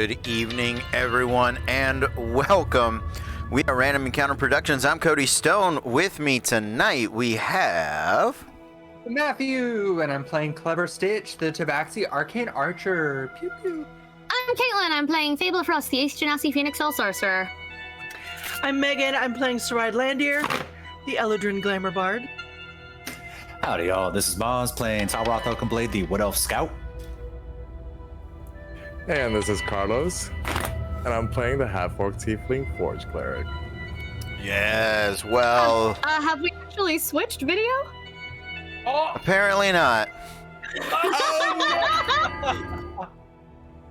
Good evening, everyone, and welcome. We are Random Encounter Productions. I'm Cody Stone. With me tonight, we have Matthew, and I'm playing Clever Stitch, the Tabaxi Arcane Archer. Pew pew. I'm Caitlin. I'm playing Fable Frost, the Ace Genasi Phoenix Soul Sorcerer. I'm Megan. I'm playing Saride Landier, the Eladrin Glamour Bard. Howdy, y'all. This is Maz playing Talroth Oakenblade, the Wood Elf Scout. And this is Carlos, and I'm playing the Half-Orc Tiefling Forge Cleric. Yes, well, Have we actually switched video? apparently not.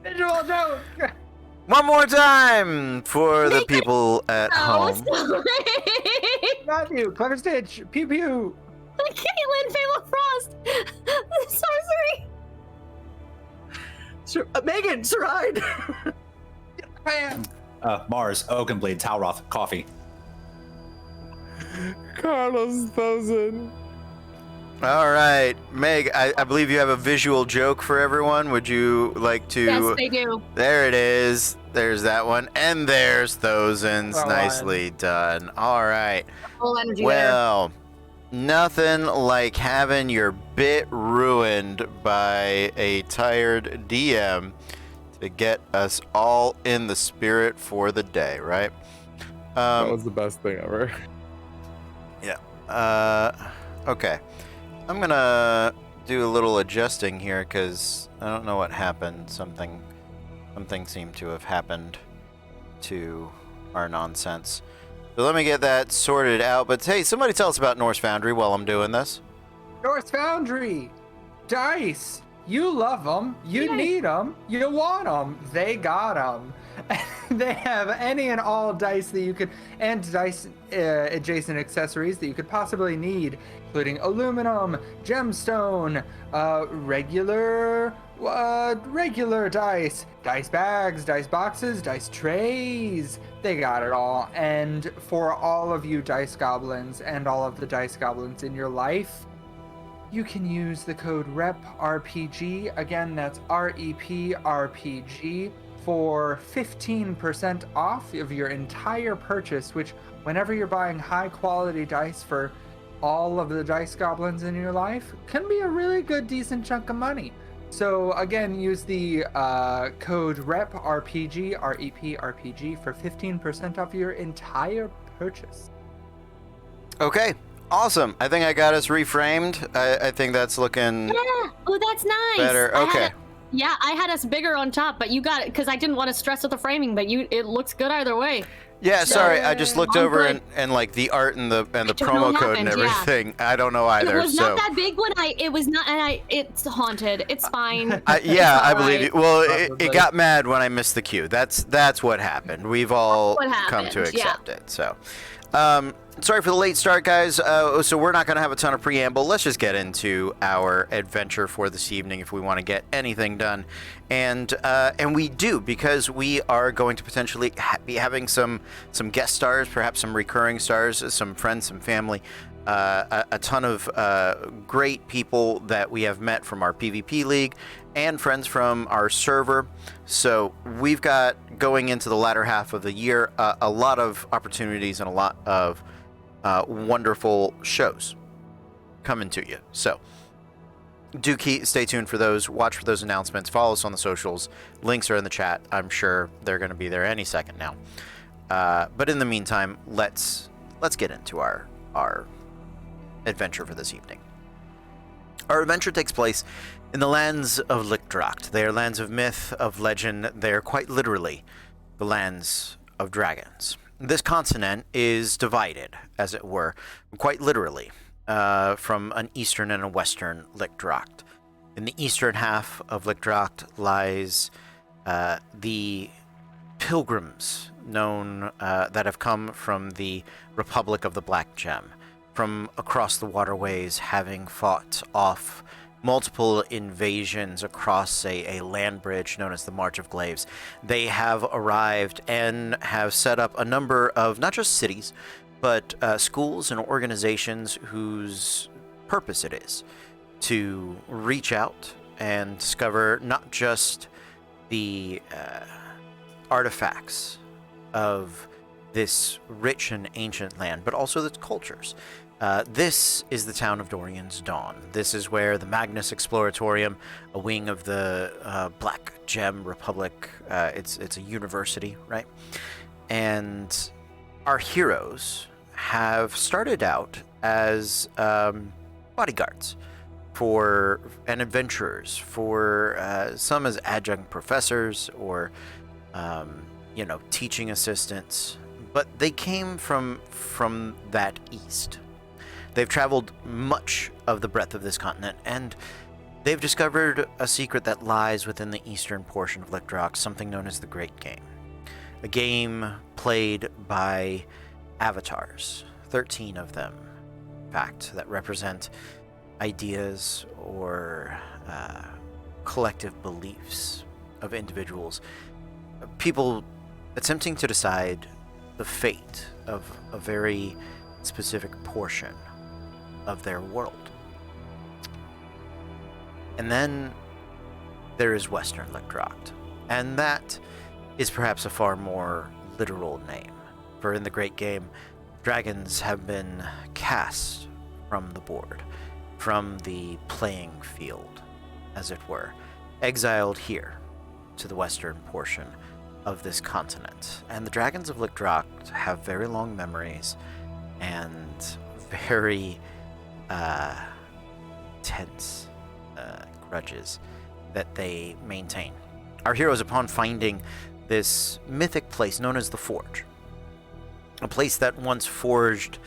Visual joke! One more time for the people at home. Sorry. Matthew, Clever Stitch, pew pew. Caitlin, Fable Frost, the sorcery. Megan, Saride. Bam. Mars, Oakenblade, Talroth, Coffee. Carlos Thousand. All right, Meg, I believe you have a visual joke for everyone. Would you like to? Yes, they do. There it is. There's that one. And there's Thosens. Well Nicely done. All right. Full energy Well, nothing like having your bit ruined by a tired DM to get us all in the spirit for the day, right? That was the best thing ever. Okay. I'm gonna do a little adjusting here because I don't know what happened. Something seemed to have happened to our nonsense. So let me get that sorted out. But hey, somebody tell us about Norse Foundry while I'm doing this. North Foundry. Dice. You love them. You Yay. need them. You want them. They got them. They have any and all dice that you could, and dice adjacent accessories that you could possibly need, including aluminum, gemstone, regular dice, dice bags, dice boxes, dice trays. They got it all. And for all of you dice goblins and all of the dice goblins in your life, you can use the code REPRPG. Again, that's REPRPG for 15% off of your entire purchase, which whenever you're buying high quality dice for all of the dice goblins in your life can be a really good decent chunk of money. So again, use the code REPRPG, REPRPG for 15% off your entire purchase. Okay. Awesome. I think I got us reframed. I think that's looking Yeah. Oh, that's nice. better. Okay. I had us bigger on top, but you got it because I didn't want to stress with the framing. But it looks good either way. Yeah, sorry. I just looked I'm over good. and like the art and the don't know promo what code and happened, yeah. everything. I don't know either. It was so not that big when it was not, and it's haunted. It's fine. yeah, It's I believe alright. you. Well, it Probably. got mad when I missed the cue. That's what happened. We've all That's what come to happened, yeah. accept it. So, sorry for the late start, guys. So we're not going to have a ton of preamble. Let's just get into our adventure for this evening if we want to get anything done, and we do, because we are going to potentially be having some guest stars, perhaps some recurring stars, some friends, some family. A ton of great people that we have met from our PvP league and friends from our server. So we've got, going into the latter half of the year, a lot of opportunities and a lot of wonderful shows coming to you. So do stay tuned for those. Watch for those announcements. Follow us on the socials. Links are in the chat. I'm sure they're going to be there any second now. But in the meantime, let's get into our adventure for this evening. Our adventure takes place in the lands of Lickdracht. They are lands of myth, of legend. They are quite literally the lands of dragons. This continent is divided, as it were, quite literally, from an eastern and a western Lickdracht. In the eastern half of Lickdracht lies the pilgrims known that have come from the Republic of the Black Gem, from across the waterways, having fought off multiple invasions across a land bridge known as the March of Glaives. They have arrived and have set up a number of not just cities, but schools and organizations whose purpose it is to reach out and discover not just the artifacts of this rich and ancient land, but also its cultures. This is the town of Dorian's Dawn. This is where the Magnus Exploratorium, a wing of the Black Gem Republic, it's a university, right? And our heroes have started out as bodyguards and adventurers, for some as adjunct professors or teaching assistants, but they came from that east. They've traveled much of the breadth of this continent, and they've discovered a secret that lies within the eastern portion of Lictrock, something known as the Great Game. A game played by avatars, 13 of them, in fact, that represent ideas or collective beliefs of individuals. People attempting to decide the fate of a very specific portion of their world. And then there is Western Lictrock, and that is perhaps a far more literal name, for in the Great Game, dragons have been cast from the board, from the playing field, as it were, exiled here to the western portion of this continent. And the dragons of Lictrock have very long memories and very tense grudges that they maintain. Our heroes, upon finding this mythic place known as the Forge, a place that once forged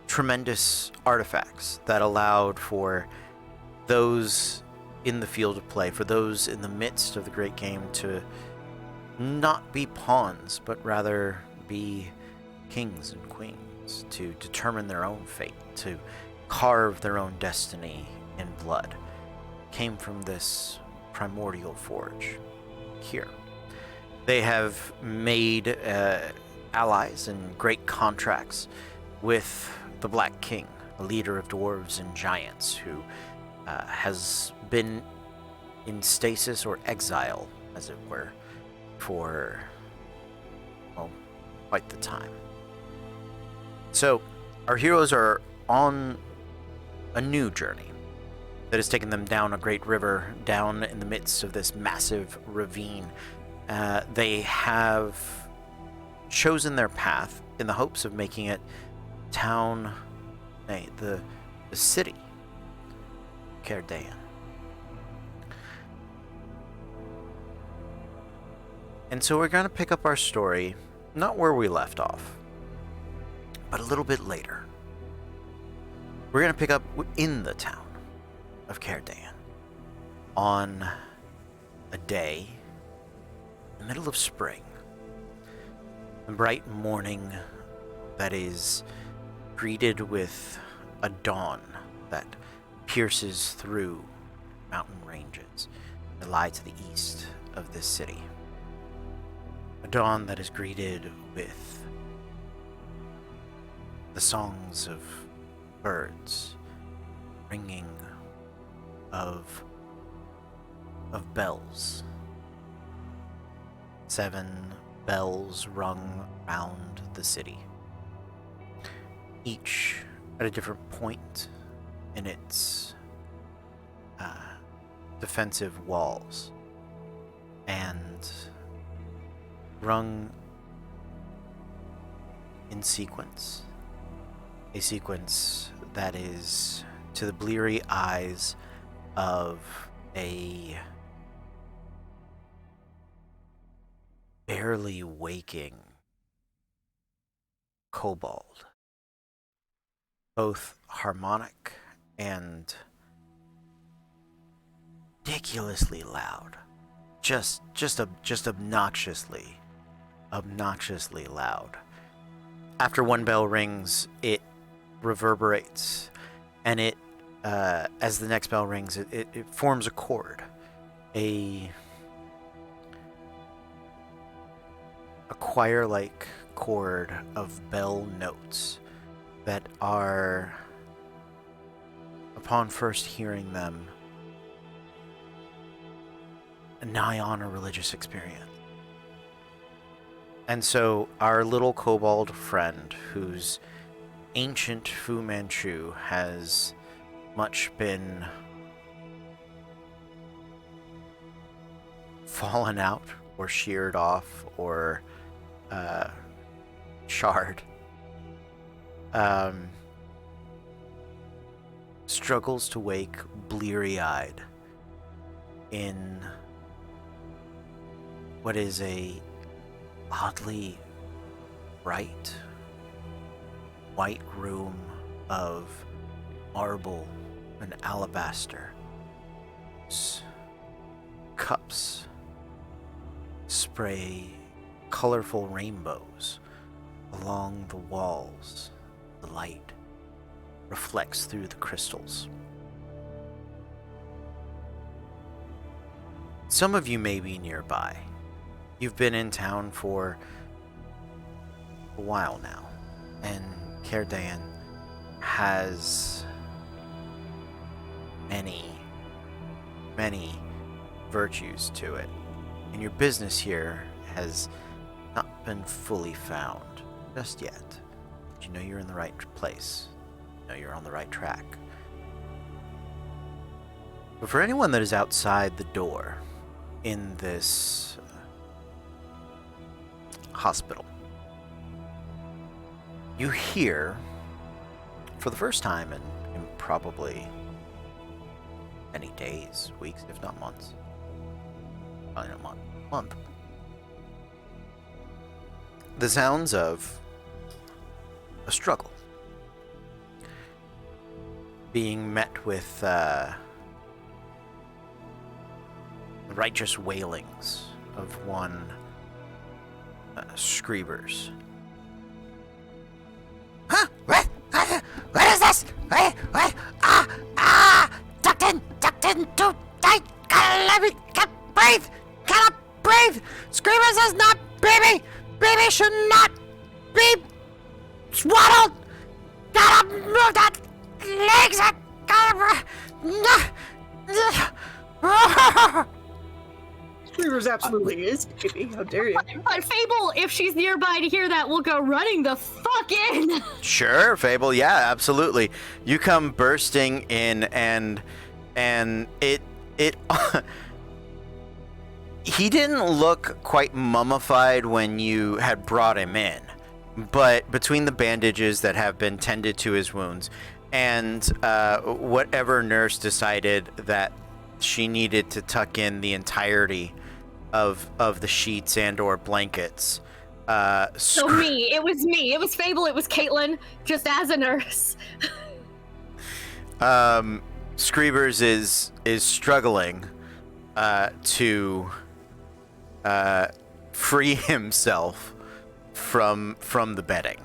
tremendous artifacts that allowed for those in the field of play, for those in the midst of the Great Game, to not be pawns, but rather be kings and queens, to determine their own fate, to carve their own destiny in blood, came from this primordial forge here. They have made allies and great contracts with the Black King, a leader of dwarves and giants who has been in stasis or exile, as it were, for, well, quite the time. So, our heroes are on a new journey that has taken them down a great river, down in the midst of this massive ravine. They have chosen their path in the hopes of making it the city, Caer. And so we're going to pick up our story, not where we left off, but a little bit later. We're going to pick up in the town of Caer on a day in the middle of spring, a bright morning that is greeted with a dawn that pierces through mountain ranges that lie to the east of this city. A dawn that is greeted with the songs of birds, ringing of bells. 7 bells rung round the city, each at a different point in its defensive walls, and rung in sequence, a sequence that is, to the bleary eyes of a barely waking kobold, both harmonic and ridiculously loud, just obnoxiously loud. After one bell rings, it reverberates, and it as the next bell rings, it forms a chord, a choir-like chord of bell notes that are, upon first hearing them, nigh on a religious experience. And so our little kobold friend, whose ancient Fu Manchu has much been fallen out or sheared off or charred, struggles to wake bleary-eyed in what is a oddly bright white room of marble and alabaster. Cups spray colorful rainbows along the walls. The light reflects through the crystals. Some of you may be nearby. You've been in town for a while now, and Caer Dyen has many virtues to it, and your business here has not been fully found just yet. But you know you're in the right place. You know you're on the right track. But for anyone that is outside the door in this hospital, you hear, for the first time in probably many days, weeks, if not months, probably not month, the sounds of a struggle being met with the righteous wailings of one Screebers. Huh? What is this? Tucked in, too tight. Let me, can't breathe. Cannot breathe. Screebers is not baby. Baby should not be swaddled. Gotta move that legs. Screamers absolutely is, baby. How dare you? But Fable, if she's nearby to hear that, will go running the fuck in. Sure, Fable. Yeah, absolutely. You come bursting in, and it he didn't look quite mummified when you had brought him in, but between the bandages that have been tended to his wounds and whatever nurse decided that she needed to tuck in the entirety of the sheets and or blankets. So me. It was Fable. It was Caitlin, just as a nurse. Screebers is struggling to free himself from the bedding,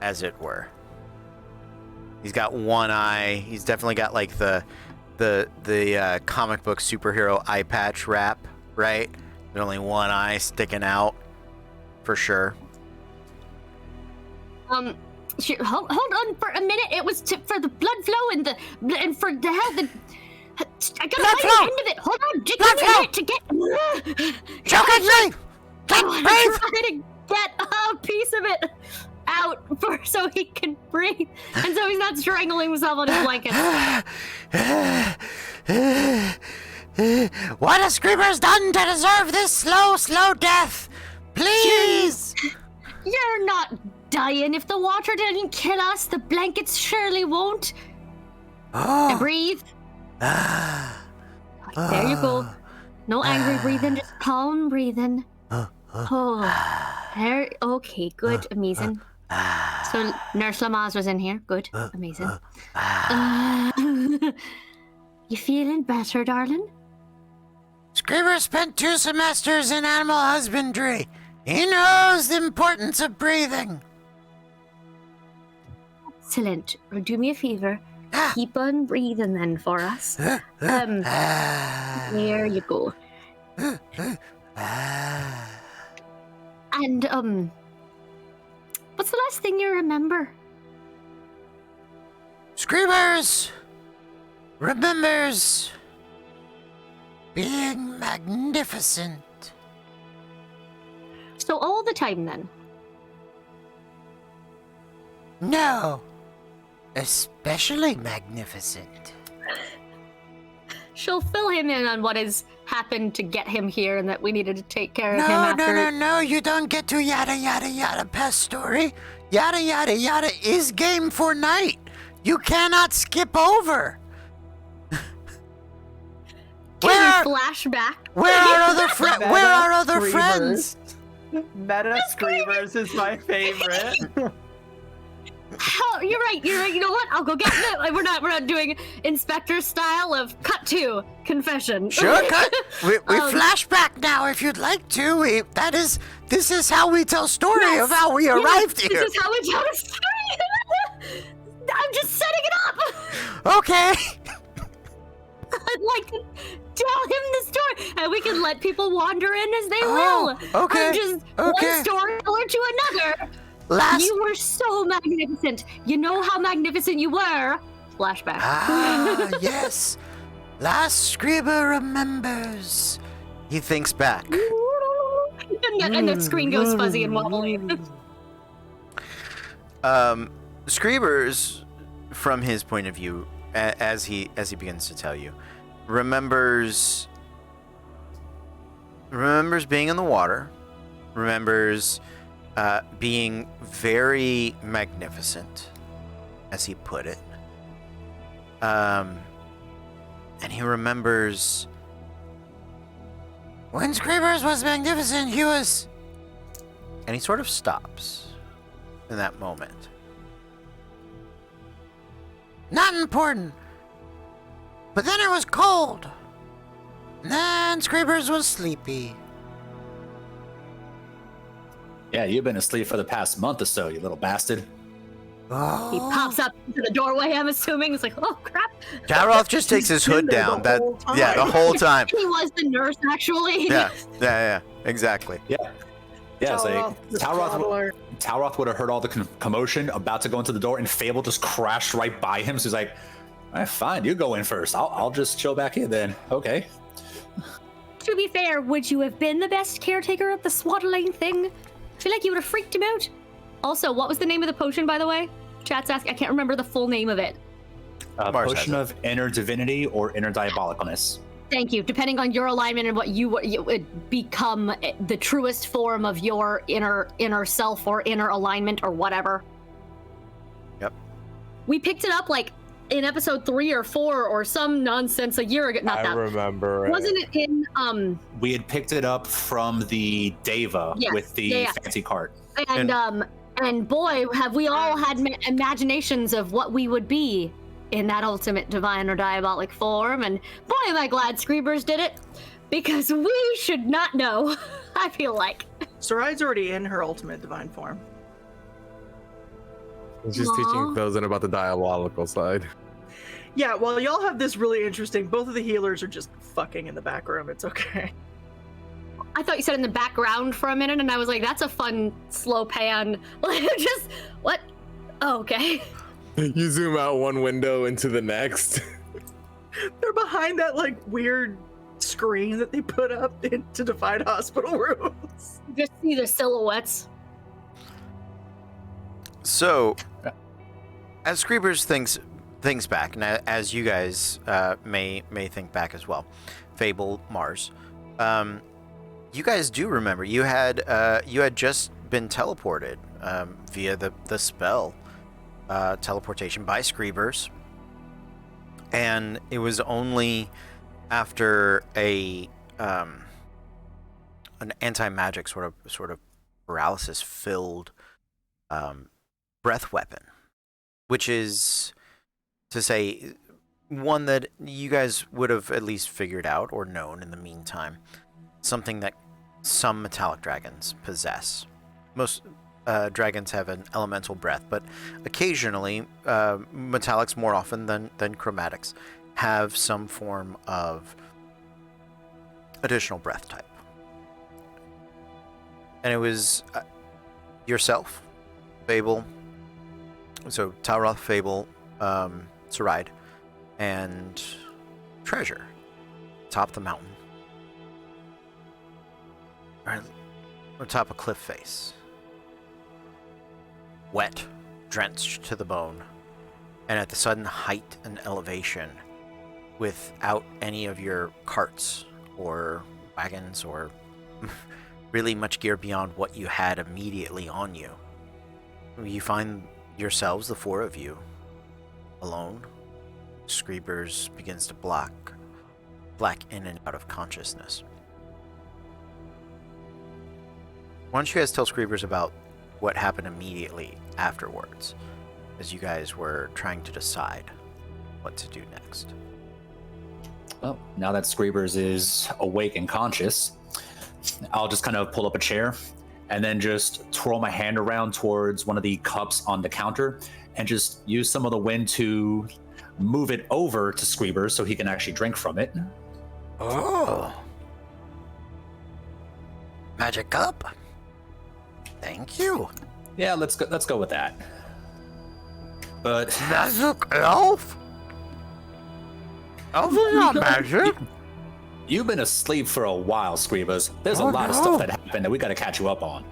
as it were. He's got one eye. He's definitely got like the comic book superhero eye patch wrap, right? There's only one eye sticking out, for sure. Hold on for a minute. It was for the blood flow and for the health. I gotta find the end of it. Hold on, just give me a minute to get. Choking me! Can't I'm breathe! trying to get a piece of it out so he can breathe, and so he's not strangling himself on his blanket. What has Screeber's done to deserve this slow death? Please! You're not dying. If the water didn't kill us, the blankets surely won't. And breathe. There you go. No angry breathing, just calm breathing. There. Okay, good, amazing. So Nurse Lamaze was in here. Good, amazing. You feeling better, darling? Screeber spent 2 semesters in animal husbandry. He knows the importance of breathing. Excellent. Do me a favor. Keep on breathing then for us. There you go. And what's the last thing you remember? Screebers remembers being magnificent. So all the time then. No. Especially magnificent. She'll fill him in on what has happened to get him here and that we needed to take care of him after. No, you don't get to yada yada yada past story. Yada yada yada is game for night. You cannot skip over. Can we flashback? Where are other friends? Meta Where are other screamers. friends? Meta Screamers is my favorite. Oh, you're right. You know what? I'll go get them. We're not doing Inspector style of cut to confession. Sure, cut. We flashback now if you'd like to. This is how we tell story of how we arrived here. This is how we tell the story. I'm just setting it up. Okay. I'd like to tell him the story, and we can let people wander in as they will. okay, I'm just okay. one storyteller to another. Last. You were so magnificent. You know how magnificent you were. Flashback. Ah, yes. Last Scriber remembers. He thinks back. and the screen goes fuzzy and wobbly. Scribers, from his point of view, as he begins to tell you, remembers being in the water, remembers being very magnificent, as he put it. And he remembers when Scribers was magnificent, he was. And he sort of stops in that moment. Not important. But then it was cold. And then Scribers was sleepy. Yeah, you've been asleep for the past month or so, you little bastard. Oh. He pops up into the doorway, I'm assuming. It's like, oh, crap. Daroth just takes his hood been there down. the whole time. Yeah, the whole time. He was the nurse, actually. Yeah, exactly. Yeah, it's like Talroth, the toddler. Talroth would have heard all the commotion, about to go into the door, and Fable just crashed right by him. So he's like, "All right, fine, you go in first. I'll just chill back here then." Okay. To be fair, would you have been the best caretaker of the swaddling thing? I feel like you would have freaked him out. Also, what was the name of the potion, by the way? Chat's asking. I can't remember the full name of it. Mars Potion has of inner divinity or inner diabolicalness. Thank you. Depending on your alignment and what you would become the truest form of your inner self or inner alignment or whatever. Yep. We picked it up like in episode 3 or 4 or some nonsense a year ago. Not I that. remember it. Wasn't it in We had picked it up from the Deva Yes, with the yeah. fancy cart. and boy, have we all had imaginations of what we would be in that ultimate divine or diabolic form, and boy, am I glad Screebers did it, because we should not know, I feel like. Sarai's already in her ultimate divine form. She's Aw. teaching Thozen about the diabolical side. Yeah, well, y'all have this really interesting. Both of the healers are just fucking in the back room. It's okay. I thought you said in the background for a minute, and I was like, that's a fun slow pan. Just, what? Oh, okay. You zoom out one window into the next. They're behind that like weird screen that they put up to divide hospital rooms. Just see the silhouettes. So, as Screebers thinks back, and as you guys may think back as well, Fable, Mars, you guys do remember you had just been teleported via the spell teleportation by Screebers, and it was only after an anti-magic sort of paralysis filled breath weapon, which is to say one that you guys would have at least figured out or known in the meantime, something that some metallic dragons possess. Most dragons have an elemental breath, but occasionally metallics, more often than chromatics, have some form of additional breath type. And it was yourself, Fable, so Talroth, Fable, Saride, and Treasure, top of the mountain. atop a cliff face. Wet, drenched to the bone, and at the sudden height and elevation, without any of your carts or wagons or really much gear beyond what you had immediately on you. You find yourselves, the four of you, alone. Screebers begins to black in and out of consciousness. Why don't you guys tell Screebers about what happened immediately afterwards, as you guys were trying to decide what to do next? Well, now that Screebers is awake and conscious, I'll just kind of pull up a chair and then just twirl my hand around towards one of the cups on the counter and just use some of the wind to move it over to Screebers so he can actually drink from it. Oh. Magic cup. Thank you. Yeah, let's go with that. But Magic elf? Elf is not magic. You've been asleep for a while, Screebers. There's a Oh, lot of no. stuff that happened that we gotta catch you up on.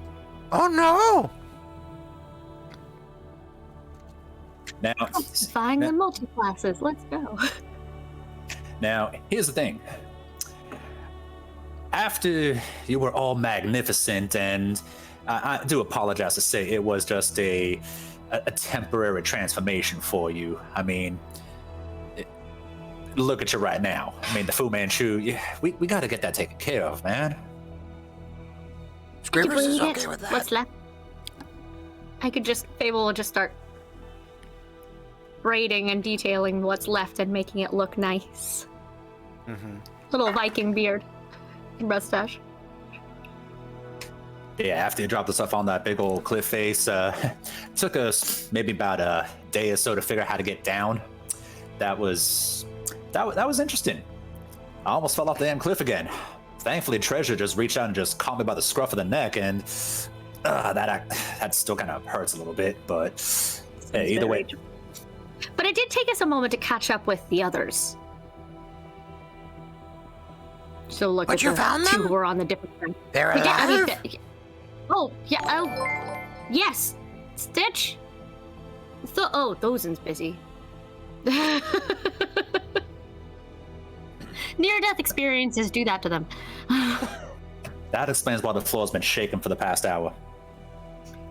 Oh no! Now, Buying the multi-classes. Let's go. Now, here's the thing. After you were all magnificent, and I do apologize to say it was just a temporary transformation for you. I mean, look at you right now. I mean, the Fu Manchu, we got to get that taken care of, man. Screamers is Bring okay it. with that. What's left? Fable will just start braiding and detailing what's left and making it look nice. Mm-hmm. Little Viking beard and mustache. Yeah, after you dropped the stuff on that big old cliff face, took us maybe about a day or so to figure out how to get down. That was interesting. I almost fell off the damn cliff again. Thankfully, Treasure just reached out and just caught me by the scruff of the neck, and that still kind of hurts a little bit. But hey, either way, But it did take us a moment to catch up with the others. So look But at you the found two them? who were on the different side. They're We get- I mean, alive? oh, yeah, oh, yes, Stitch. Thozin's busy. Near-death experiences do that to them. that explains why the floor's been shaking for the past hour.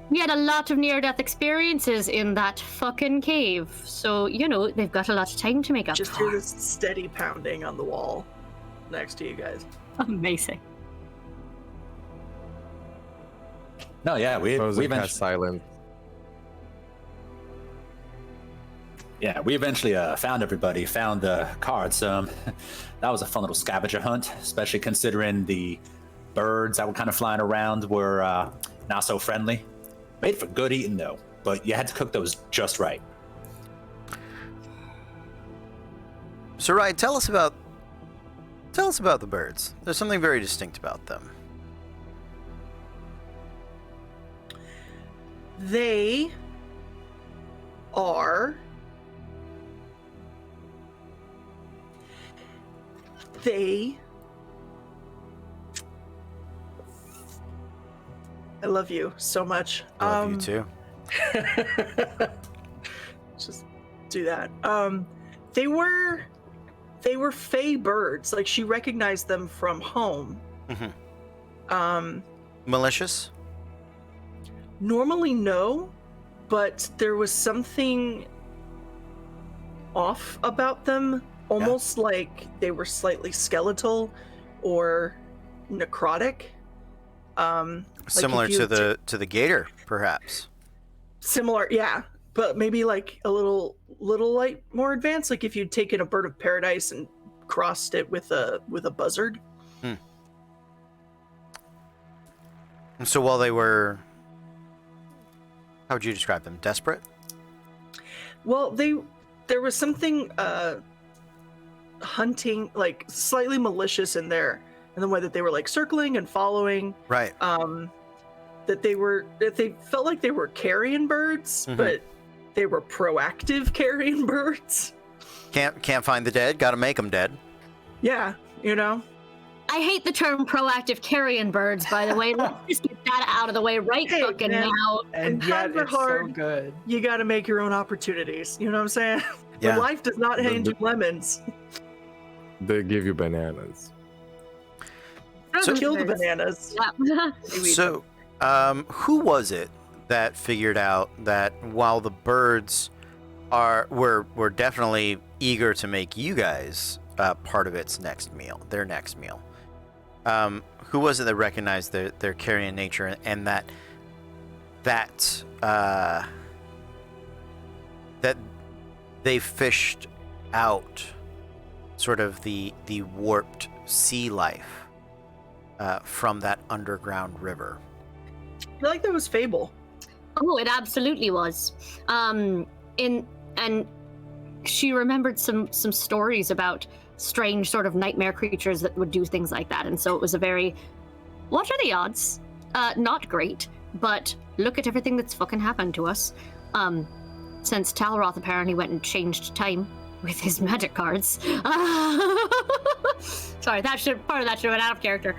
We had a lot of near-death experiences in that fucking cave, so, they've got a lot of time to make up Just for. hear this steady pounding on the wall next to you guys. Amazing. No, yeah, we Frozen eventually, cast silent. we eventually found everybody, found the cards. That was a fun little scavenger hunt, especially considering the birds that were kind of flying around were not so friendly. Made for good eating though, but you had to cook those just right. So, Ryan, tell us about the birds. There's something very distinct about them. They are. I love you so much. I love you too. Just do that. They were fey birds. Like, she recognized them from home. Mm-hmm. Malicious? Normally no, but there was something off about them, almost like they were slightly skeletal or necrotic. Like Similar if you to the gator, perhaps. Similar, yeah, but maybe like a little like more advanced. Like if you'd taken a bird of paradise and crossed it with a buzzard. So while they were, how would you describe them? Desperate? Well, there was something hunting, like slightly malicious in the way that they were like circling and following. Right. That they felt like they were carrion birds, Mhm. but they were proactive carrion birds. Can't find the dead. Got to make them dead. Yeah, I hate the term proactive carrion birds, by the way. Let's just get that out of the way right Hey, fucking man. now. And When yet times are it's so hard, good. You got to make your own opportunities. You know what I'm saying? Yeah. When life does not hand you lemons, They give you bananas. So- kill the bananas. Yeah. So, who was it that figured out that while the birds were definitely eager to make you guys part of its next meal, their next meal? Who was it that recognized their carrion nature and that they fished out sort of the warped sea life from that underground river? I feel like that was Fable. Oh, it absolutely was. And she remembered some stories about strange sort of nightmare creatures that would do things like that, and so it was a very, what are the odds? Not great, but look at everything that's fucking happened to us. Since Talroth apparently went and changed time with his magic cards. Sorry, part of that should have been out of character.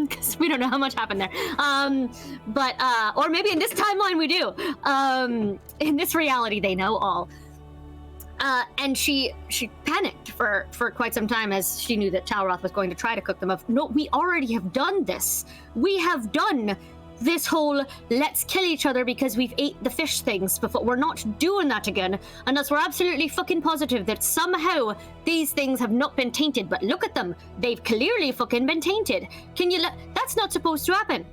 Because we don't know how much happened there. But or maybe in this timeline we do. In this reality, they know all. And she panicked for quite some time as she knew that Talroth was going to try to cook them up. No, we already have done this. We have done this whole let's kill each other because we've ate the fish things before. We're not doing that again unless we're absolutely fucking positive that somehow these things have not been tainted. But look at them. They've clearly fucking been tainted. That's not supposed to happen.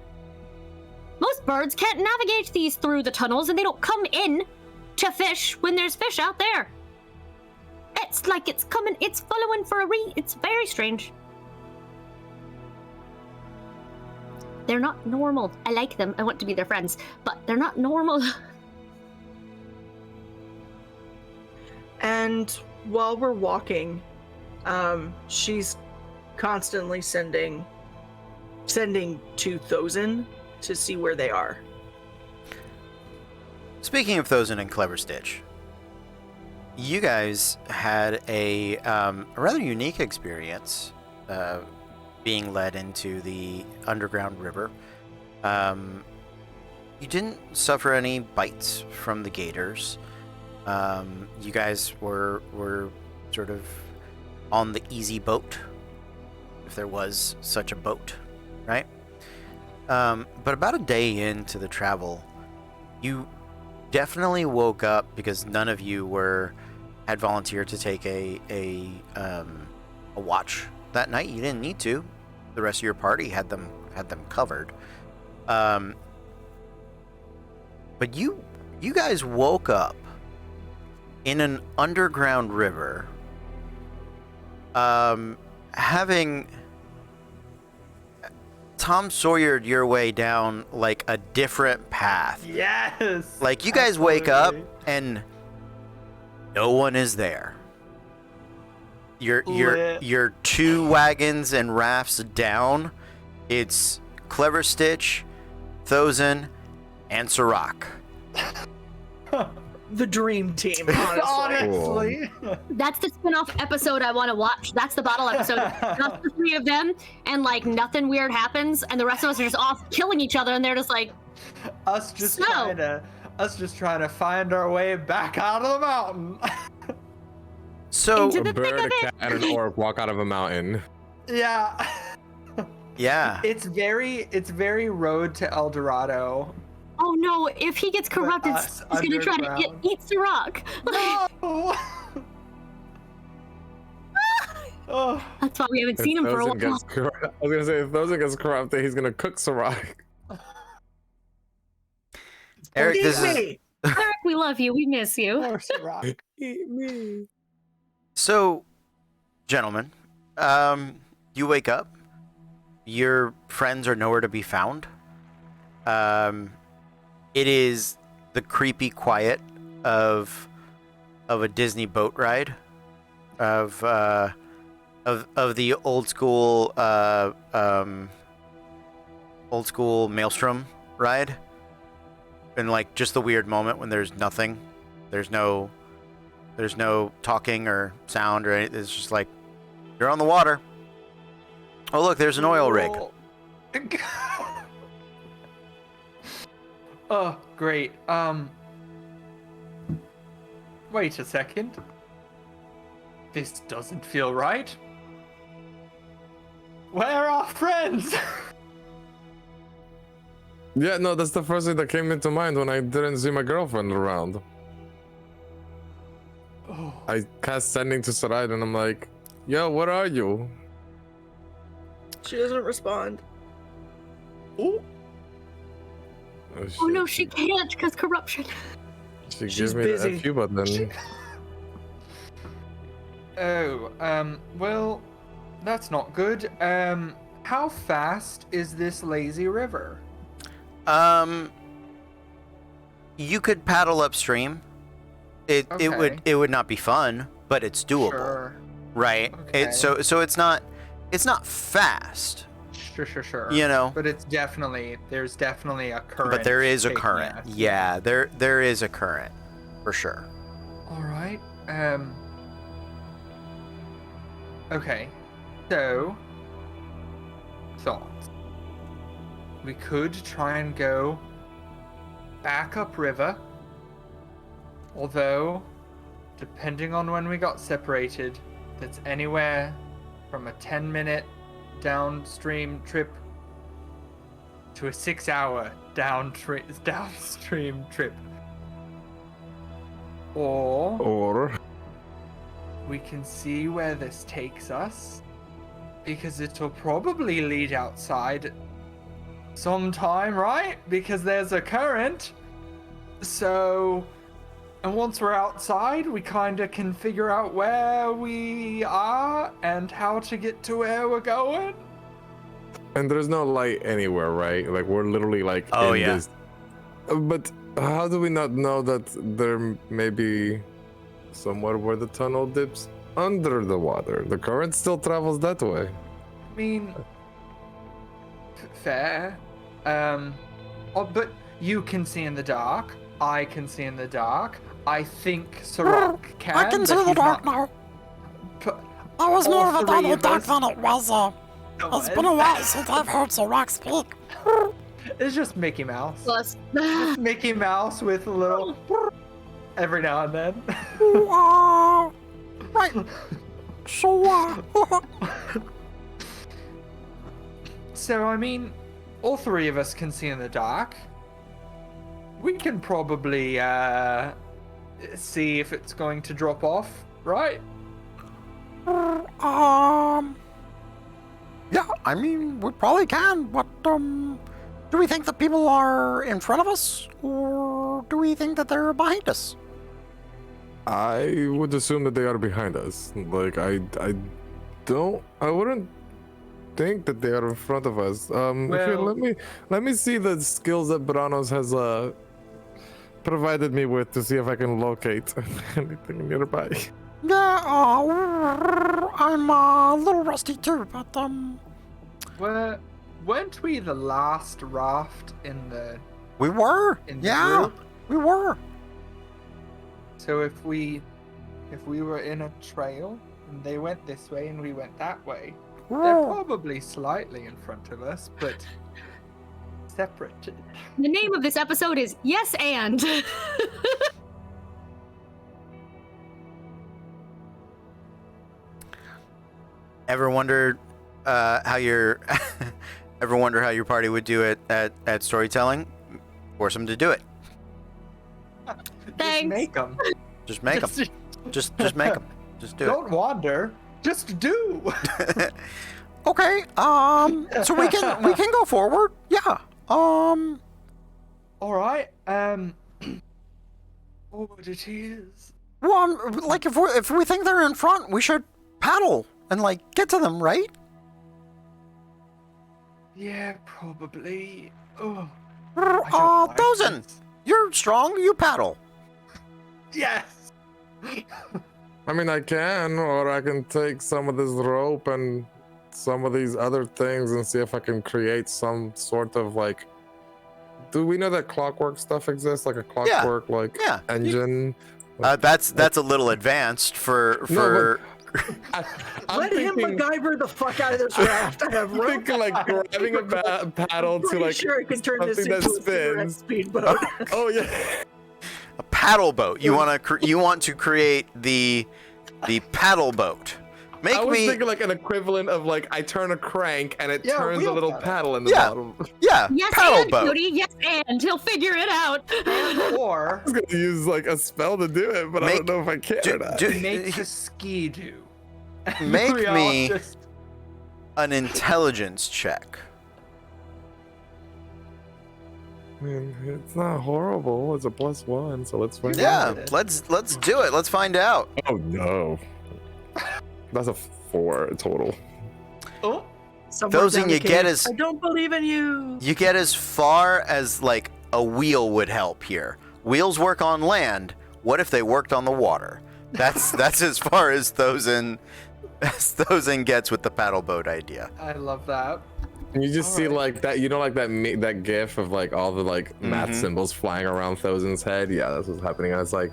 Most birds can't navigate these through the tunnels and they don't come in to fish when there's fish out there. It's like it's following for it's very strange. They're not normal. I like them. I want to be their friends, but they're not normal. And while we're walking, she's constantly sending to Thozen to see where they are. Speaking of Thozen and Clever Stitch, you guys had a rather unique experience being led into the underground river. You didn't suffer any bites from the gators. You guys were sort of on the easy boat, if there was such a boat, right? But about a day into the travel, you definitely woke up because none of you had volunteered to take a watch that night. You didn't need to. The rest of your party had them covered. But you guys woke up in an underground river, having Tom Sawyered your way down like a different path. Yes. Like you guys wake up and no one is there. Your two wagons and rafts down. It's Clever Stitch, Thozen, and Sirach. The dream team, honestly. That's the spin-off episode I want to watch. That's the bottle episode. Just the three of them, and like nothing weird happens, and the rest of us are just off killing each other, and they're just like, us just trying to find our way back out of the mountain. So Into A the thick bird, of a it. cat, and an orc walk out of a mountain. Yeah. yeah. It's very Road to El Dorado. oh no, if he gets corrupted, us he's gonna try to underground. eat Sirach. Oh. Oh. That's why we haven't If seen him for a Thozen while. gets I was gonna say, if Thozen gets corrupted, he's gonna cook Sirach. Eric, Eat this is me. Eric, we love you. We miss you. Poor Sirach. Eat me. so, gentlemen. You wake up. Your friends are nowhere to be found. It is the creepy quiet of a Disney boat ride, of the old school Maelstrom ride, and like just the weird moment when there's nothing, there's no talking or sound or anything. It's just like you're on the water. Oh, look, there's an oil rig. Oh, great. Wait a second. This doesn't feel right. Where are our friends? Yeah, no, that's the first thing that came into mind when I didn't see my girlfriend around. Oh, I cast sending to Sarai and I'm like, yo, what are you? She doesn't respond. oh, Oh no, shit. she can't because corruption. She She's gives me busy. the FU button. oh, well, that's not good. How fast is this lazy river? You could paddle upstream. It Okay. would not be fun, but it's doable, Sure. right? Okay. So it's not fast, Sure. you know. But there's definitely a current. But there is a taking current. us. Yeah, there is a current, for sure. All right. Okay. So, thoughts. We could try and go back upriver. Although, depending on when we got separated, that's anywhere from a 10-minute downstream trip to a 6-hour downstream trip. Or we can see where this takes us, because it'll probably lead outside sometime, right? Because there's a current. So, and once we're outside, we kind of can figure out where we are and how to get to where we're going. And there's no light anywhere, right? Like, we're literally like Oh, in yeah. this. But how do we not know that there may be somewhere where the tunnel dips under the water? The current still travels that way. I mean, fair. But you can see in the dark. I can see in the dark. I think Sirach can. I can see but the he's dark not- now. P- I was all more of a three double of dark us- than it was. It's been a while since I've heard Sirach speak. It's just Mickey Mouse. Plus, Just Mickey Mouse with a little every now and then. Right. So, So, I mean, all three of us can see in the dark. We can probably see if it's going to drop off, right? yeah, I mean, we probably can, but, do we think that people are in front of us, or do we think that they're behind us? I would assume that they are behind us. Like, I wouldn't think that they are in front of us. Here, Well- let me see the skills that Branos has provided me with to see if I can locate anything nearby. Yeah, I'm a little rusty too, but, Weren't we the last raft in the we were. in the Yeah, group? we were. So if we were in a trail and they went this way and we went that way, they're probably slightly in front of us, but separate. the name of this episode is Yes and. Ever wondered how your ever wonder how your party would do it at storytelling? Force them to do it. Thanks. Just make them. Just make them. Just make them. Just do Don't wander. Just do. Okay, so we can go forward. Yeah. All right. What it is? Well, like if we think they're in front, we should paddle and like get to them, right? Yeah, probably. Oh. I don't like Dozen, this. you're strong. You paddle. Yes. I mean, I can, or I can take some of this rope and some of these other things and see if I can create some sort of like. Do we know that clockwork stuff exists? Like a clockwork, like Yeah. engine. That's a little advanced for. I'm Let him thinking, MacGyver the fuck out of this raft. I have I'm rope. thinking like grabbing a paddle to Pretty like sure it could turn this something into that a cigarette spins. speedboat. Oh yeah. A paddle boat. You want to create the paddle boat. Make I was me thinking like an equivalent of like I turn a crank and it Yeah, turns a wheel little paddle. paddle in the Yeah. bottom. yeah Yes, paddle and boat. Cody. Yes, and he'll figure it out. Or I was gonna use like a spell to do it, but I Make- don't know if I can or not. make the ski do. Make We all me just- an intelligence check. I mean, it's not horrible. It's a +1, so let's find Yeah, out. let's do it. Let's find out. Oh no. That's a 4 total. Oh, Somewhere Those down in the you get cave, is- I don't believe in you. You get as far as like a wheel would help here. Wheels work on land. What if they worked on the water? That's as far as Thozen gets with the paddle boat idea. I love that. And you just see Alright. like that, you know, like that gif of like all the like math Mhm. symbols flying around Thozen's head. Yeah, that's what's happening. And it's like,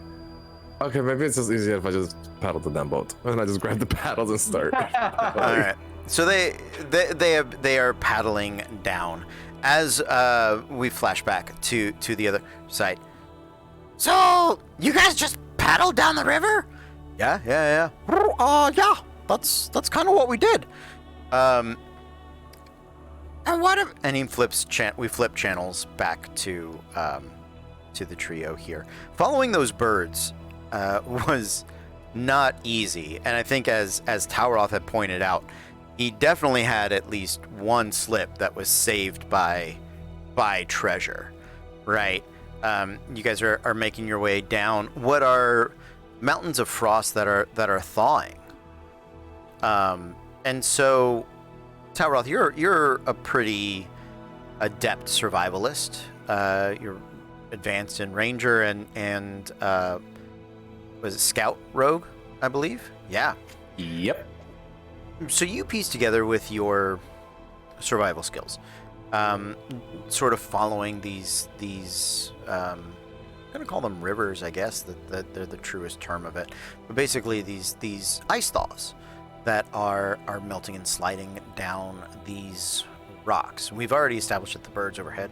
okay, maybe it's just easier if I just paddle the damn boat, and I just grab the paddles and start. All right. So they are paddling down as we flash back to the other side. So, you guys just paddled down the river? Yeah. Yeah. That's kind of what we did. And what if... he we flip channels back to the trio here. Following those birds was not easy, and I think as Tauroth had pointed out, he definitely had at least one slip that was saved by treasure, right? You guys are making your way down what are mountains of frost that are thawing, and so Tauroth, you're a pretty adept survivalist. You're advanced in ranger and was it scout rogue, I believe? Yeah. Yep. So you piece together with your survival skills, sort of following these I'm gonna call them rivers, I guess that they're the truest term of it, but basically these ice thaws that are melting and sliding down these rocks. We've already established that the birds overhead,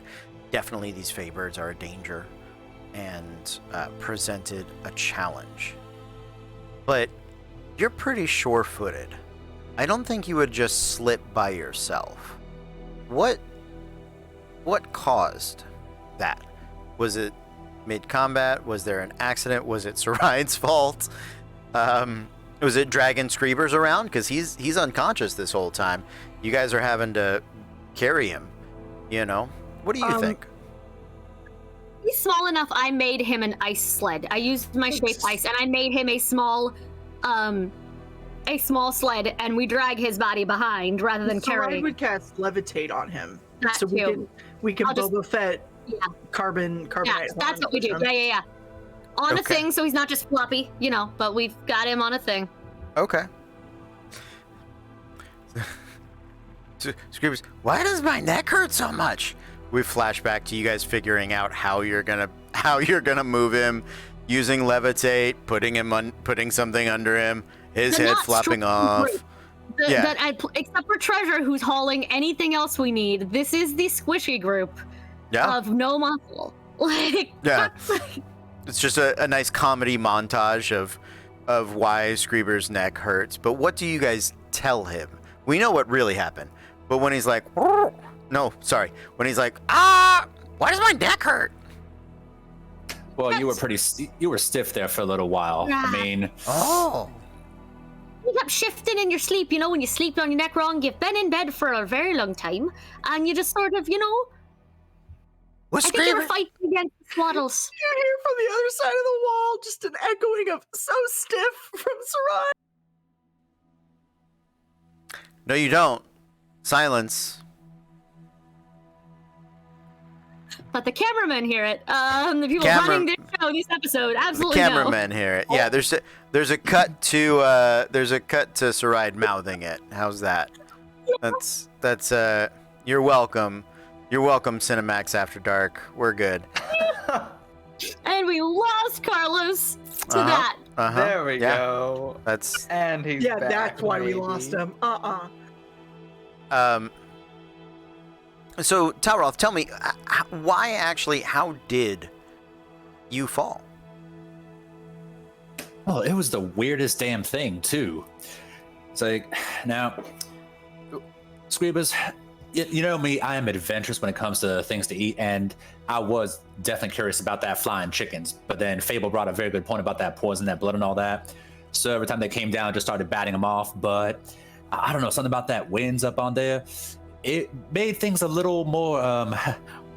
definitely these fey birds are a danger and presented a challenge. But you're pretty sure-footed. I don't think you would just slip by yourself. What caused that? Was it mid-combat? Was there an accident? Was it Sarai's fault? Was it Dragon Screebers around? Because he's unconscious this whole time. You guys are having to carry him. You know? What do you think? He's small enough. I made him an ice sled. I used my shape ice, and I made him a small sled, and we drag his body behind rather than So I carry. would cast levitate on him, That so too. we can I'll just- Boba Fett Yeah. carbonite. Yeah, that's what we do. him. Yeah. On a Okay. thing, so he's not just floppy, but we've got him on a thing. Okay. Screebers, why does my neck hurt so much? We flash back to you guys figuring out how you're gonna move him, using levitate, putting something under him, his They're head not flopping strong off. group. Yeah. Except for Treasure, who's hauling anything else we need. This is the squishy group Yeah, of no muscle. Like, yeah. It's just a nice comedy montage of why Screeber's neck hurts. But what do you guys tell him? We know what really happened, but when he's like, when he's like, Why does my neck hurt? Well, you were stiff there for a little while. Yeah. I mean, Oh. you kept shifting in your sleep. When you sleep on your neck wrong, you've been in bed for a very long time, and you just sort of, What's I think you were Screeber? fighting against swaddles. You hear from the other side of the wall just an echoing of "so stiff" from Sarai. no, you don't. Silence. But the cameramen hear it. The people running this show, this episode, The absolutely no. cameramen hear it. Yeah, there's a cut to Sarai mouthing it. How's that? That's you're welcome. You're welcome, Cinemax After Dark. We're good. And we lost Carlos to Uh-huh. that. Uh-huh. There we Yeah. go. That's And he's Yeah, back, that's why we maybe. lost him. So Talroth, tell me, how did you fall? Oh, it was the weirdest damn thing, too. It's like, now, Squeebas, you know me, I am adventurous when it comes to things to eat, and I was definitely curious about that flying chickens. But then Fable brought a very good point about that poison, that blood, and all that. So every time they came down, I just started batting them off. But I don't know, something about that winds up on there. It made things a little more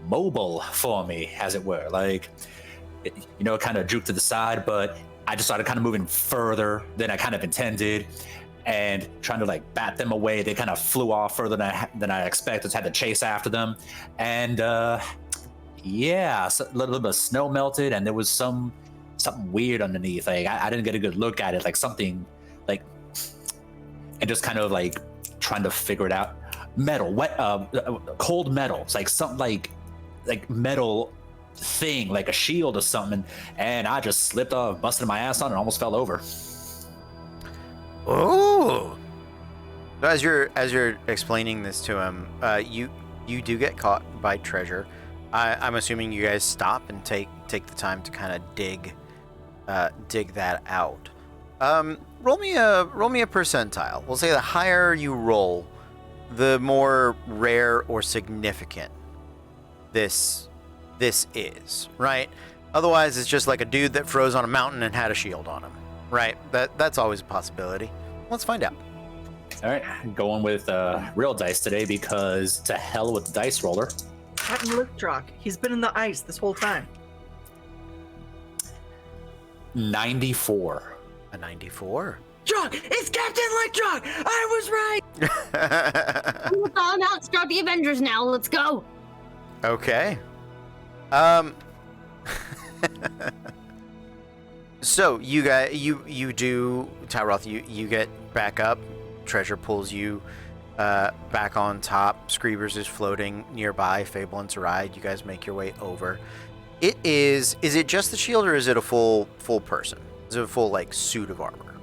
mobile for me, as it were. Like, it kind of drooped to the side, but I just started kind of moving further than I kind of intended, and trying to like bat them away. They kind of flew off further than I expected. Had to chase after them, and yeah, so a little bit of snow melted, and there was something weird underneath. Like I didn't get a good look at it, like something like, and just kind of like trying to figure it out. Metal, wet, cold metal. It's like something like metal thing, like a shield or something, and I just slipped off, busted my ass on, and almost fell over. Oh. So as you're explaining this to him, you do get caught by treasure. I'm assuming you guys stop and take the time to kind of dig that out. Roll me a percentile. We'll say the higher you roll, the more rare or significant this is, right? Otherwise, it's just like a dude that froze on a mountain and had a shield on him, right? That's always a possibility. Let's find out. All right, going with real dice today because to hell with the dice roller. Captain Licktrock, he's been in the ice this whole time. 94. A 94. Truck, it's Captain Licktrock! I was right! We're calling out, start the Avengers now. Let's go. Okay. So you do, Talroth, you get back up. Treasure pulls you back on top. Screebers is floating nearby. Fable and Saride, you guys make your way over. Is it just the shield, or is it a full person? Is it a full like suit of armor?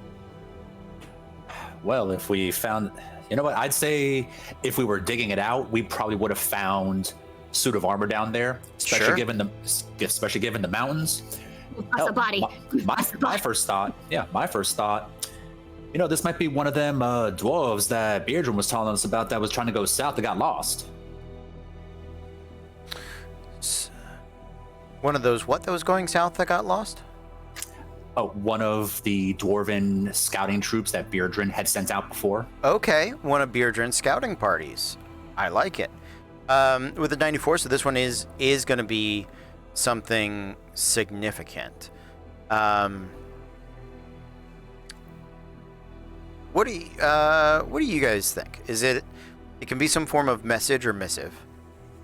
Well, if we found, you know what, I'd say if we were digging it out, we probably would have found suit of armor down there, especially Sure. given the mountains. That's a body. My first thought, this might be one of them dwarves that Beardrum was telling us about that was trying to go south that got lost. One of those what that was going south that got lost? Oh, one of the dwarven scouting troops that Beardrum had sent out before. Okay, one of Beardren's scouting parties. I like it. With the 94, so this one is going to be something significant. What do you guys think? Is it can be some form of message or missive,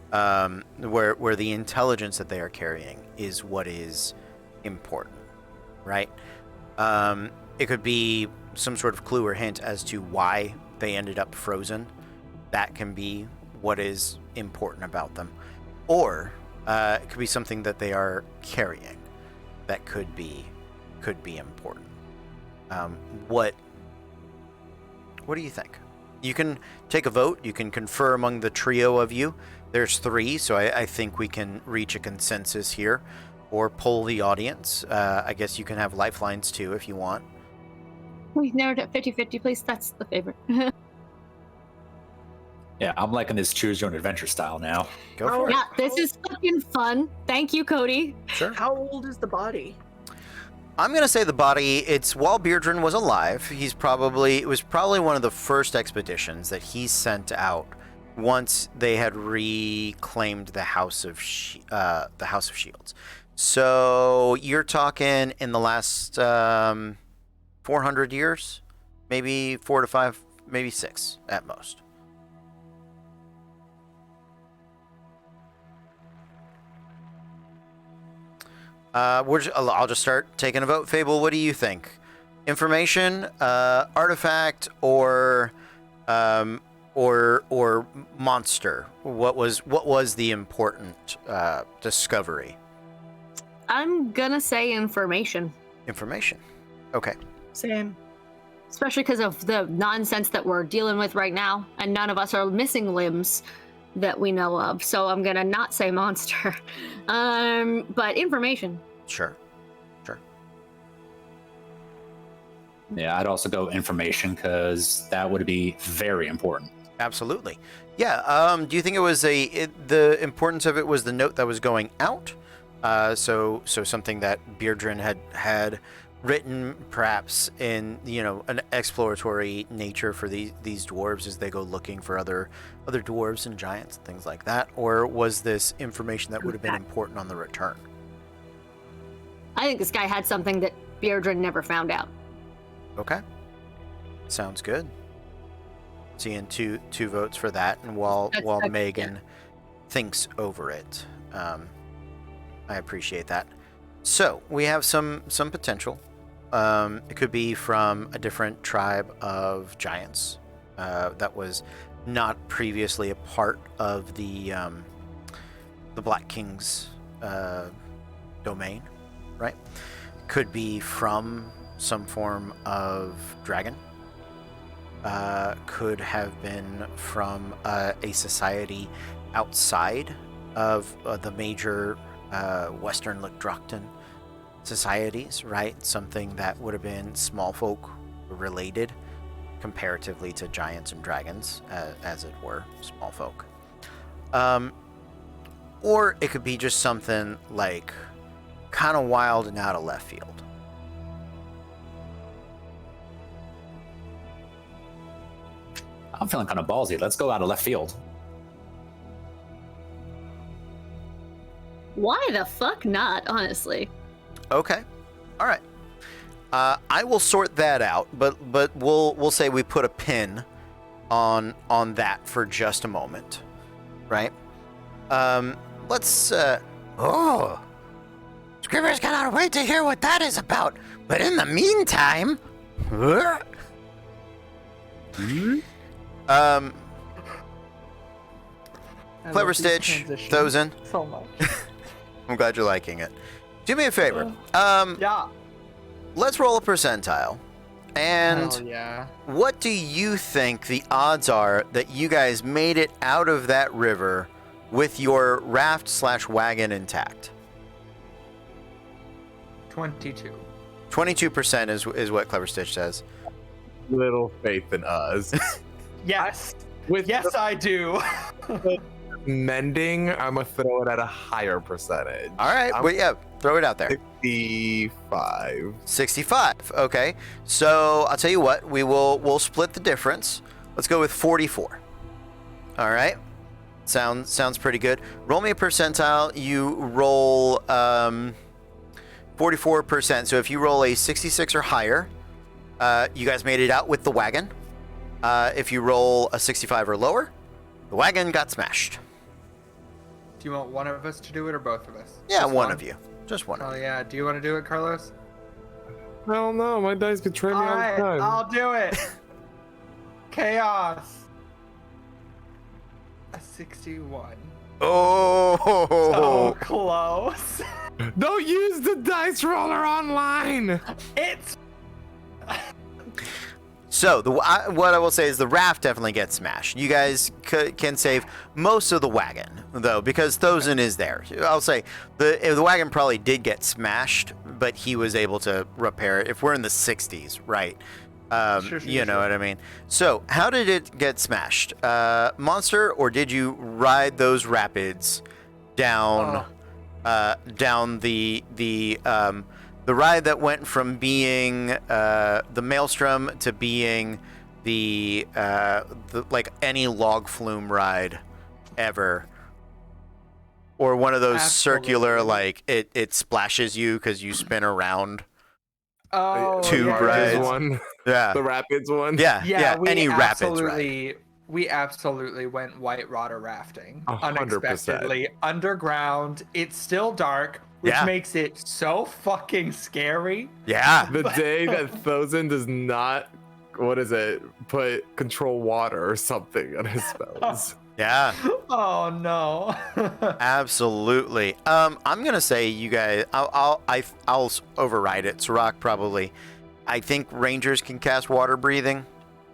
where the intelligence that they are carrying is what is important, right? It could be some sort of clue or hint as to why they ended up frozen. That can be what is important about them, or it could be something that they are carrying that could be important. What do you think? You can take a vote. You can confer among the trio of you. There's 3, so I think we can reach a consensus here, or poll the audience. I guess you can have lifelines too if you want. We narrowed it 50-50, please. That's the favorite. Yeah, I'm liking this choose your own adventure style now. Go for it. Yeah, this is fucking fun. Thank you, Cody. Sure. How old is the body? I'm gonna say the body. It's while Beardrum was alive. It was probably one of the first expeditions that he sent out once they had reclaimed the House of Shields. So you're talking in the last 400 years, maybe 4 to 5, maybe 6 at most. I'll just start taking a vote. Fable, what do you think? Information, artifact, or monster? What was the important discovery? I'm gonna say information. Information. Okay. Same. Especially because of the nonsense that we're dealing with right now, and none of us are missing limbs that we know of. So I'm gonna not say monster, but information. Sure. Yeah, I'd also go information because that would be very important. Absolutely. Yeah. Do you think it was the importance of it was the note that was going out? So something that Beardrin had written, perhaps in an exploratory nature for these dwarves as they go looking for other dwarves and giants and things like that, or was this information that would have been important on the return? I think this guy had something that Beardrin never found out. Okay. Sounds good. Seeing two votes for that, and while Megan thinks over it, I appreciate that. So we have some potential. It could be from a different tribe of giants that was not previously a part of the Black King's domain, right? Could be from some form of dragon. Could have been from a society outside of the major Western Lickdrockton societies, right? Something that would have been small folk related comparatively to giants and dragons, as it were, small folk. Or it could be just something like kind of wild and out of left field. I'm feeling kind of ballsy. Let's go out of left field. Why the fuck not, honestly? Okay. All right. I will sort that out, but we'll say we put a pin on that for just a moment, right? Let's. Oh, Scribbers cannot wait to hear what that is about. But in the meantime, Clever Stitch, Thozen. So much. I'm glad you're liking it. Do me a favor. Yeah. Let's roll a percentile. And Hell yeah. what do you think the odds are that you guys made it out of that river with your raft/wagon intact? 22. 22% is what Clever Stitch says. Little faith in us. Yes. With Yes, I do. mending, I'm gonna throw it at a higher percentage. All right, I'm well, yeah, throw it out there. 65. 65. Okay, so I'll tell you what, we'll split the difference. Let's go with 44. All right, sounds pretty good. Roll me a percentile. You roll 44%. So if you roll a 66 or higher, you guys made it out with the wagon. If you roll a 65 or lower, the wagon got smashed. Do you want one of us to do it or both of us? Yeah, Just one of you. Just one Oh of you. yeah. Do you want to do it, Carlos? Hell no, my dice betray me All all right, the time. I'll do it. Chaos. A 61. Oh! So close. Don't use the dice roller online. It's. So what I will say is the raft definitely gets smashed. You guys can save most of the wagon though, because Thozen is there. I'll say the wagon probably did get smashed, but he was able to repair it. If we're in the 60s, right? Sure, you know what I mean. So how did it get smashed? Monster, or did you ride those rapids down down the ride that went from being the maelstrom to being the like any log flume ride ever, or one of those circular, Absolutely. like it splashes you because you spin around. Oh, Tube yeah, rides. Rapids one. Yeah, The Rapids one. yeah, we any rapids ride. We absolutely went white rotter rafting 100%. unexpectedly underground. It's still dark, which Yeah. makes it so fucking scary. Yeah, The day that Thozen does not, put control water or something on his spells. yeah. Oh no. Absolutely. I'm gonna say you guys. I'll override it. Sirach probably. I think rangers can cast water breathing.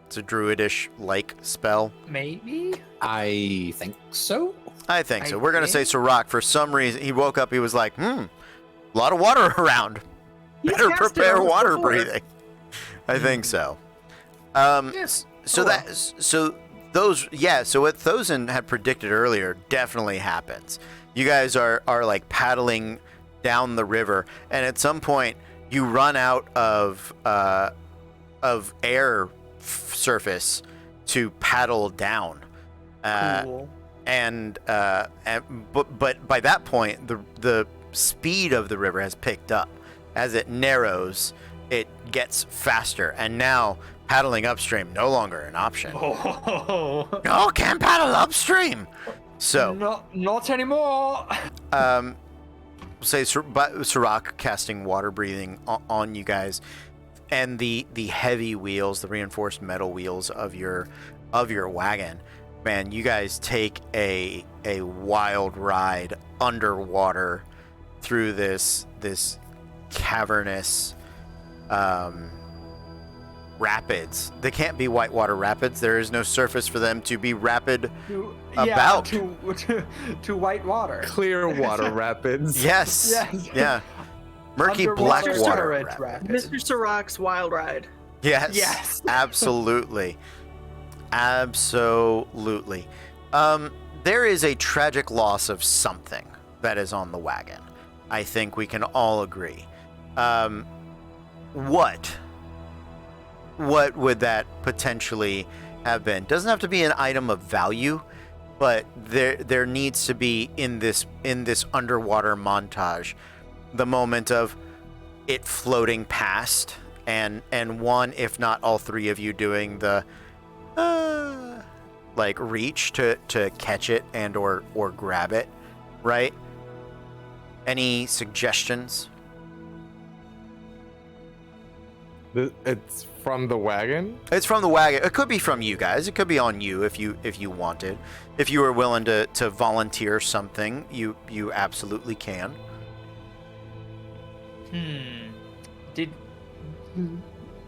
It's a druidish like spell. Maybe. I think so. I think so. I We're gonna say think- Sirach. For some reason, he woke up. He was like, a lot of water around. He's Better cast it prepare once water before. breathing. I think so. Yes. So Oh, well. So what Thosin had predicted earlier definitely happens. You guys are like paddling down the river, and at some point you run out of air surface to paddle down. Cool. But by that point the speed of the river has picked up. As it narrows, it gets faster, and now paddling upstream no longer an option. Oh. No, can't paddle upstream. So Not anymore. say Sirach casting water breathing on you guys, and the heavy wheels, the reinforced metal wheels of your wagon. Man, you guys take a wild ride underwater through this cavernous rapids. They can't be whitewater rapids. There is no surface for them to be rapid about. To white water. Clear water rapids. Yes. Yes. Yeah. Murky black Underwater water. storage rapids. rapid. Mr. Sirach's wild ride. Yes. Yes. Absolutely. Absolutely. There is a tragic loss of something that is on the wagon. I think we can all agree. What would that potentially have been? Doesn't have to be an item of value, but there needs to be in this underwater montage the moment of it floating past and one, if not all three of you doing the like reach to catch it and or grab it, right? Any suggestions? It's from the wagon. It's from the wagon. It could be from you guys. It could be on you if you wanted. If you were willing to volunteer something, you absolutely can. Did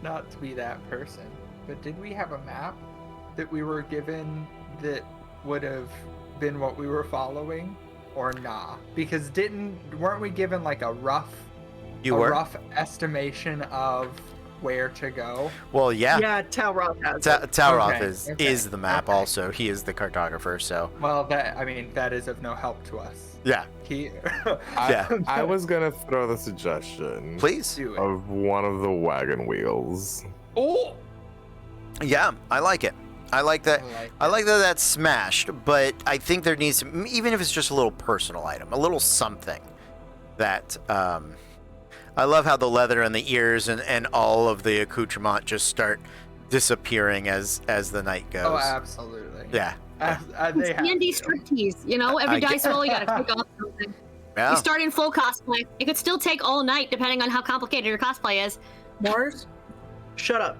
not to be that person, but did we have a map that we were given that would have been what we were following, or nah? Because weren't we given like a rough estimation of where to go? Well, yeah. Yeah, Talroth has it. Tauroth Okay, is the map okay. also. He is the cartographer, so Well, that is of no help to us. yeah. I was gonna throw the suggestion Please. Do it. of one of the wagon wheels. Oh, Yeah, I like it. I like that. I like that that's smashed, but I think there needs to, even if it's just a little personal item, a little something that I love how the leather and the ears and all of the accoutrement just start disappearing as the night goes. Oh, absolutely. Yeah. They have D&D to. striptease, you know? Every I dice roll, you gotta take off something. Yeah. You start in full cosplay. It could still take all night, depending on how complicated your cosplay is. Mars, shut up.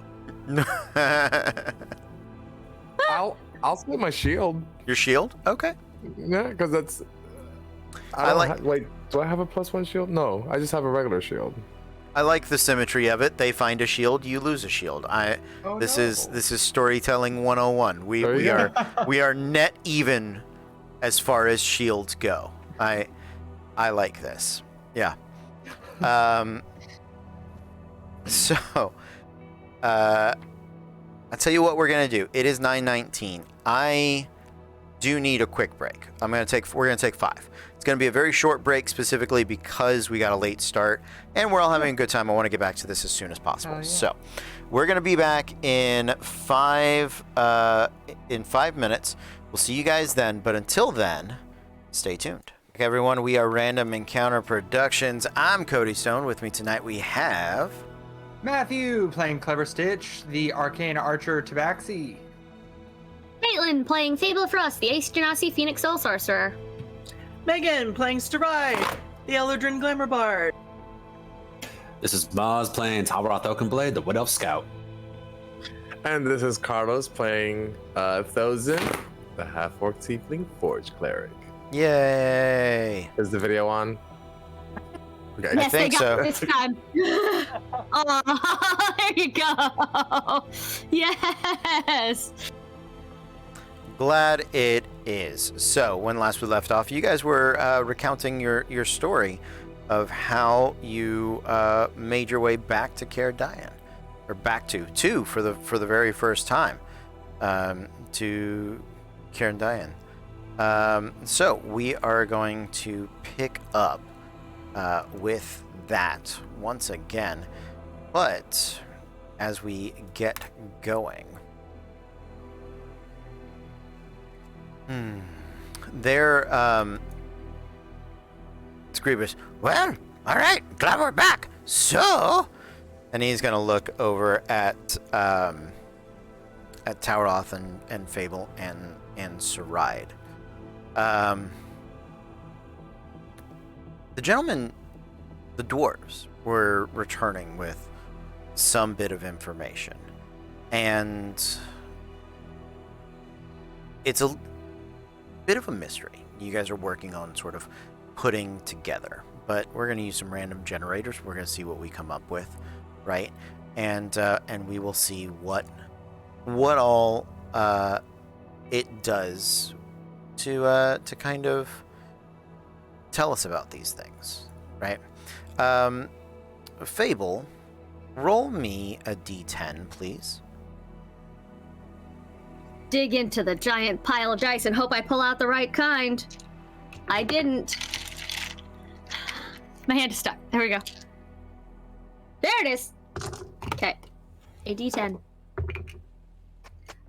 I'll split my shield. Your shield? Okay. Yeah, because that's. I like- Wait, do I have a +1 shield? No, I just have a regular shield. I like the symmetry of it. They find a shield, you lose a shield. Oh, This no. is storytelling 101. We There you go. we are net even as far as shields go. I like this. Yeah. So I'll tell you what we're gonna do. It is 9:19. I do need a quick break. We're gonna take 5. It's gonna be a very short break specifically because we got a late start and we're all having a good time. I want to get back to this as soon as possible. Oh, yeah. So we're gonna be back in 5 minutes. We'll see you guys then. But until then, stay tuned. Okay, everyone, we are Random Encounter Productions. I'm Cody Stone. With me tonight we have Matthew playing Clever Stitch, the Arcane Archer Tabaxi. Caitlin playing Fable Frost, the Ace Genasi Phoenix Soul Sorcerer. Megan playing Starai, the Eldrin Glamour Bard. This is Maz playing Talroth Oakenblade, the Wood Elf Scout. And this is Carlos playing Thousand, the half-orc tiefling forge cleric. Yay. Is the video on? Okay. Yes, think they got so. it this time. Oh, there you go. Yes. Glad it is. So, when last we left off, you guys were recounting your story of how you made your way back to Caer Dyen, or back to for the very first time to Caer Dyen. So we are going to pick up with that once again, but as we get going. There, Screebus, well, all right, glad we're back. So, and he's gonna look over at Tauroth and Fable and Saride. The gentlemen, the dwarves, were returning with some bit of information, and it's a bit of a mystery. You guys are working on sort of putting together, but we're going to use some random generators. We're going to see what we come up with, right? And we will see what all it does to kind of tell us about these things, right? Fable, roll me a d10, please. Dig into the giant pile of dice and hope I pull out the right kind. I didn't. My hand is stuck. There we go. There it is. Okay. A d10.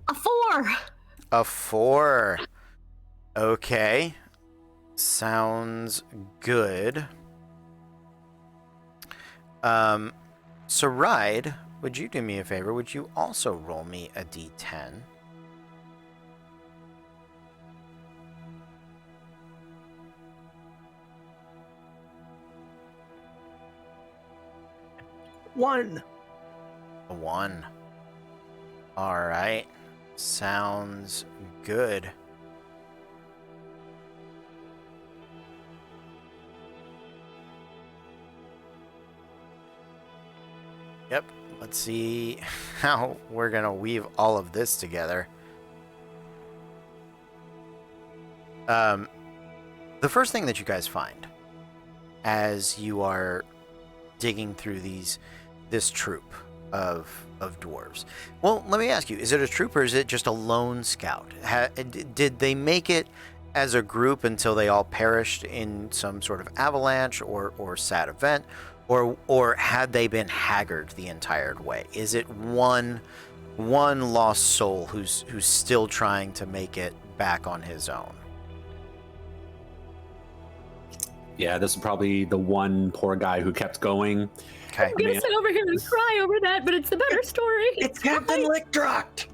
A 4. A 4. Okay. Sounds good. Saride, would you do me a favor? Would you also roll me a d10? One. A 1. All right. Sounds good. Yep. Let's see how we're going to weave all of this together. The first thing that you guys find as you are digging through this troop of dwarves. Well, let me ask you, is it a troop or is it just a lone scout? Did they make it as a group until they all perished in some sort of avalanche or sad event? Or had they been haggard the entire way? Is it one lost soul who's still trying to make it back on his own? Yeah, this is probably the one poor guy who kept going. Okay. I'm gonna sit over here and cry over that, but it's the better story. It's Captain Lickdrocht.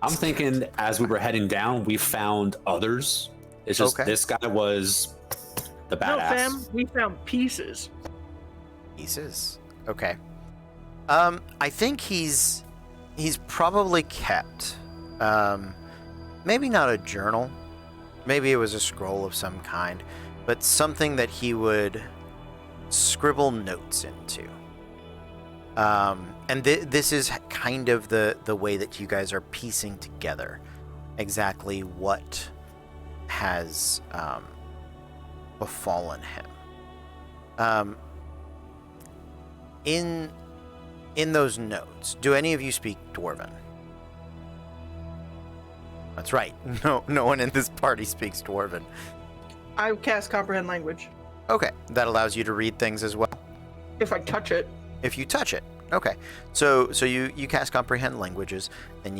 I'm thinking as we were heading down, we found others. It's just Okay. this guy was the No, badass. fam, we found pieces. Pieces. Okay. I think he's probably kept, maybe not a journal, maybe it was a scroll of some kind, but something that he would scribble notes into. And this is kind of the way that you guys are piecing together exactly what has befallen him. In those notes, do any of you speak Dwarven? That's right. No one in this party speaks Dwarven. I cast Comprehend Language. Okay, that allows you to read things as well. If I touch it. If you touch it. Okay. So you cast Comprehend Languages, and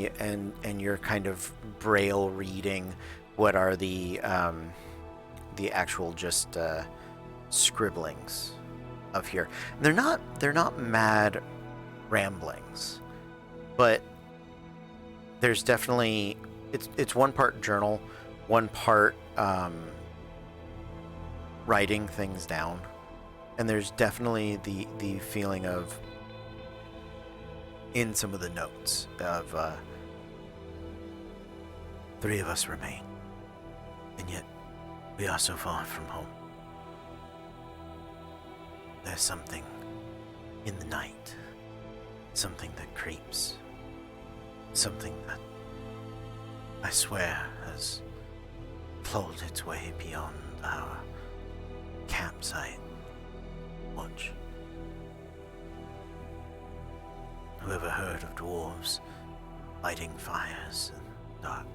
you're kind of braille reading what are the actual just scribblings of here. They're not mad ramblings, but there's definitely it's one part journal, one part writing things down, and there's definitely the feeling of in some of the notes of 3 of us remain, and yet we are so far from home. There's something in the night. Something that creeps. Something that, I swear, has plowed its way beyond our campsite. Watch. Whoever heard of dwarves lighting fires in the dark?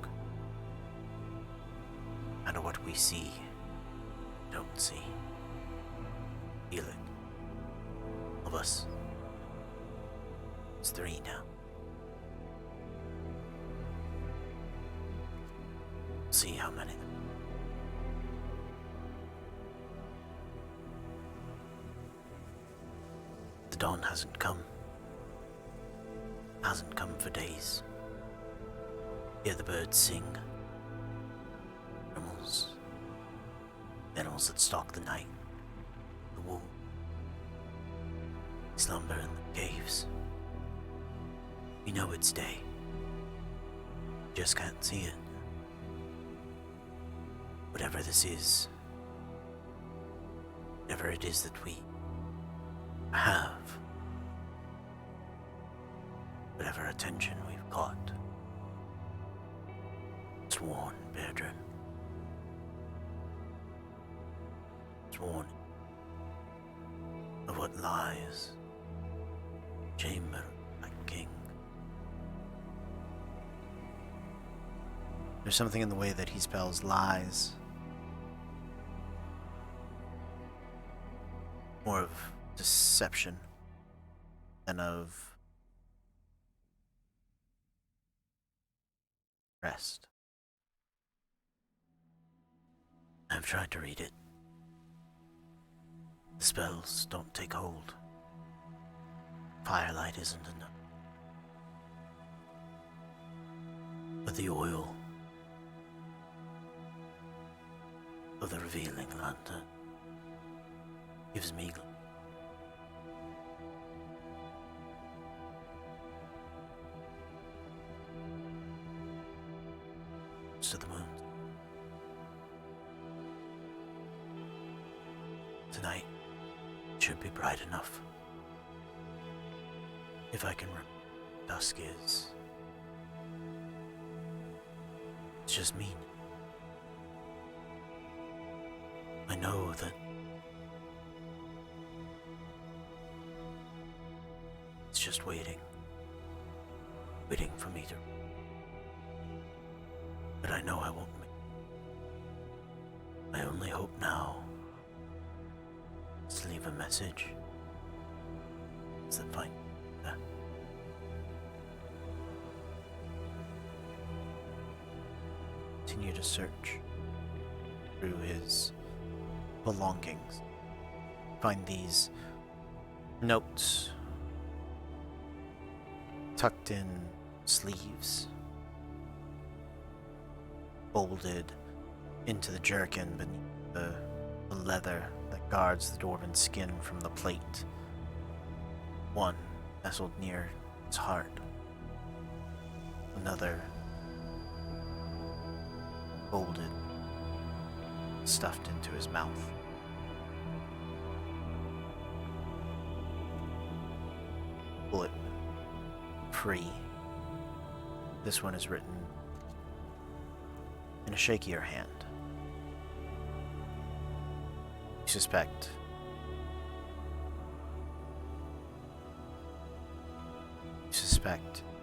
And what we see, don't see. Feel it. Of us. It's 3 now. See how many. The dawn hasn't come. Hasn't come for days. Hear the birds sing. Animals that stalk the night. The wolves. Slumber in the caves. We know it's day. Just can't see it. Whatever this is, whatever it is that we have, whatever attention we've caught, it's warned, Berdrin. It's warned of what lies in the chamber of the king. There's something in the way that he spells lies. More of deception than of rest. I've tried to read it. The spells don't take hold. Firelight isn't enough. But the oil of the revealing lantern gives me to the moon. Tonight should be bright enough. If I can remember what dusk is. It's just mean. I know that it's just waiting for me to. But I know I won't make it. My only hope now is to leave a message. Is that fine? Continue to search through his belongings. Find these notes tucked in sleeves, folded into the jerkin beneath the leather that guards the dwarven skin from the plate. One nestled near his heart. Another folded, stuffed into his mouth. Pull it free. This one is written in a shakier hand. You suspect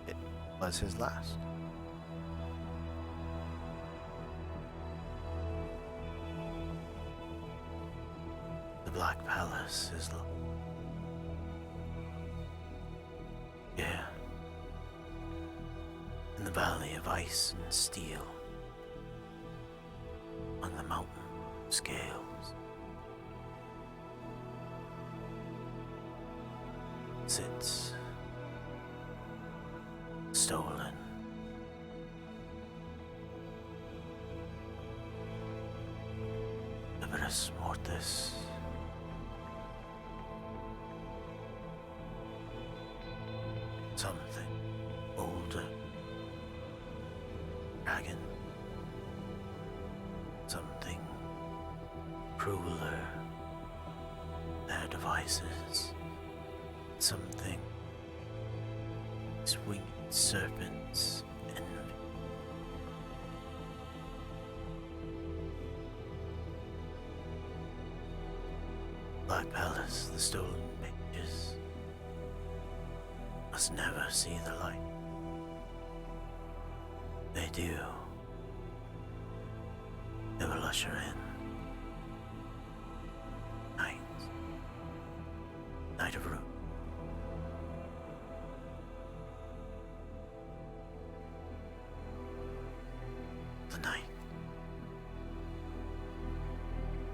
it was his last. The Black Palace is yeah, in the valley of ice and steel, on the mountain scales, sits stolen. Liberus mortis. Something older. Dragon. Something crueler. There to devices. Something. Winged serpents. Envy. Black Palace, the stolen pages. Must never see the light. They do. They will usher in night. Night of ruin. The night.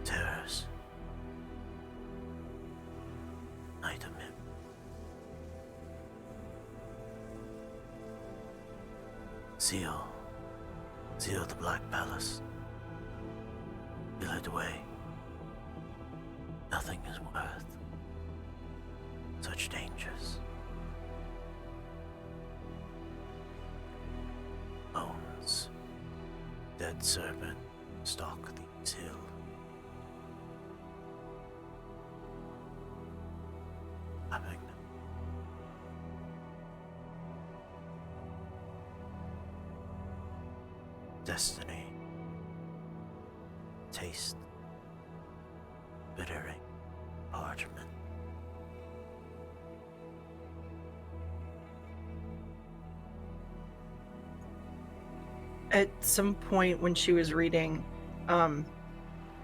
Terrors. Night of men. Seal. Seal the Black Palace. Seal it away. Nothing is worth such dangers. Bones. Dead serpent stalk these hills. Having destiny. Taste. Bittering. Parchment. At some point when she was reading,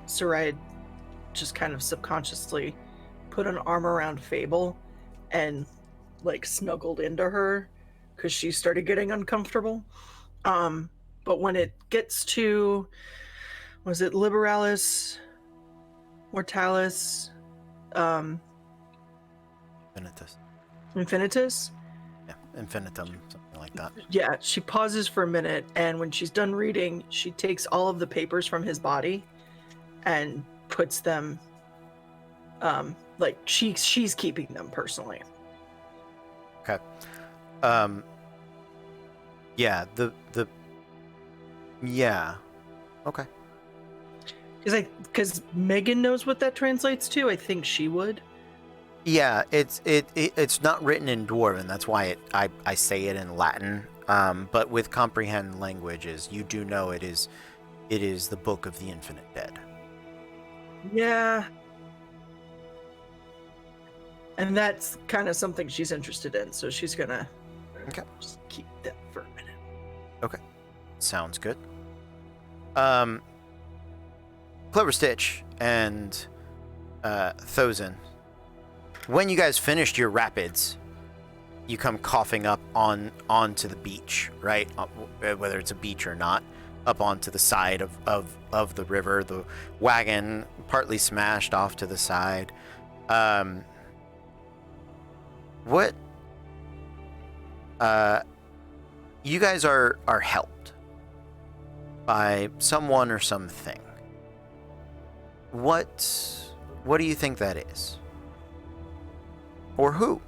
Sarai just kind of subconsciously put an arm around Fable and like snuggled into her because she started getting uncomfortable. But when it gets to, was it Liberalis, Mortalis, Infinitus. Infinitus? Yeah, infinitum, something like that. Yeah, she pauses for a minute, and when she's done reading, she takes all of the papers from his body and puts them, like she's keeping them personally. Okay. Yeah, yeah. Okay. Because Megan knows what that translates to. I think she would. Yeah, it's not written in Dwarven. That's why I say it in Latin. But with comprehend languages, you do know it is the Book of the Infinite Dead. Yeah. And that's kind of something she's interested in, so she's gonna just keep that for a minute. Okay, sounds good. Clever Stitch and Thozen, when you guys finished your rapids, you come coughing up onto the beach, right? Whether it's a beach or not, up onto the side of the river. The wagon partly smashed off to the side. What? You guys are helped by someone or something. What do you think that is? Or who?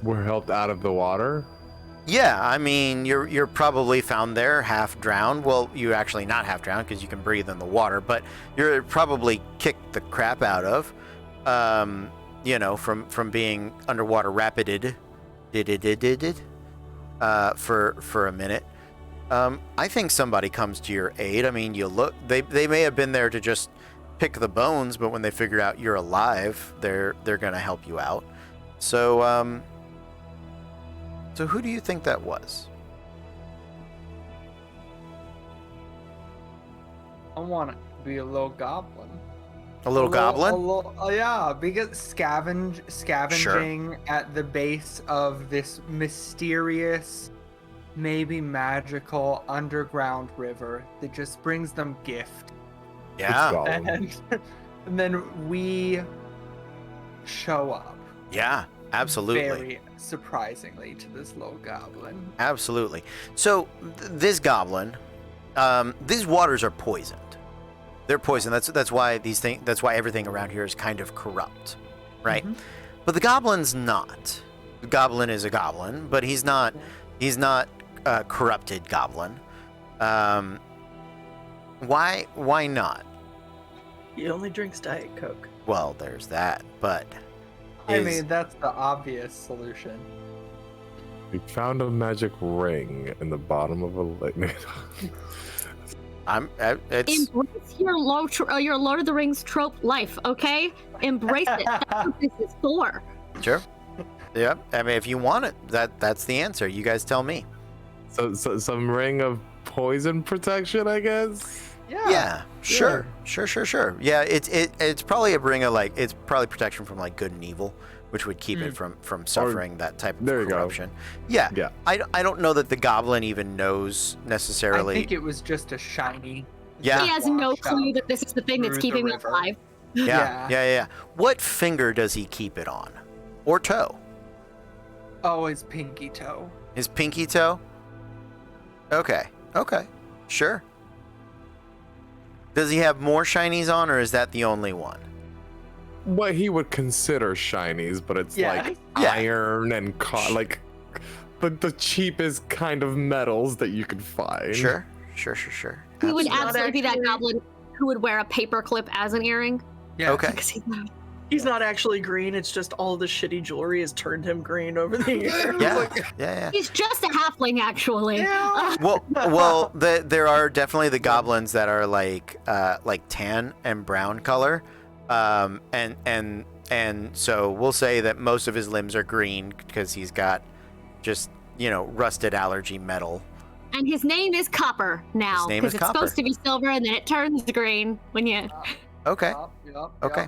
We're helped out of the water. Yeah, I mean, you're probably found there half drowned. Well, you're actually not half drowned because you can breathe in the water, but you're probably kicked the crap out of, from being underwater rapided, for a minute. I think somebody comes to your aid. I mean, you look. They may have been there to just pick the bones, but when they figure out you're alive, they're gonna help you out. So So who do you think that was? I want it to be a little goblin. A little goblin? Yeah, because scavenging at the base of this mysterious, maybe magical underground river that just brings them gift. Yeah. And then we show up. Yeah, absolutely. Very surprisingly to this little goblin. Absolutely. So this goblin, these waters are poisoned. They're poisoned. That's why that's why everything around here is kind of corrupt, right? Mm-hmm. But the goblin's not. The goblin is a goblin, but he's not a corrupted goblin. Why not? He only drinks Diet Coke. Well, there's that, but I mean, that's the obvious solution. We found a magic ring in the bottom of a lake. it's Embrace your Lord of the Rings trope life, okay? Embrace it. That's what this is for. sure. Yeah, I mean, if you want it, that's the answer. You guys tell me. So some ring of poison protection, I guess. Yeah, sure. Yeah, it's probably a ring of it's probably protection from good and evil, which would keep it from suffering that type of there you go. corruption. Yeah. I don't know that the goblin even knows necessarily. I think it was just a shiny. Yeah. He has no washed clue up that this is the thing that's through keeping the me river. alive. Yeah. What finger does he keep it on? Or toe? Oh, his pinky toe. His pinky toe? Okay. Sure. Does he have more shinies on, or is that the only one? What he would consider shinies, but it's Yeah. iron and the cheapest kind of metals that you could find. Sure. He would Absolutely. absolutely be that actually- goblin who would wear a paperclip as an earring. Yeah. Okay. Because he's not. He's not actually green. It's just all the shitty jewelry has turned him green over the years. Yeah. He's just a halfling, actually. Well, there are definitely the goblins that are like tan and brown color, and so we'll say that most of his limbs are green because he's got just rusted allergy metal. And his name is Copper now, His name because is it's Copper. supposed to be silver and then it turns green when you. Okay. Yup. Okay.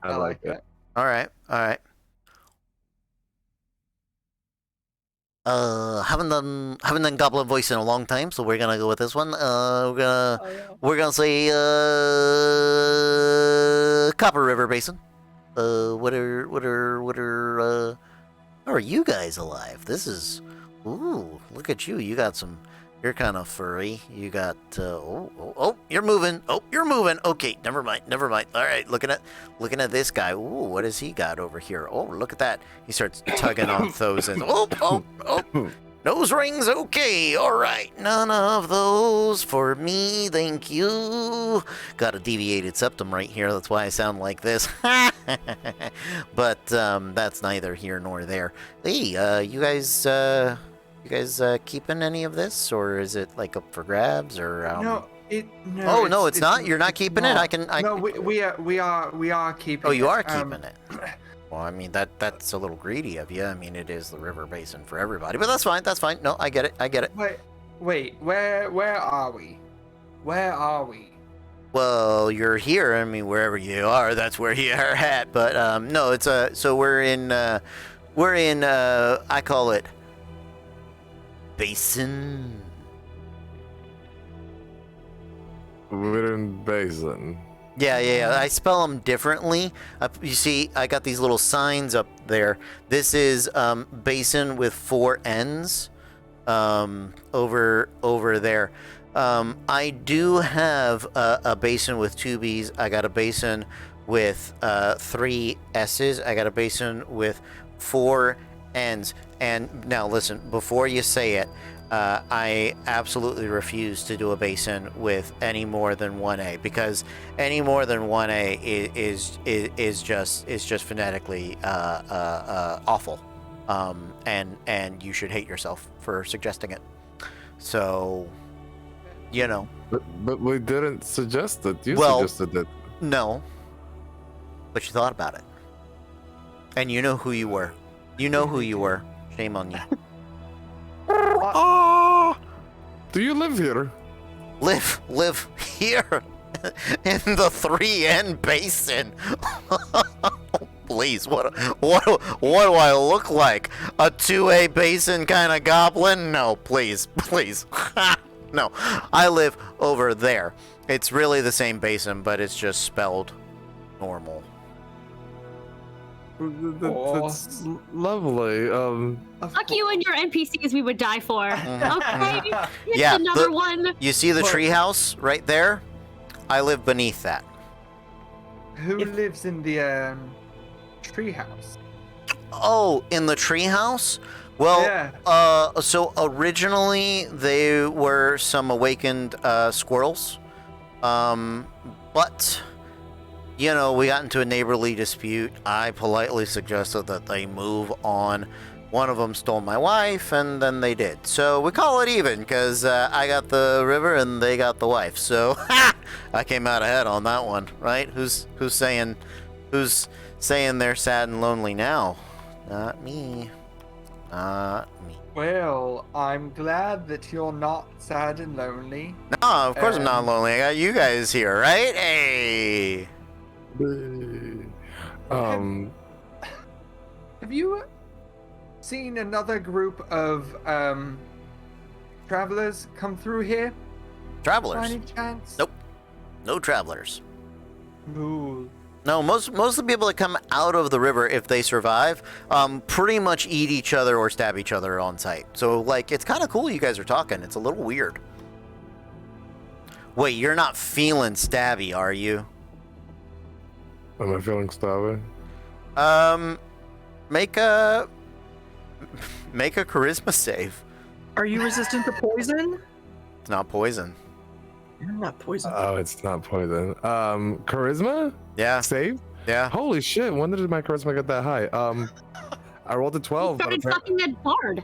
I like it. All right. Haven't done goblin voice in a long time, so we're gonna go with this one. We're gonna say Copper River Basin. How are you guys alive? This is, ooh, look at you. You got some. You're kind of furry. You got, you're moving. Oh, you're moving. Okay, never mind. All right, looking at this guy. Ooh, what has he got over here? Oh, look at that. He starts tugging on those. And, oh, nose rings. Okay, all right. None of those for me. Thank you. Got a deviated septum right here. That's why I sound like this. But that's neither here nor there. Hey, you guys keeping any of this, or is it up for grabs, or No, it's not. You're not keeping it. No, we are keeping. Oh, you are it. keeping it. Well, I mean that's a little greedy of you. I mean, it is the river basin for everybody, but that's fine. No, I get it. Wait, where are we? Well, you're here. I mean, wherever you are, that's where you are at. But no, it's so we're in I call it Basin. We're in Basin. Yeah. I spell them differently. You see, I got these little signs up there. This is Basin with 4 N's over there. I do have a basin with 2 B's. I got a basin with 3 S's. I got a basin with 4 N's. And now listen, before you say it, I absolutely refuse to do a basin with any more than 1A, because any more than 1A is just phonetically awful, and you should hate yourself for suggesting it. So, But we didn't suggest it. You Well- suggested it. no, but you thought about it, and you know who you were. Shame on you. Do you live here? Live here in the 3N basin. Please, what do I look like? A 2A basin kind of goblin? No, please. No, I live over there. It's really the same basin, but it's just spelled normal. That's lovely. Fuck you and your NPCs we would die for. Okay? Here's Yeah, another the- one. You see the treehouse right there? I live beneath that. Who lives in the treehouse? Oh, in the treehouse? Well, Yeah. so originally they were some awakened squirrels, but you know, we got into a neighborly dispute. I politely suggested that they move on. One of them stole my wife, and then they did. So we call it even, because I got the river and they got the wife. So I came out ahead on that one, right? Who's saying they're sad and lonely now? Not me. Not me. Well, I'm glad that you're not sad and lonely. No, of course I'm not lonely. I got you guys here, right? Hey. Have you seen another group of travelers come through here? By Travelers. any chance? Nope. No travelers. Ooh. No, most of the people that come out of the river, if they survive, pretty much eat each other or stab each other on sight. So, like, it's kind of cool you guys are talking. It's a little weird. Wait, you're not feeling stabby, are you? Am I feeling stabby? Make a charisma save. Are you resistant to poison? It's not poison. You're not poison. Oh, it's not poison. Charisma? Yeah, Save? yeah. Holy shit, when did my charisma get that high? I rolled a 12. but Started fucking that bard.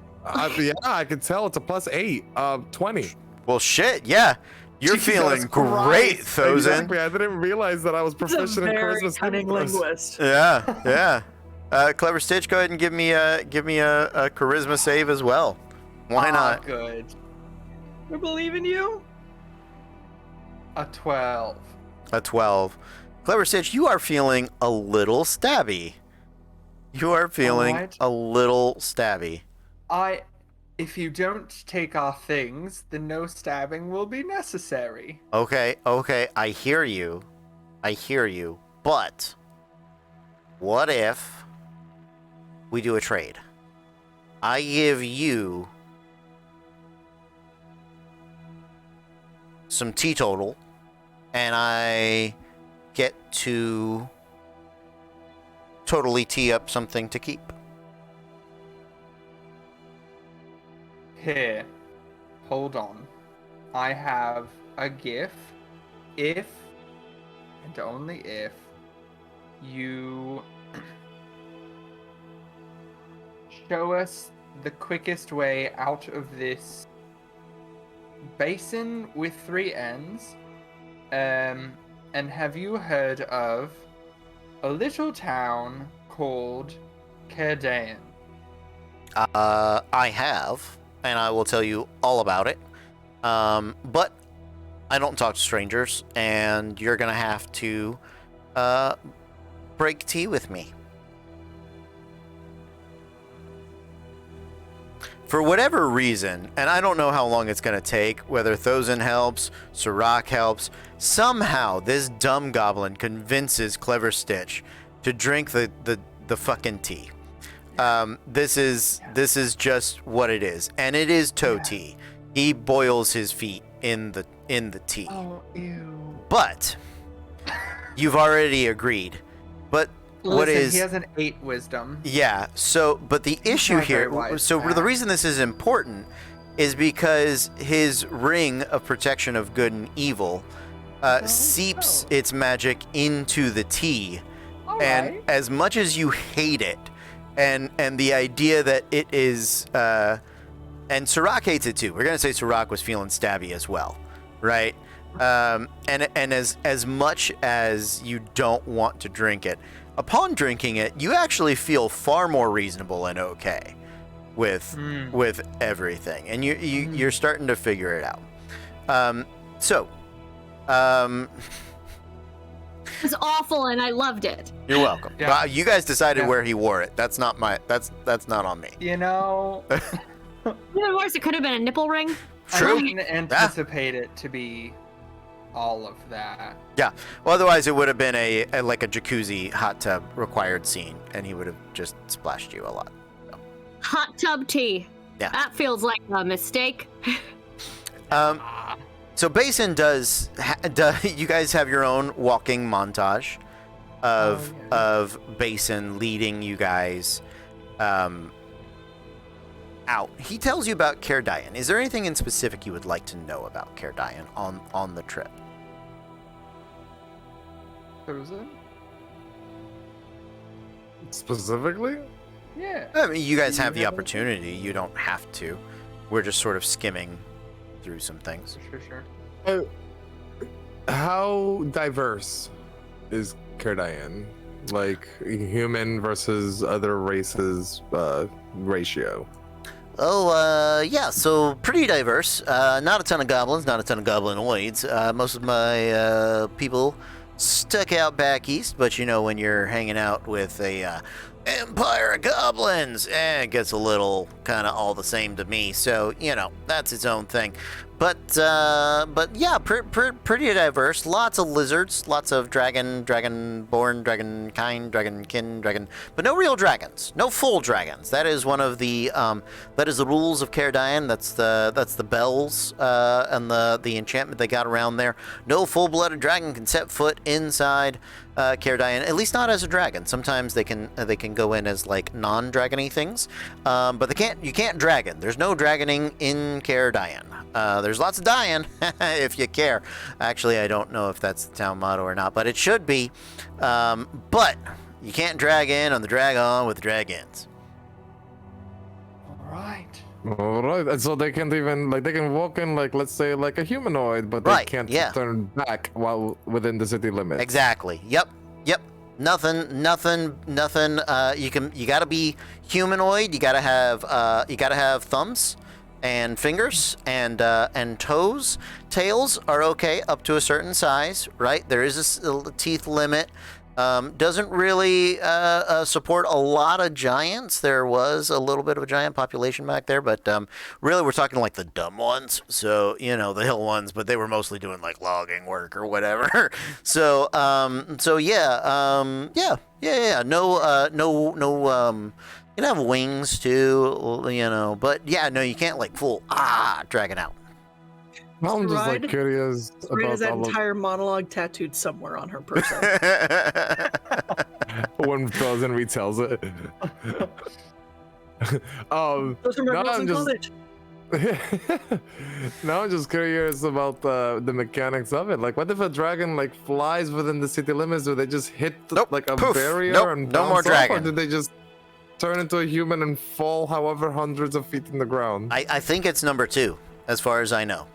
yeah, I can tell it's a +8. 20. Well, shit, yeah. You're Jesus feeling Christ. Great, Thozen. Exactly. I didn't realize that I was He's a proficient in very charisma. cunning saving throws. linguist. Yeah, yeah. Clever Stitch, go ahead and give me a charisma save as well. Why not? Good. We believe in you. A 12. A 12. Clever Stitch, you are feeling a little stabby. You are feeling Alright. a little stabby. If you don't take our things, then no stabbing will be necessary. Okay, I hear you. But what if we do a trade? I give you some teetotal, and I get to totally tee up something to keep. Here. Hold on. I have a gift. If, and only if, you show us the quickest way out of this basin with 3 ends. And have you heard of a little town called Caer? I have, and I will tell you all about it. But I don't talk to strangers, and you're gonna have to break tea with me. For whatever reason, and I don't know how long it's gonna take, whether Thozen helps, Sirach helps, somehow this dumb goblin convinces Clever Stitch to drink the fucking tea. This is just what it is, and it is toe tea. He boils his feet in the tea. Oh, ew. But you've already agreed. But what Listen, is he has an 8 wisdom. yeah? So, but the issue not very here. wise, So Matt. the reason this is important is because his ring of protection of good and evil seeps its magic into the tea, and Alright. as much as you hate it, and the idea that it is, and Sirach hates it too. We're gonna say Sirach was feeling stabby as well, right? And as much as you don't want to drink it, upon drinking it, you actually feel far more reasonable and okay with everything, and you're starting to figure it out. It was awful, and I loved it. You're welcome. Yeah. You guys decided Yeah. where he wore it. That's not on me. You know, Even worse, it could have been a nipple ring. True. I didn't anticipate it to be all of that. Yeah. Well, otherwise it would have been a like a jacuzzi hot tub required scene, and he would have just splashed you a lot. Hot tub tea. Yeah. That feels like a mistake. So Basin does you guys have your own walking montage of Basin leading you guys out. He tells you about Caer Dyen. Is there anything in specific you would like to know about Caer Dyen on the trip? chosen. Specifically? Yeah. I mean, you guys Do you have the have opportunity. You don't have to. We're just sort of skimming through some things. Sure. How diverse is Dyen? Like human versus other races ratio? Oh, yeah, so pretty diverse. Not a ton of goblins, not a ton of goblinoids. Most of my people stuck out back east, but you know, when you're hanging out with a empire of goblins, it gets a little kind of all the same to me. So, you know, that's its own thing. But yeah, pretty diverse. Lots of lizards, lots of dragonborn, dragon, but no real dragons, no full dragons. That is one of the that is the rules of Caer Dyen. That's the bells and the enchantment they got around there. No full-blooded dragon can set foot inside Caer Dyen, at least not as a dragon. Sometimes they can go in as like non-dragony things, but you can't dragon. There's no dragoning in Caer Dyen. There's lots of Dyen, if you care. Actually, I don't know if that's the town motto or not, but it should be. But you can't drag in on the drag on with the dragons. All right, and so they can't even they can walk in let's say like a humanoid, but they Right, can't yeah. turn back while within the city limits. Exactly. Yep. Nothing. You gotta be humanoid. You gotta have thumbs and fingers and toes. Tails are okay up to a certain size, right? There is a teeth limit. Doesn't really support a lot of giants. There was a little bit of a giant population back there, but really we're talking like the dumb ones. So, you know, the hill ones, but they were mostly doing like logging work or whatever. So yeah. No, you can have wings too, you know, but yeah, no, you can't like full drag it out. I'm just like Ride- curious Rin about has that all entire monologue tattooed somewhere on her person. of when Frozen retells it. Those are my now rules I'm in just college. now I'm just curious about the mechanics of it. Like, what if a dragon like flies within the city limits? Do they just hit Nope. like a Poof. barrier Nope. and No more bounce off, or dragon. did they just turn into a human and fall however hundreds of feet in the ground? I think it's number 2, as far as I know.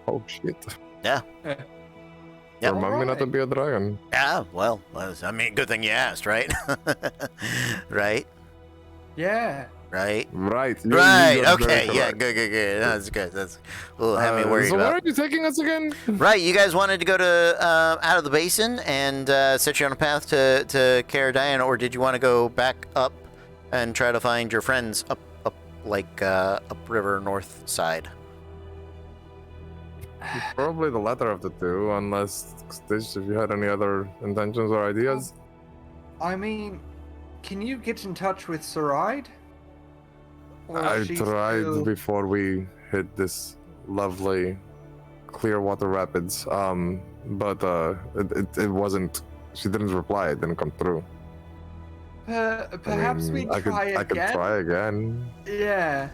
Oh shit! Yeah. Yep. Remind me not to be a dragon. Yeah, well, I mean, good thing you asked, right? Right? Yeah. Right? Right. Right, got okay, very yeah, correct. good. That's good. That's have me worried so about. where are you taking us again? Right, you guys wanted to go to out of the basin and set you on a path to Caer Dyen, or did you want to go back up and try to find your friends up upriver north side? Probably the latter of the two, unless Stitch, if you had any other intentions or ideas. I mean, can you get in touch with Saride? Or I is she tried still- before we hit this lovely Clearwater Rapids, but it wasn't. She didn't reply. It didn't come through. Perhaps we I try could again. try again. Yeah.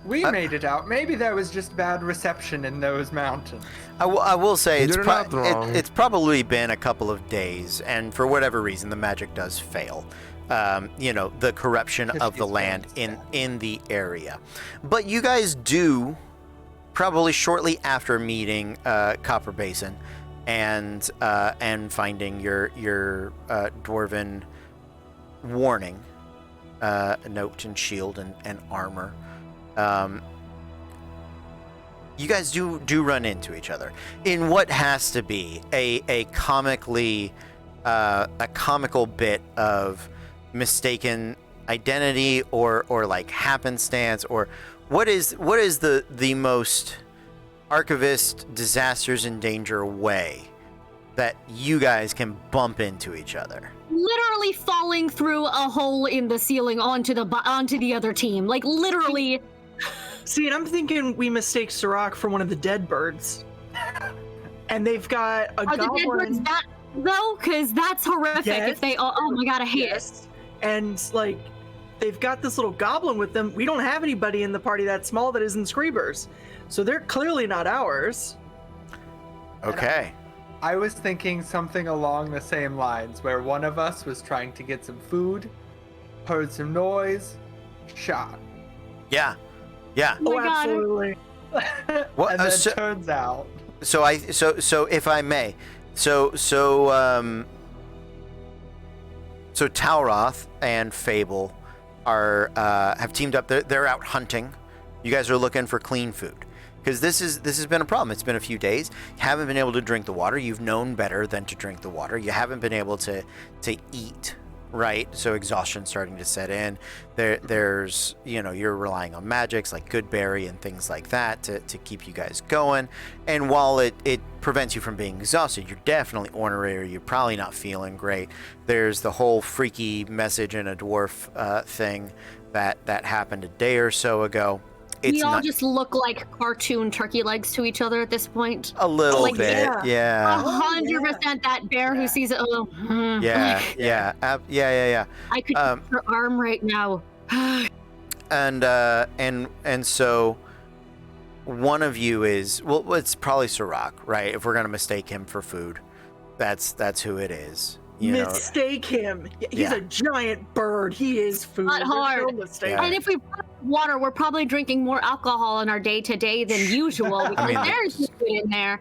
We made it out. Maybe there was just bad reception in those mountains. I will say You're not wrong. it's probably been a couple of days, and for whatever reason, the magic does fail. You know, the corruption of the land in the area. But you guys do, probably shortly after meeting Copper Basin and finding your dwarven warning note and shield and armor. You guys do run into each other in what has to be a comical bit of mistaken identity or like happenstance, or what is the most archivist disasters in danger way that you guys can bump into each other? Literally falling through a hole in the ceiling onto the other team. Like literally. See, and I'm thinking we mistake Sirach for one of the dead birds. And they've got a Are the dead birds goblin. that though? Because that's horrific. Yes. If they, oh my god, I hate it. Yes. And like, they've got this little goblin with them. We don't have anybody in the party that small that isn't Screebers. So they're clearly not ours. Okay. I was thinking something along the same lines, where one of us was trying to get some food, heard some noise, shot. Yeah. Oh my God. absolutely. What- And then so- turns out, So if I may, so Talroth and Fable are have teamed up. They're out hunting. You guys are looking for clean food because this has been a problem. It's been a few days. You haven't been able to drink the water. You've known better than to drink the water. You haven't been able to eat. Right, so exhaustion's starting to set in. There's, you're relying on magics like Goodberry and things like that to keep you guys going. And while it prevents you from being exhausted, you're definitely ornery, or you're probably not feeling great. There's the whole freaky message in a dwarf thing that happened a day or so ago. We all just look like cartoon turkey legs to each other at this point. A little Like, bit, yeah. 100% that bear who sees it. Oh, Yeah. I could touch her arm right now. And so one of you is, well, it's probably Sirach, right? If we're gonna mistake him for food, that's who it is. Mistake him. He's Yeah. a giant bird. He is food. Not There's no hard. mistake. Yeah. And if we run water, we're probably drinking more alcohol in our day-to-day than usual because mean, there's liquid in there.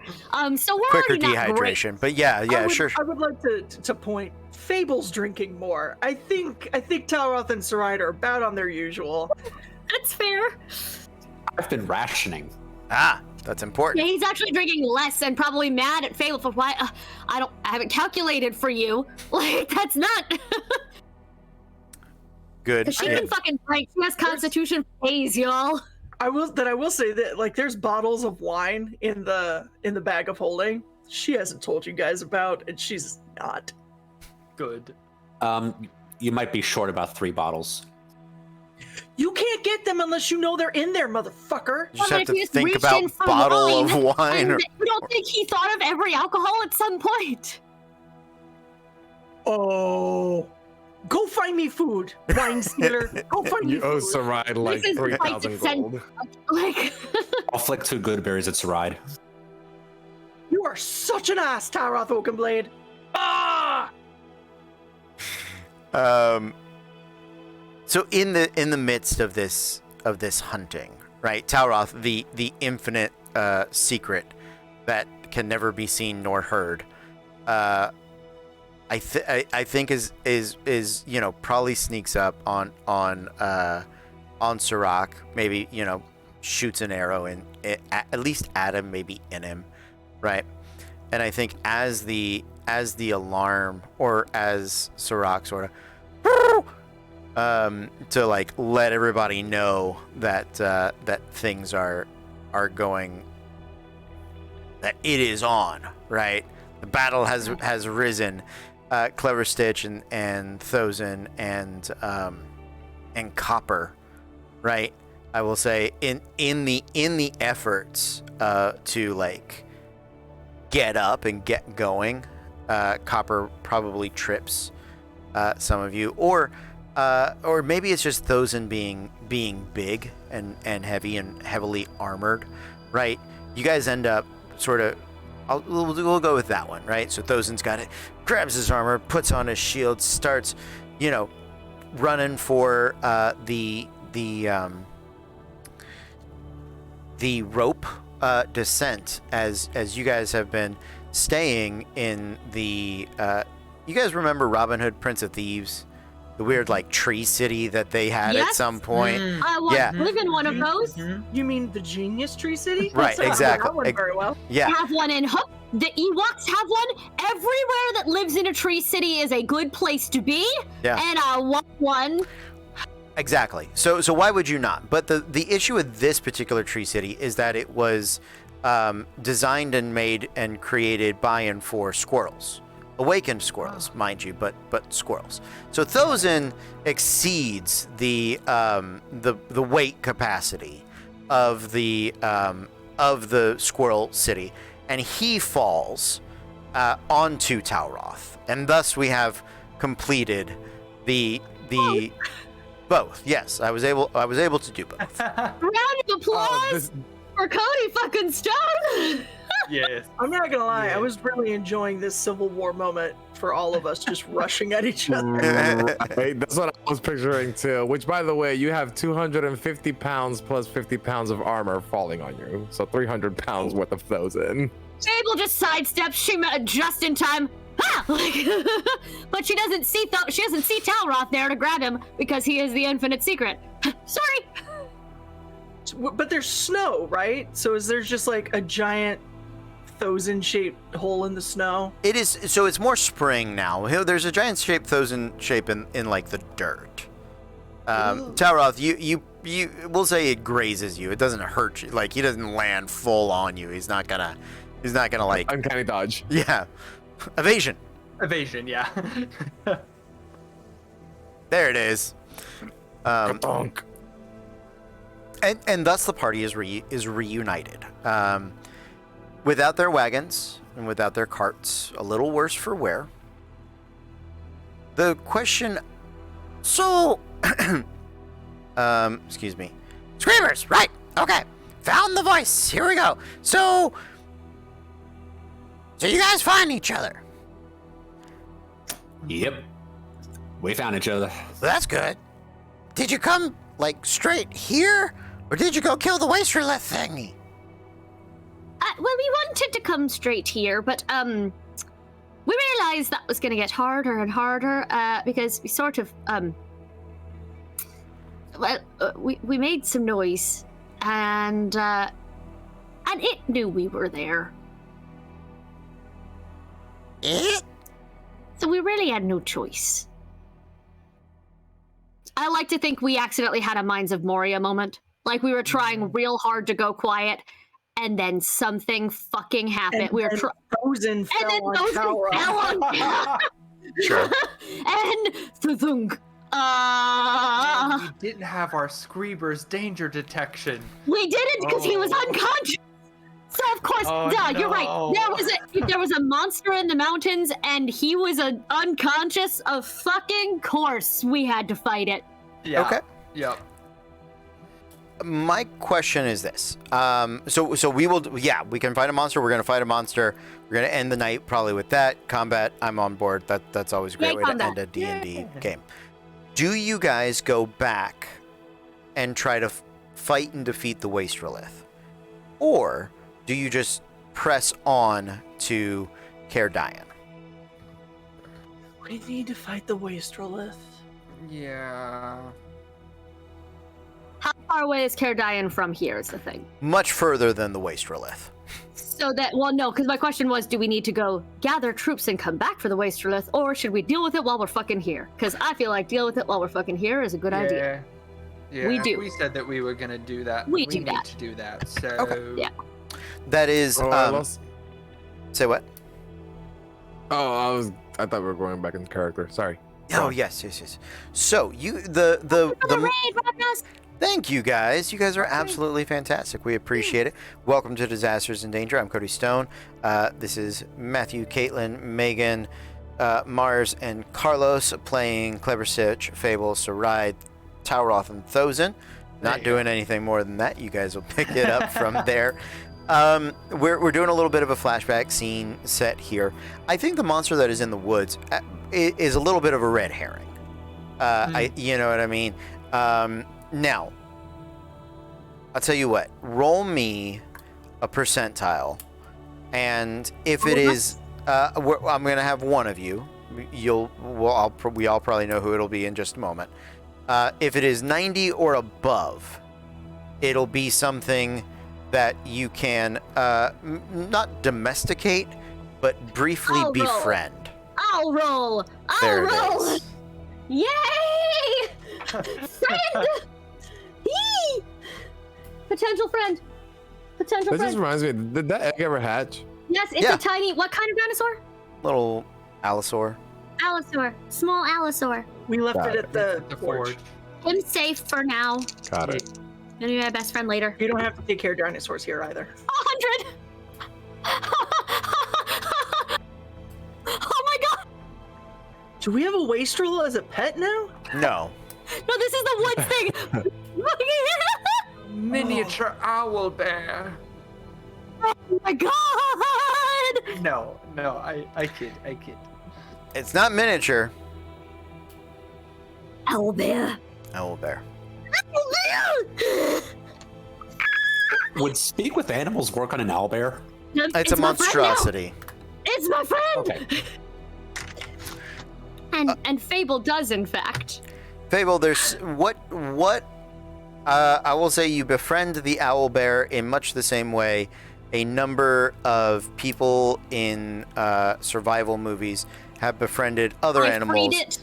So we're Quicker already not great. dehydration, but yeah, sure. I would like to point. Fable's drinking more. I think Talroth and Saride are about on their usual. That's fair. I've been rationing. That's Yeah, important. he's actually drinking less and probably mad at Fable for why I haven't calculated for you. Like that's not. Good. She Yeah. can fucking drink. She has Constitution phase, y'all. I will say that like there's bottles of wine in the bag of holding. She hasn't told you guys about, and she's not. good. You might be short about 3 bottles. You can't get them unless you know they're in there, motherfucker. You just Well, have but if to he think reached about in for bottle wine, of wine. And Or, you don't think he thought of every alcohol at some point? Oh, go find me food, wine stealer. Go find me You owe food. Saride like This is 3,000 like sen- gold. Like, I'll flick 2 good berries at Saride. You are such an ass, Talroth Oakenblade. Ah! So in the midst of this hunting, right? Talroth, the infinite secret that can never be seen nor heard. I think is probably sneaks up on Sirach, maybe shoots an arrow in at least at him, maybe in him, right? And I think as the alarm, or as Sirach sort of to like let everybody know that that things are going, that it is on, right? The battle has risen. Clever Stitch and Thozen and Copper, right? I will say in the efforts to like get up and get going, Copper probably trips some of you, or maybe it's just Thozen being big and heavy and heavily armored, right? You guys end up sort of. We'll go with that one, right? So Thozen's got it, grabs his armor, puts on his shield, starts, running for the rope descent as you guys have been staying in the. You guys remember Robin Hood, Prince of Thieves, the weird like tree city that they had at Yes. some point? I want Yeah. to live in one of those. You mean the Genius Tree City? Right, That's not exactly. That one very well. Yeah. Have one in Hook. The Ewoks have one. Everywhere that lives in a tree city is a good place to be. Yeah. And I want one. Exactly. So why would you not? But the issue with this particular tree city is that it was designed and made and created by and for squirrels, awakened squirrels, mind you, but squirrels. So Thozen exceeds the weight capacity of the squirrel city, and he falls onto Talroth, and thus we have completed the. Both. Yes, I was able to do both. Round of applause this, for Cody fucking Stone. Yes. I'm not gonna lie, Yeah. I was really enjoying this Civil War moment for all of us just rushing at each other. Right, that's what I was picturing too. Which, by the way, you have 250 pounds plus 50 pounds of armor falling on you, so 300 pounds worth of those in. Sable just sidesteps. She just in time. Ah! But she doesn't see she doesn't see Talroth there to grab him because he is the infinite secret. Sorry. But there's snow, right? So is there just like a giant Thousand-shaped hole in the snow? It is, so it's more spring now. There's a giant thousand shape in like the dirt. Talroth, you we'll say it grazes you. It doesn't hurt you. Like, he doesn't land full on you. He's not gonna like, Uncanny dodge. yeah. Evasion. Evasion, yeah. There it is. Ka-thunk. And thus the party is reunited. Without their wagons and without their carts, a little worse for wear. The question, So, excuse me. screamers, right? Okay, found the voice. Here we go. So you guys find each other. Yep. We found each other. That's good. Did you come like straight here, or did you go kill the wastrelith thingy? Well, we wanted to come straight here, but we realized that was going to get harder and harder because we sort of we made some noise, and it knew we were there, It? so we really had no choice. I like to think we accidentally had a Minds of Moria moment, like we were trying real hard to go quiet, and then something fucking happened. And We were then trying. Thousand And fell then on those Talroth. fell on Sure. and thunk. We didn't have our Screeber's danger detection. We didn't because he was Oh. unconscious. So of course, Oh, you're right. no. There was a monster in the mountains, and he was unconscious. Of fucking course, we had to fight it. Yeah. Okay. Yep. My question is this. So we will, yeah, we can fight a monster. We're going to fight a monster. We're going to end the night probably with that. Combat, I'm on board. That's always a great Yay, way combat. to end a D&D game. Do you guys go back and try to fight and defeat the Wastrelith? Or do you just press on to Caer Dyen? We need to fight the Wastrelith. Yeah. How far away is Caer Dyen from here? Is the thing. Much further than the Wastrelith. So that, well, no, because my question was, do we need to go gather troops and come back for the Wastrelith, or should we deal with it while we're fucking here? Because I feel like deal with it while we're fucking here is a good idea. Yeah. We do. We said that we were gonna do that. We need do that. to do that. So. Okay. Yeah. That is, Oh, I lost. say what? Oh, I thought we were going back in character. Sorry. Oh, yes. So the Raid, Ragnas! Thank you guys. You guys are absolutely fantastic. We appreciate it. Welcome to Disasters in Danger. I'm Cody Stone. This is Matthew, Caitlin, Megan, Mars, and Carlos playing Clever Sitch, Fable, Sarai, Talroth, and Thozen. Not doing anything more than that. You guys will pick it up from there. We're doing a little bit of a flashback scene set here. I think the monster that is in the woods is a little bit of a red herring. You know what I mean? Now, I'll tell you what. Roll me a percentile, and if it is, I'm gonna have one of you. We all probably know who it'll be in just a moment. If it is 90 or above, it'll be something that you can not domesticate, but briefly I'll roll. befriend. I'll roll! There I'll roll! it is. Yay! Friend! Yee! Potential friend. Potential That just friend. reminds me. Did that egg ever hatch? Yes, it's Yeah. a tiny. What kind of dinosaur? Little Allosaur. Allosaur. Small allosaur. We left Got it at the The forge. forge. I'm safe for now. Got it. Gonna be my best friend later. You don't have to take care of dinosaurs here either. 100! Oh my god! Do we have a Wastrel as a pet now? No. No, this is the woods thing! Miniature owl bear. my god! No, I kid. It's not miniature. Owlbear. Owlbear. Would speak with animals work on an owlbear? It's a my friend now. monstrosity. It's my friend! Okay. And Fable does, in fact. Fable, there's what I will say you befriend the owlbear in much the same way a number of people in survival movies have befriended other animals.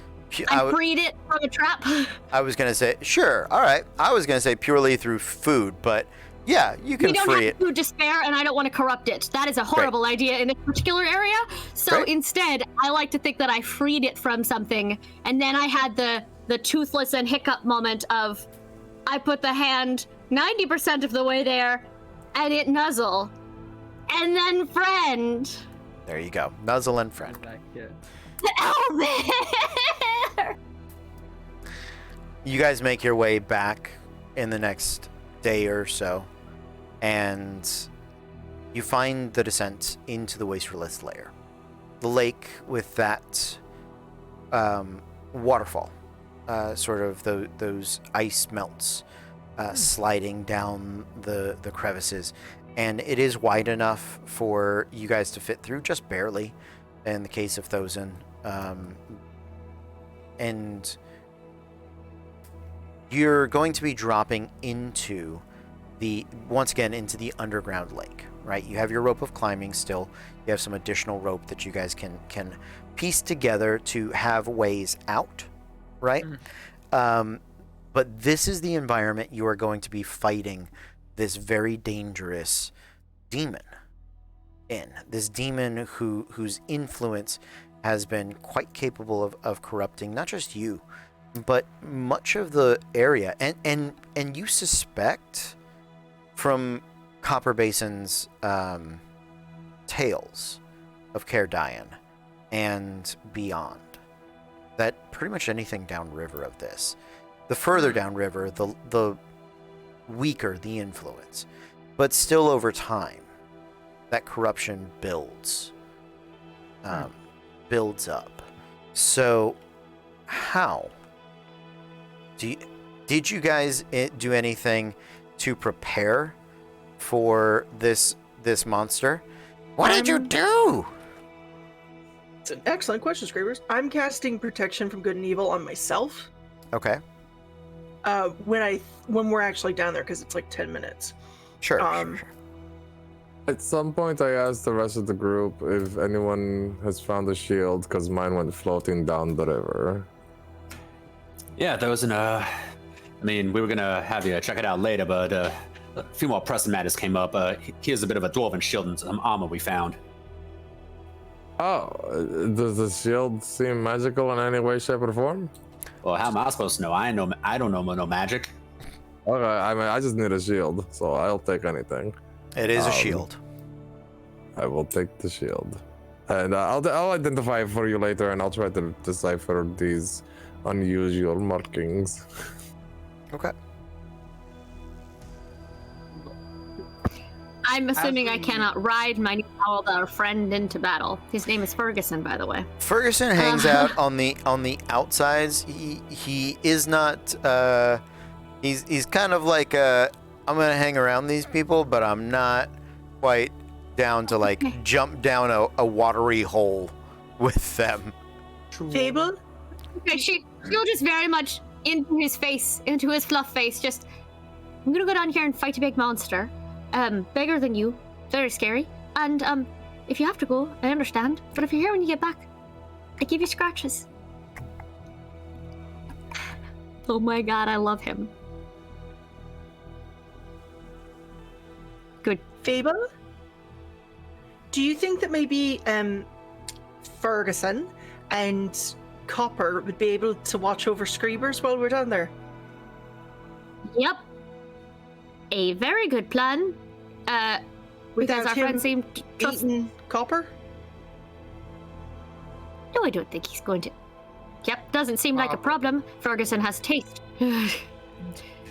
I freed it from a trap. I was gonna say, sure, all right. I was gonna say purely through food, but yeah, you can We don't free have it. food to spare, and I don't want to corrupt it. That is a horrible idea in this particular area. So Great. instead, I like to think that I freed it from something, and then I had the toothless and hiccup moment of I put the hand 90% of the way there, and it nuzzle, and then friend. There you go, nuzzle and friend. Owlbear! You guys make your way back in the next day or so, and you find the descent into the Wasterless layer. The lake with that waterfall, sort of those ice melts sliding down the crevices. And it is wide enough for you guys to fit through, just barely, in the case of Thozen. And you're going to be dropping into once again into the underground lake, right? You have your rope of climbing still. You have some additional rope that you guys can piece together to have ways out, right? But this is the environment you are going to be fighting this very dangerous demon in. This demon whose influence has been quite capable of corrupting not just you, but much of the area. And you suspect from Copper Basin's tales of Caer Dyen and beyond that pretty much anything downriver of this, the further downriver, the weaker the influence, but still over time, that corruption builds up. So, how did you guys do anything to prepare for this monster? What did you do? It's an excellent question, Screamers. I'm casting protection from good and evil on myself. Okay. When we're actually down there, because it's like 10 minutes. Sure. At some point, I asked the rest of the group if anyone has found a shield, because mine went floating down the river. Yeah, there was I mean, we were gonna have you check it out later, but a few more pressing matters came up. Here's a bit of a dwarven shield and some armor we found. Oh, does the shield seem magical in any way, shape, or form? Well, how am I supposed to know? I don't know no magic. Okay, I mean, I just need a shield, so I'll take anything. It is a shield. I will take the shield, and I'll identify it for you later, and I'll try to decipher these unusual markings. Okay. I'm assuming I cannot ride my new owlbear friend into battle. His name is Ferguson, by the way. Ferguson hangs out on the outsides. He is not. He's kind of like I'm gonna hang around these people, but I'm not quite down to like jump down a watery hole with them. Fable? Okay, she'll just very much into his face, into his fluff face. Just, I'm gonna go down here and fight a big monster. Bigger than you, very scary. And if you have to go, I understand. But if you're here when you get back, I give you scratches. Oh my god, I love him. Good. Fable? Do you think that maybe Ferguson and Copper would be able to watch over Screamers while we're down there? Yep. A very good plan. Because Without our him friend seemed trust. eating Copper? No, I don't think he's going to. Yep, doesn't seem like a problem. Ferguson has taste.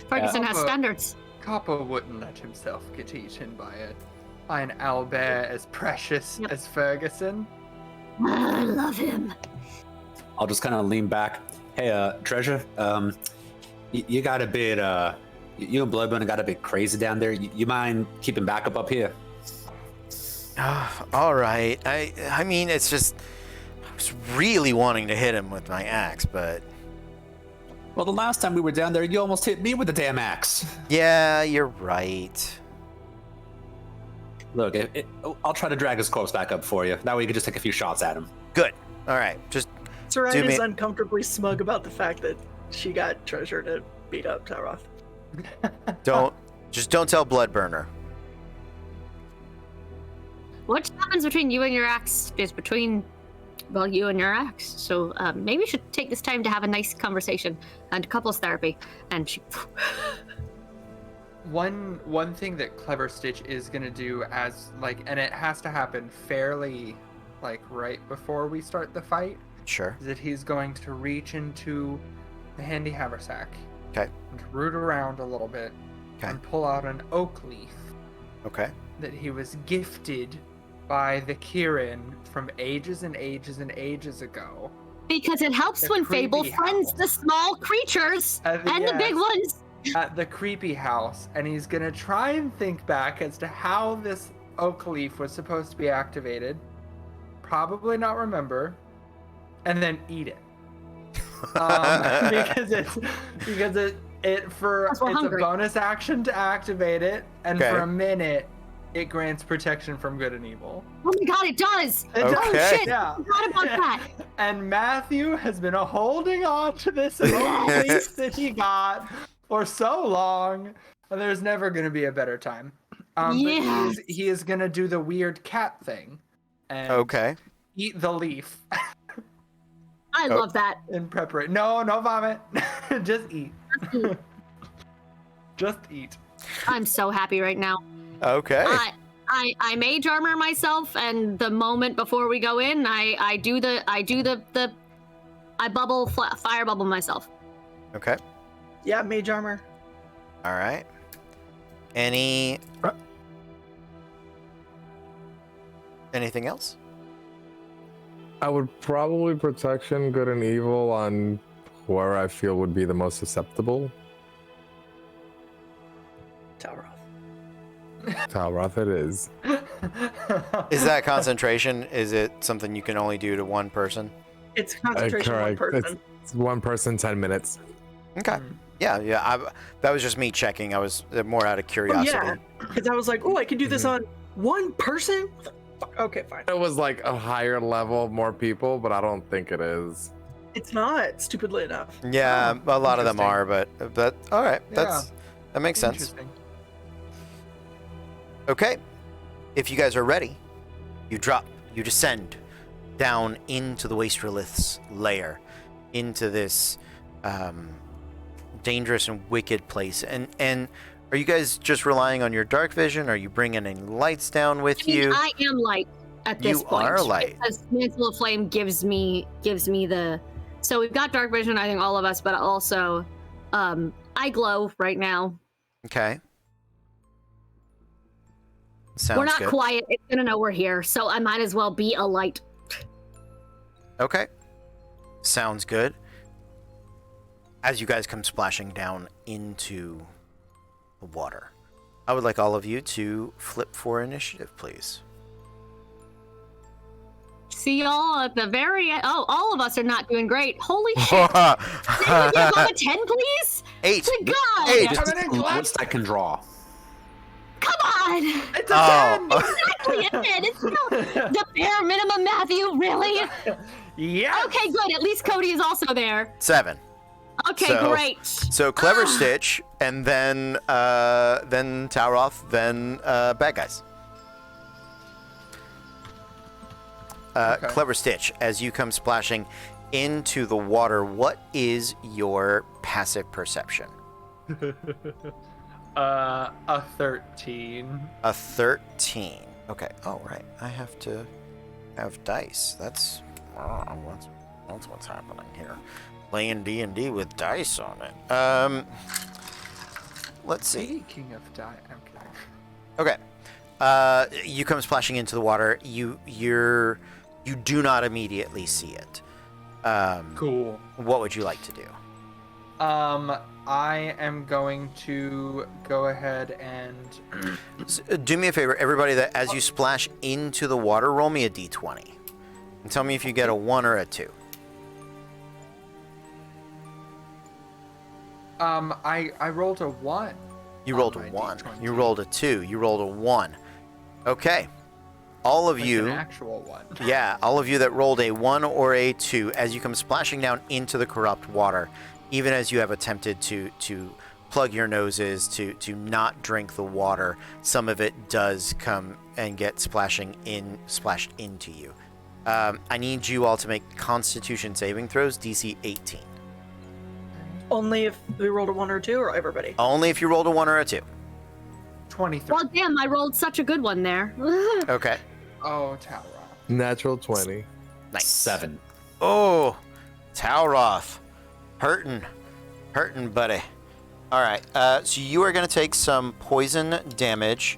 Ferguson has standards. Kappa wouldn't let himself get eaten by find Albert as precious as Ferguson. I love him. I'll just kind of lean back. Hey, Treasure, you got a bit, you and Bloodbone got a bit crazy down there. You mind keeping backup up here? All right. I mean, it's just I was really wanting to hit him with my axe, but Well, the last time we were down there, you almost hit me with the damn axe. yeah, you're right. Look, I'll try to drag his corpse back up for you. That way you can just take a few shots at him. Good. All right. Just Sarai Do me- is uncomfortably smug about the fact that she got Treasure to beat up Taroth. don't tell Bloodburner. What happens between you and your axe is between, well, you and your axe. So maybe we should take this time to have a nice conversation and couples therapy. And she. One thing that Clever Stitch is gonna do and it has to happen fairly right before we start the fight, Sure. is that he's going to reach into the handy haversack. Okay. And root around a little bit. Okay. And pull out an oak leaf Okay. that he was gifted by the Kieran from ages and ages and ages ago. Because it helps The when Fable creepy friends house. the small creatures and the big Yes. ones. At the creepy house, and he's gonna try and think back as to how this oak leaf was supposed to be activated. Probably not remember, and then eat it. Because it's we're a hungry. bonus action to activate it, and Okay. for a minute, it grants protection from good and evil. Oh my god, it does! It does. Oh Okay. shit! Yeah. I forgot about that. And Matthew has been holding on to this oak leaf that he got for so long, and there's never going to be a better time. Yes. But he is going to do the weird cat thing and Okay. eat the leaf I Oh. love that. in preparation. No vomit. Just eat. Just eat. I'm so happy right now. Okay. I mage armor myself, and the moment before we go in, I bubble fire bubble myself. Okay. Yeah, mage armor. All right. Anything else? I would probably protection, good and evil on where I feel would be the most susceptible. Taroth. Talroth it is. Is that concentration? Is it something you can only do to one person? It's concentration on one Correct. person. It's one person, 10 minutes. Okay. Yeah. That was just me checking. I was more out of Oh, curiosity. yeah, because I was like, oh, I can do this on one person? What the fuck? Okay, fine. It was like a higher level, more people, but I don't think it is. It's not, stupidly enough. Yeah, a lot of them interesting. are, but all right. That makes sense. Interesting. Okay. If you guys are ready, you descend down into the Wastrelith's lair, into this dangerous and wicked place. And are you guys just relying on your dark vision? Are you bringing any lights down with you? I am light at this You point. are light. Because Mantle of Flame gives me the. So we've got dark vision, I think all of us, but also, I glow right now. Okay. Sounds We're not good. quiet. It's gonna know we're here, so I might as well be a light. Okay. Sounds good. As you guys come splashing down into the water, I would like all of you to flip for initiative, please. See y'all at the very end. Oh, all of us are not doing great. Holy shit. Can we get above a 10, please? 8. Good God. 8. Just Coming in the clutch. lowest I can draw. Come on. It's a Oh. Exactly a 10. It's still the bare minimum, Matthew. Really? 10. Yeah. Okay, good. At least Cody is also there. 7. Okay, So- great. So Clever Stitch, and then Tauroth, then Bad Guys. Okay. Clever Stitch, as you come splashing into the water, what is your passive perception? A 13. A 13. Okay. Oh, right. I have to have dice. That's what's happening here. Playing D&D with dice on it. Let's see. Speaking of die, I'm kidding. Okay. You come splashing into the water. You do not immediately see it. Cool. What would you like to do? I am going to go ahead and Do me a favor, everybody. That as you splash into the water, roll me a d20, and tell me if you get a 1 or a 2. I rolled a 1. You on rolled a my 1. D20. You rolled a 2. You rolled a 1. Okay. All of Like you. an actual 1. Yeah, all of you that rolled a 1 or a 2, as you come splashing down into the corrupt water, even as you have attempted to plug your noses to not drink the water, some of it does come and get splashed into you. I need you all to make Constitution saving throws, DC 18. Only if we rolled a 1 or 2, or everybody? Only if you rolled a 1 or a 2. 23. Well, damn, I rolled such a good one there. Okay. Oh, Tara. Natural 20. Nice. 7. Oh, Talroth. Hurting, buddy. All right, so you are going to take some poison damage,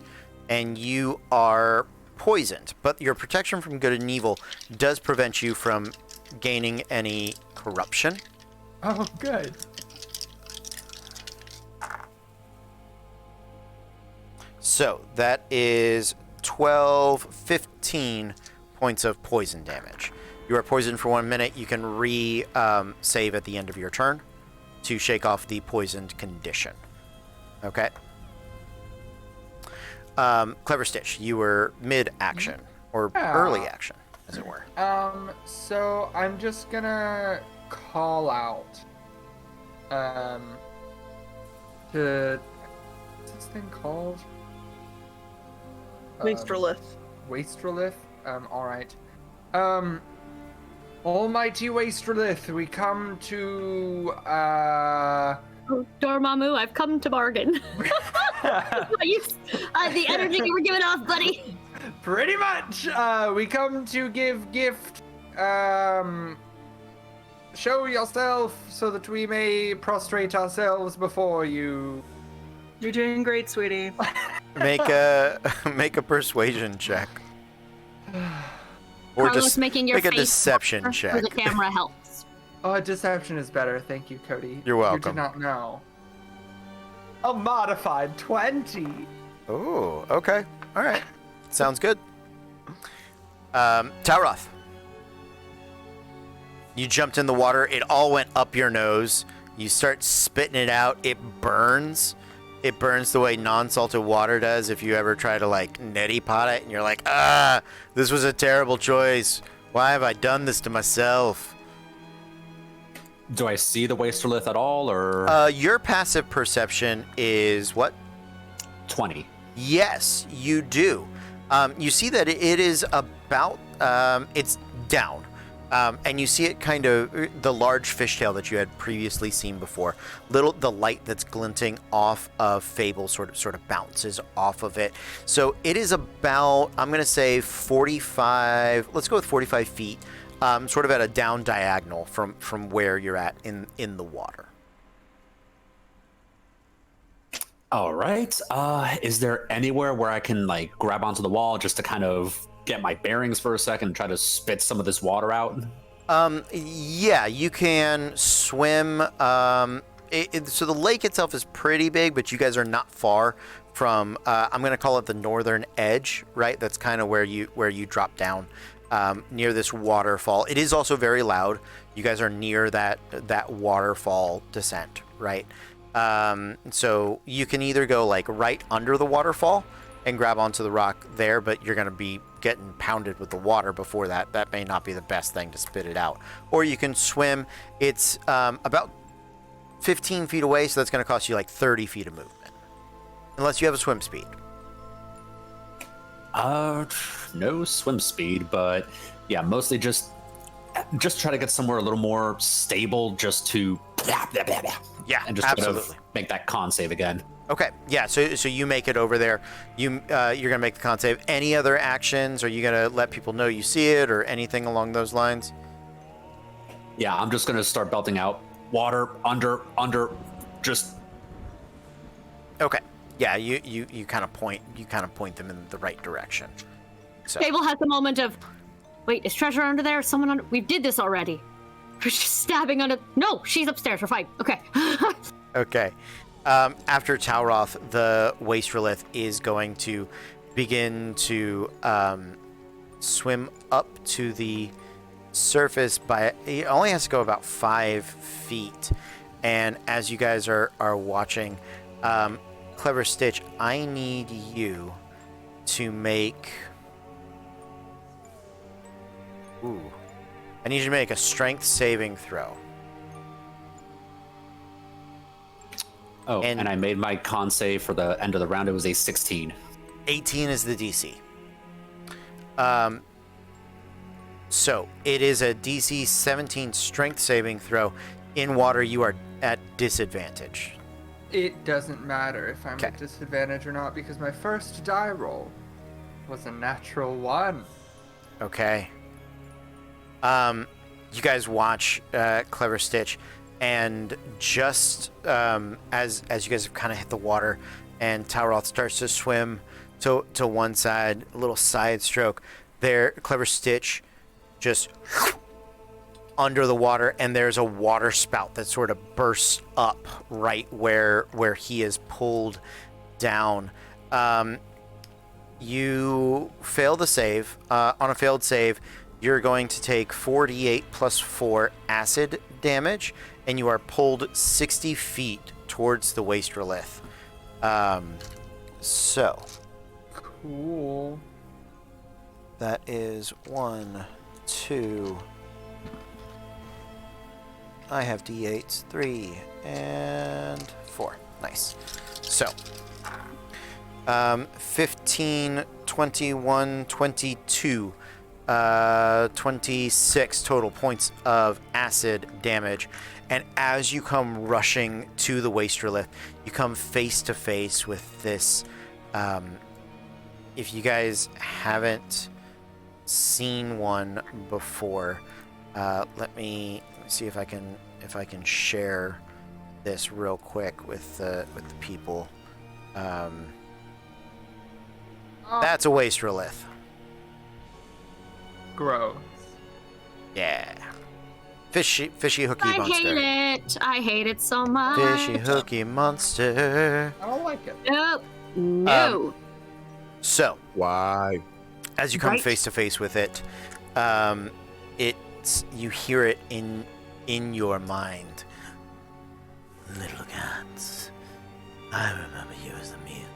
and you are poisoned. But your protection from good and evil does prevent you from gaining any corruption. Oh, good. So that is 15 points of poison damage. You are poisoned for 1 minute. You can save at the end of your turn to shake off the poisoned condition. Okay. Clever Stitch, you were mid-action, or early action, as it were. So I'm just gonna call out, what's this thing called? Wastrelith. Wastrelith? Alright. Almighty Wastrelith, we come to, Oh, Dormammu, I've come to bargain. The energy you were giving off, buddy. pretty much, we come to give gift, show yourself so that we may prostrate ourselves before you. You're doing great, sweetie. Make a persuasion check, or Carlos, just making your make a face deception for check. the camera helps. Oh, deception is better. Thank you, Cody. You're welcome. You did not know. A modified 20. Oh, okay. All right. Sounds good. Tauroth. You jumped in the water. It all went up your nose. You start spitting it out. It burns. It burns the way non-salted water does if you ever try to, like, neti pot it. And you're like, this was a terrible choice. Why have I done this to myself? Do I see the Wastrelith at all, or Your passive perception is what? 20? Yes, you do. You see that it is about, it's down. And you see it kind of, the large fishtail that you had previously seen before. The light that's glinting off of Fable sort of bounces off of it. So it is about, I'm going to say 45, let's go with 45 feet, sort of at a down diagonal from where you're at in the water. All right. Is there anywhere where I can, like, grab onto the wall just to kind of get my bearings for a second and try to spit some of this water out? Yeah, you can swim. So the lake itself is pretty big, but you guys are not far from, I'm going to call it the northern edge, right? That's kind of where you drop down, near this waterfall. It is also very loud. You guys are near that waterfall descent, right? So you can either go, like, right under the waterfall and grab onto the rock there, but you're going to be getting pounded with the water before that. That may not be the best thing to spit it out. Or you can swim. It's about 15 feet away, so that's going to cost you like 30 feet of movement. Unless you have a swim speed. No swim speed, but yeah, mostly just try to get somewhere a little more stable, just to Yeah, and just absolutely. sort of make that con save again. Okay, yeah, so you make it over there. You're gonna make the con save. Any other actions? Are you gonna let people know you see it, or anything along those lines? Yeah, I'm just gonna start belting out water under, just. Okay. Yeah, you kind of point them in the right direction. So Fable has a moment of, wait, is treasure under there? Is someone under? We did this already. She's stabbing under. No, she's upstairs. We're fine. Okay. okay. After Talroth, the Wastrelith is going to begin to swim up to the surface by. It only has to go about 5 feet, and as you guys are watching, Clever Stitch, I need you to make. Ooh. I need you to make a strength saving throw. Oh, and I made my con save for the end of the round. It was a 16. 18 is the DC. So it is a DC 17 strength saving throw. In water, you are at disadvantage. It doesn't matter if I'm Okay. at disadvantage or not because my first die roll was a natural 1. Okay. You guys watch Clever Stitch, and just as you guys have kind of hit the water, and Talroth starts to swim to one side, a little side stroke. There, Clever Stitch just under the water, and there's a water spout that sort of bursts up right where he is pulled down. You fail the save. On a failed save, you're going to take 4d8 plus 4 acid damage, and you are pulled 60 feet towards the Wastrelith. So Cool. that is 1, 2. I have d8s, 3 and 4. Nice. So 15, 21, 22, 26 total points of acid damage. And as you come rushing to the Wastrelith, you come face to face with this. If you guys haven't seen one before, let me see if I can share this real quick with the people. That's a Wastrelith. Gross. Yeah. Fishy hooky I monster. hate it. I hate it so much. Fishy hooky monster. I don't like it. Nope. No. So, Why? as you come Right. face to face with it, you hear it in your mind. Little cats, I remember you as a meal.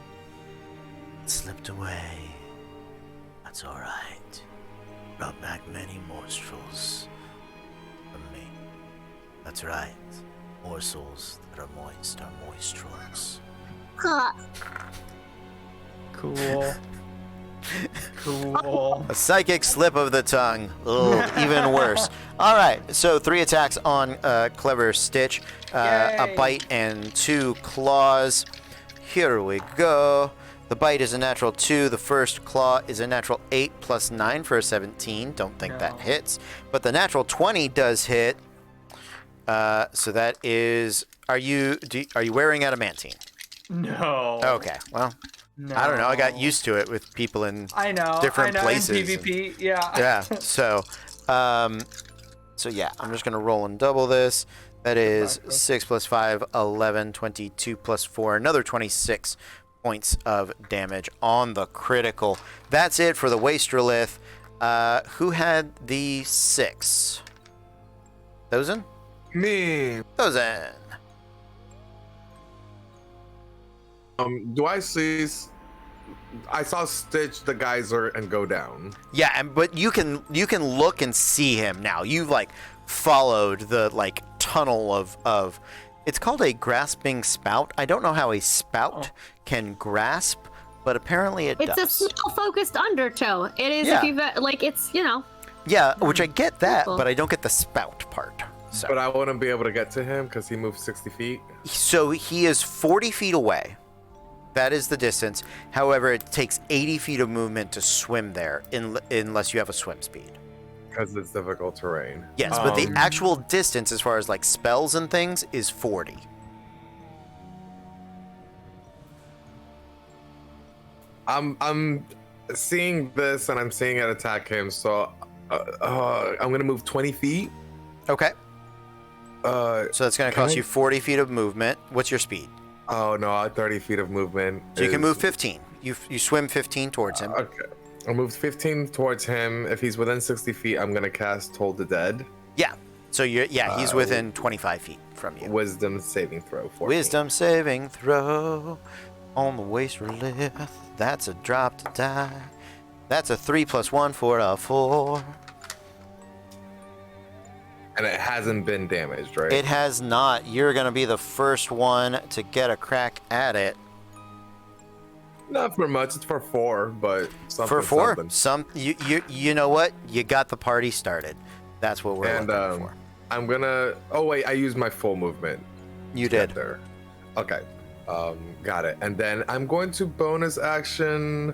It slipped away. That's all right. Brought back many morsels from me. That's right. Morsels that are moist are moistrels. Huh. Cool. Cool. A psychic slip of the tongue. Ugh, even worse. All right, so 3 attacks on Clever Stitch, a Yay. bite and 2 claws. Here we go. The bite is a natural 2. The first claw is a natural 8 plus 9 for a 17. Don't think No. that hits. But the natural 20 does hit. So that is. Are you wearing adamantine? No. Okay. Well, No. I don't know. I got used to it with people in I know. different I know, places. In PvP, yeah. Yeah. So yeah, I'm just gonna roll and double this. That is Okay. 6 plus 5, 11, 22 plus 4, another 26 points of damage on the critical. That's it for the Wastrelith. Who had the 6? Thozen? Me. Thozen. Do I see? I saw Stitch the geyser and go down. Yeah, but you can look and see him now. You've like followed the like tunnel of it's called a grasping spout. I don't know how a spout can grasp, but apparently it It's does. a smell-focused undertow. It is Yeah. if you've like it's Yeah, which I get that, Cool. but I don't get the spout part. So, But I wouldn't be able to get to him because he moved 60 feet. so he is 40 feet away. That is the distance. However, it takes 80 feet of movement to swim there, unless you have a swim speed. Because it's difficult terrain. Yes, but the Um, actual distance, as far as like spells and things, is 40. I'm seeing this and I'm seeing it attack him. So I'm gonna move 20 feet. Okay. So that's going to cost I- you 40 feet of movement. What's your speed? Oh no, 30 feet of movement. So you can is- move 15. You swim 15 towards him. Okay. I moved 15 towards him. If he's within 60 feet, I'm gonna cast Toll the Dead. Yeah. So he's within 25 feet from you. Wisdom saving throw. 14. Wisdom saving throw on the waist relief. That's a drop to die. That's a 3 + 1 for a 4. And it hasn't been damaged, right? It has not. You're going to be the first one to get a crack at it. Not for much. It's for 4, but something. For 4? Something. You know what? You got the party started. That's what we're And looking for. I'm gonna. Oh wait, I used my full movement. You to get did. there. Okay. Got it. And then I'm going to bonus action.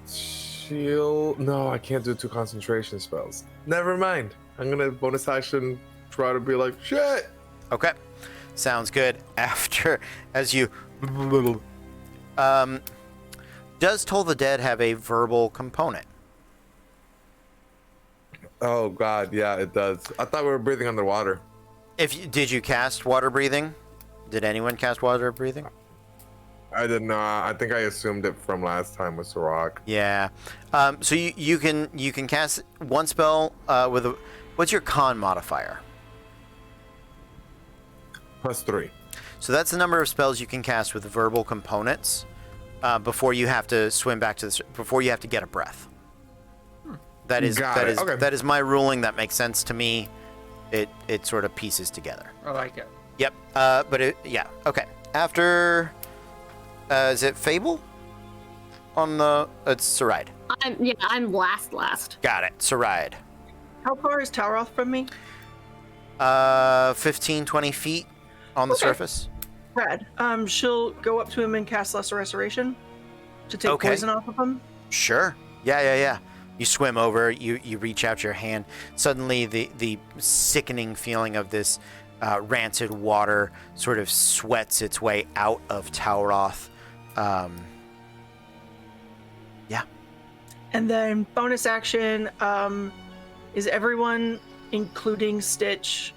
Shield. No, I can't do 2 concentration spells. Never mind. I'm gonna bonus action. Try to be like shit. Okay. Sounds good. As you does Toll the Dead have a verbal component? Oh god, yeah, it does. I thought we were breathing underwater. Did you cast water breathing? Did anyone cast water breathing? I did not. I think I assumed it from last time with Sirach. Yeah. So you can cast one spell with a. What's your con modifier? +3. So that's the number of spells you can cast with verbal components before you have to swim back to before you have to get a breath. That is Okay. that is my ruling. That makes sense to me. It sort of pieces together. I like it. Yep. Yeah. Okay. After, is it Fable? On the it's Saride. I'm last. Got it. Saride. How far is Tauroth from me? 15, 20 feet on the Okay. surface. Brad. She'll go up to him and cast Lesser Restoration to take Okay. poison off of him. Sure. Yeah. You swim over. You reach out your hand. Suddenly, the sickening feeling of this rancid water sort of sweats its way out of Tauroth. Yeah. And then bonus action, is everyone, including Stitch?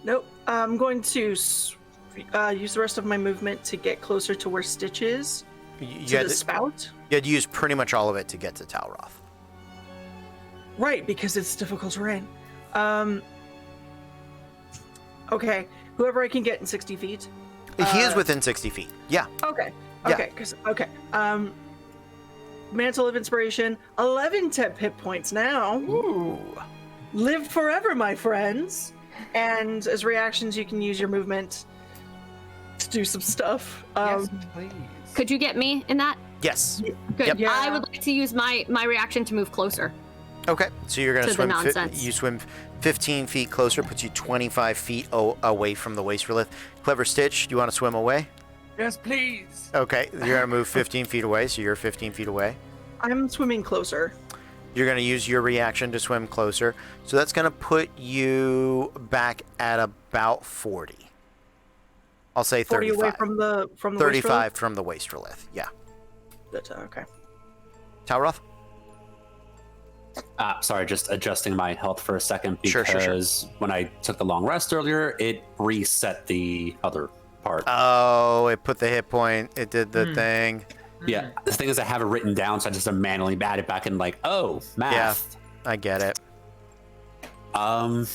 Nope. I'm going to use the rest of my movement to get closer to where Stitch is. You To had the spout? you had to use pretty much all of it to get to Tauroth. Right, because it's difficult terrain. Okay. Whoever I can get in 60 feet. He is within 60 feet. Yeah. Okay. Yeah. Okay. Mantle of Inspiration, 11 temp hit points now. Ooh. Live forever, my friends. And as reactions, you can use your movement to do some stuff. Yes, please. Could you get me in that? Yes. Good. Yep. Yeah. I would like to use my reaction to move closer. Okay. So you're gonna To the swim. nonsense. You swim 15 feet closer, puts you 25 feet away from the waste relief. Clever Stitch, do you want to swim away? Yes, please. Okay. You're gonna move 15 feet away, so you're 15 feet away. I'm swimming closer. You're going to use your reaction to swim closer. So that's going to put you back at about 40. I'll say 40 35. away from the 35 from the waste relief. Yeah. That's okay. Tauroth? Sorry, just adjusting my health for a second Sure, because sure. when I took the long rest earlier, it reset the other part. Oh, it put the hit point. It did the thing. Yeah, the thing is I have it written down, so I just manually add it back in like, oh, math. I get it. One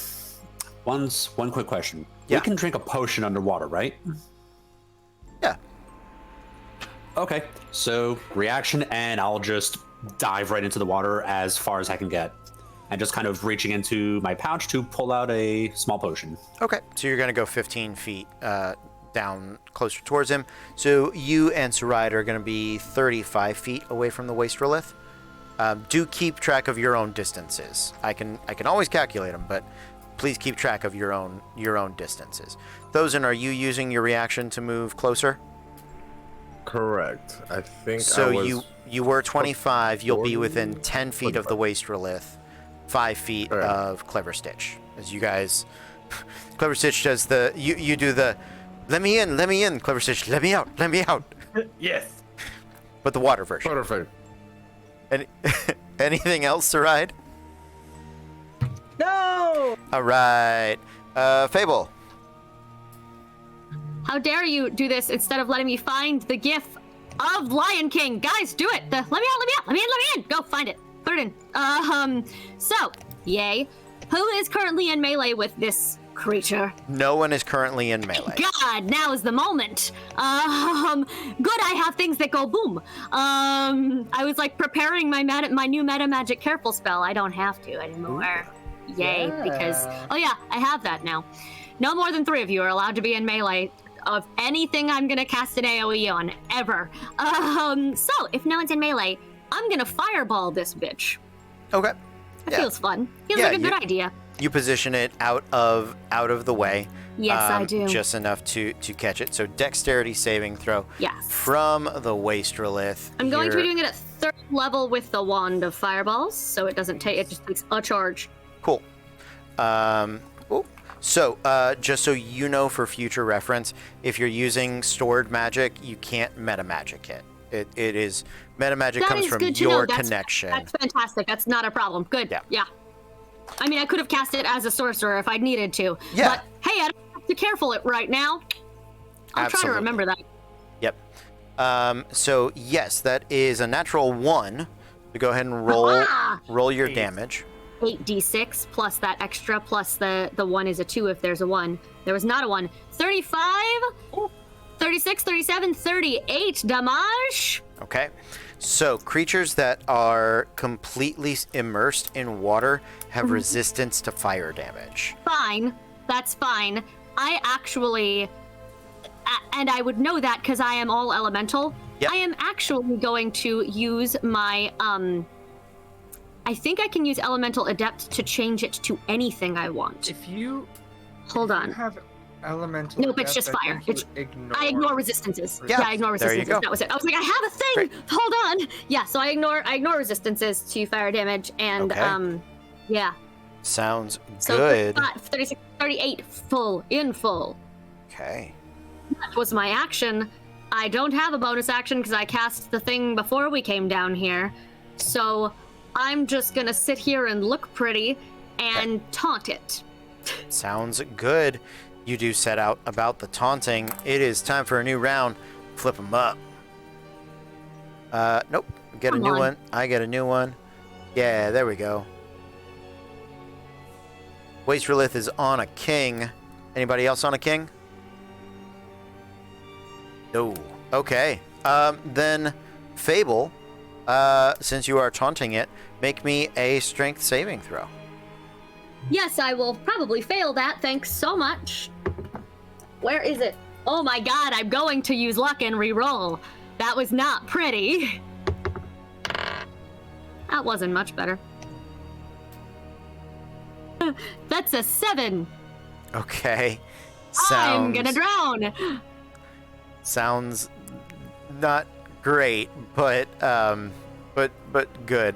quick question. Yeah. We can drink a potion underwater, right? Yeah. Okay, so reaction, and I'll just dive right into the water as far as I can get. And just kind of reaching into my pouch to pull out a small potion. Okay. So you're going to go 15 feet down closer towards him. So you and Saride are going to be 35 feet away from the waste relief. Do keep track of your own distances. I can always calculate them, but please keep track of your own distances. Thosen, are you using your reaction to move closer? Correct. I think So I was... you were 25. You'll be 40, within 10 feet of the 25. waste relief, 5 feet Alright. of Clever Stitch. As you guys, Clever Stitch does you do the, let me in, Clever Stitch, let me out. Yes. but the water version. Perfect. Any, anything else to ride? No! All right. Fable. How dare you do this instead of letting me find the gif of Lion King? Guys, do it. Let me in. Go find it. Put it in. So, yay. Who is currently in melee with this creature? No one is currently in melee. God, now is the moment. Good, I have things that go boom. I was like preparing my new meta magic careful spell. I don't have to anymore. Yay, Yeah. because, oh yeah, I have that now. No more than 3 of you are allowed to be in melee of anything I'm gonna cast an AoE on, ever. So, if no one's in melee, I'm gonna fireball this bitch. Okay. That Yeah. feels fun. Feels Yeah, like a good idea. You position it out of the way. Yes, I do. Just enough to catch it. So dexterity saving throw Yes. from the Wastrelith. I'm going to be here. doing it at 3rd level with the wand of fireballs, so it doesn't take, it just takes a charge. Cool. So, just so you know for future reference, if you're using stored magic, you can't meta magic it. It is meta magic That comes is from good to your know. That's connection. fantastic. That's not a problem. Good. Yeah. I mean, I could have cast it as a sorcerer if I needed to. Yeah. But hey, I don't have to careful it right now. I'll try Absolutely. to remember that. Yep. So yes, that is a natural 1. So go ahead and roll your damage. 8d6 plus that extra plus the 1 is a 2 if there's a 1. There was not a 1. 35, 36, 37, 38 damage. Okay. So creatures that are completely immersed in water have resistance to fire damage. Fine. That's fine. I actually, and I would know that because I am all elemental. Yep. I am actually going to use my, I think I can use Elemental Adept to change it to anything I want. If you Hold on. have elemental, Nope, it's adept, just I fire. think you It's- I ignore resistances. Yeah, I ignore there you resistances. go. That was it. I was like, I have a thing. Great. Hold on. Yeah, so I ignore resistances to fire damage, and Okay. yeah. Sounds So good. 36, 38 in full. Okay. That was my action. I don't have a bonus action because I cast the thing before we came down here. So I'm just gonna sit here and look pretty and taunt it. Sounds good. You do set out about the taunting. It is time for a new round. Flip them up. Nope. Get a Come new on. one. I get a new one. Yeah, there we go. Wastrelith is on a king. Anybody else on a king? No. Okay. Then Fable, since you are taunting it, make me a strength saving throw. Yes, I will probably fail that. Thanks so much. Where is it? Oh my god, I'm going to use luck and re-roll. That was not pretty. That wasn't much better. That's a 7. Okay. I'm gonna drown. Sounds not great, but good.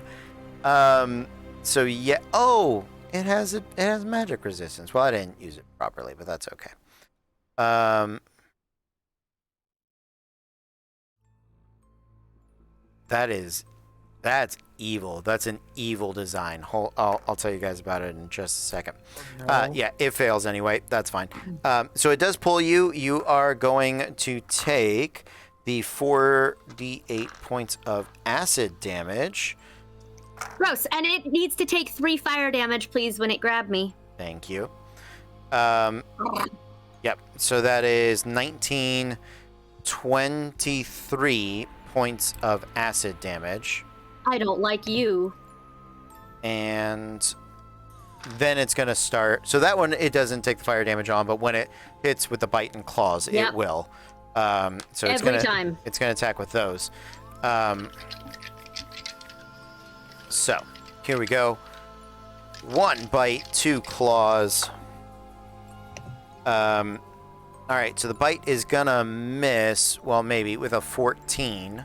So yeah. Oh, it has magic resistance. Well, I didn't use it properly, but that's okay. That's evil. That's an evil design. I'll tell you guys about it in just a second. Yeah, it fails anyway. That's fine. So it does pull you. You are going to take the 4d8 points of acid damage. Gross. And it needs to take 3 fire damage, please, when it grabbed me. Thank you. Yep. So that is 23 points of acid damage. I don't like you. And then it's going to start. So that one, it doesn't take the fire damage on, but when it hits with the bite and claws, Yep. it will. So it's Every going time. It's going to attack with those. So here we go. 1 bite, 2 claws. All right, so the bite is going to miss, well, maybe with a 14.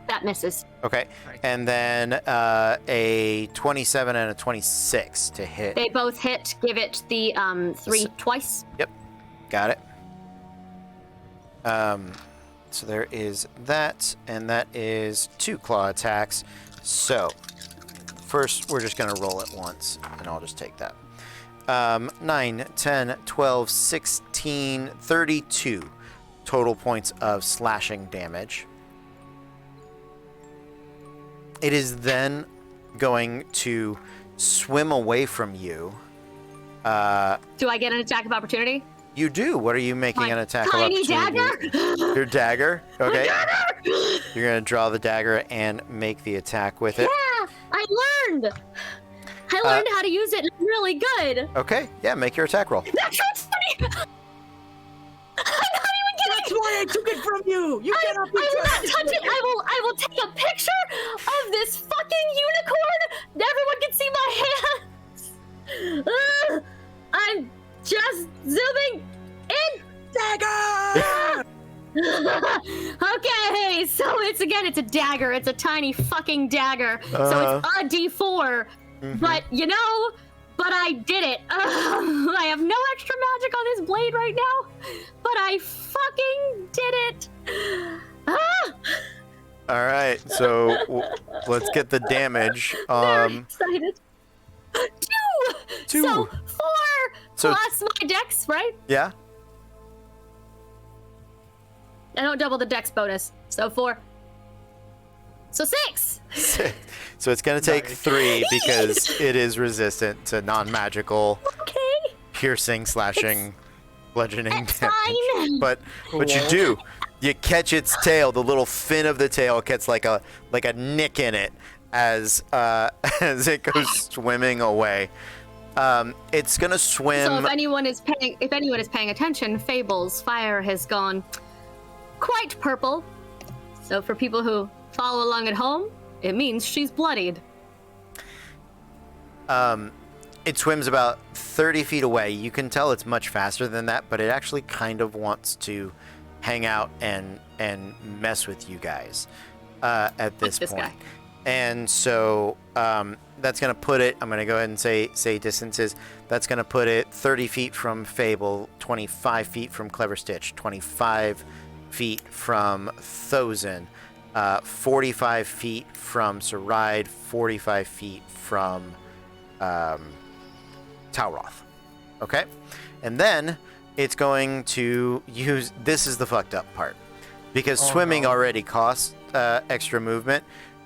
That misses. Okay, and then a 27 and a 26 to hit. They both hit. Give it the 3 twice. Yep, got it. So there is that, and that is 2 claw attacks. So first, we're just going to roll it once, and I'll just take that. 9, 10, 12, 16, 32 total points of slashing damage. It is then going to swim away from you. Do I get an attack of opportunity? You do. What are you making My an attack of tiny opportunity? dagger? Your dagger? Okay. Dagger! You're going to draw the dagger and make the attack with it. Yeah, I learned. I learned how to use it really good. Okay. Yeah, make your attack roll. That's funny. I'm not even kidding. That's why I took it from you. You cannot be I will not trusted. touch it. I will take a picture of this fucking unicorn. Everyone can see my hands. I'm just zooming in. Dagger! Okay, so it's a dagger. It's a tiny fucking dagger. So it's a D4. But but I did it. I have no extra magic on this blade right now, but I fucking did it. All right. So let's get the damage. Very excited. 2. 2. So 4 So- plus my dex, right? Yeah. I don't double the dex bonus. So 4. So 6. So it's going to take 3 because it is resistant to non-magical Okay. piercing, slashing, bludgeoning That's damage. fine. But you do. You catch its tail. The little fin of the tail gets like a nick in it as it goes swimming away. It's gonna swim. So if anyone is paying attention, Fable's fire has gone quite purple. So for people who follow along at home, it means she's bloodied. It swims about 30 feet away. You can tell it's much faster than that, but it actually kind of wants to hang out and mess with you guys at this point. Guy. And so that's going to put it, I'm going to go ahead and say distances. That's going to put it 30 feet from Fable, 25 feet from Clever Stitch, 25 feet from Thozen, 45 feet from Saride, 45 feet from Tauroth. Okay? And then it's going to use, this is the fucked up part, because swimming already costs extra movement.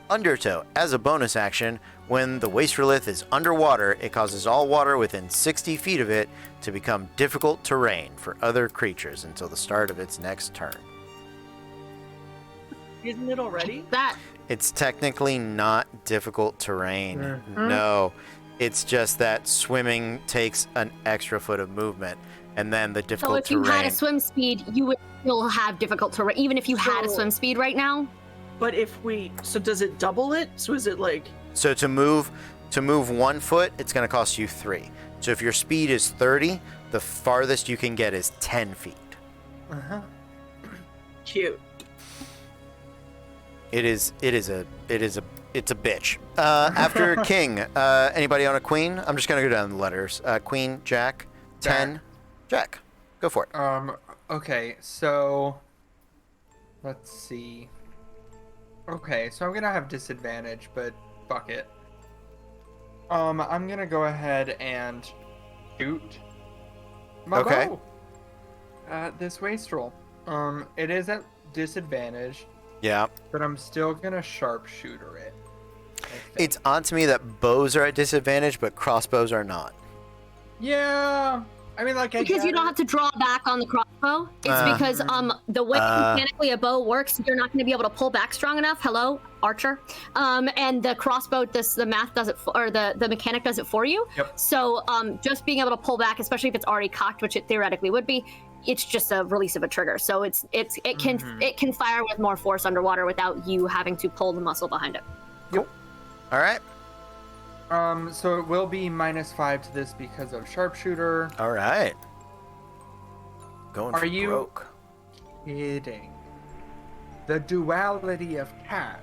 Undertow, as a bonus action, when the Wastrelith is underwater, it causes all water within 60 feet of it to become difficult terrain for other creatures until the start of its next turn. Isn't it already? That It's technically not difficult terrain. No. It's just that swimming takes an extra foot of movement, and then the so difficult if you terrain. had a swim speed, you would still have difficult terrain, even if you had a So- swim speed right now. But so does it double it? So is it like So to move 1 foot, it's going to cost you 3. So if your speed is 30, the farthest you can get is 10 feet. cute? It's a bitch. After King, anybody on a queen? I'm just going to go down the letters. Queen, Jack, 10, Jack. Go for it. Okay, so let's see. Okay, so I'm gonna have disadvantage, but fuck it. I'm gonna go ahead and shoot my Okay. bow at this wastrel. It is at disadvantage, Yeah. but I'm still gonna sharpshooter it. I think. It's odd to me that bows are at disadvantage, but crossbows are not. Yeah. I mean, like, I Because you get don't it. have to draw back on the crossbow. It's because the way mechanically a bow works, you're not going to be able to pull back strong enough. Hello, archer. And the crossbow, the math does it, or the mechanic does it for you. Yep. So just being able to pull back, especially if it's already cocked, which it theoretically would be, it's just a release of a trigger. So it can fire with more force underwater without you having to pull the muscle behind it. All right. So it will be -5 to this because of sharpshooter. All right. Going Are for you- broke. Kidding. The duality of cat.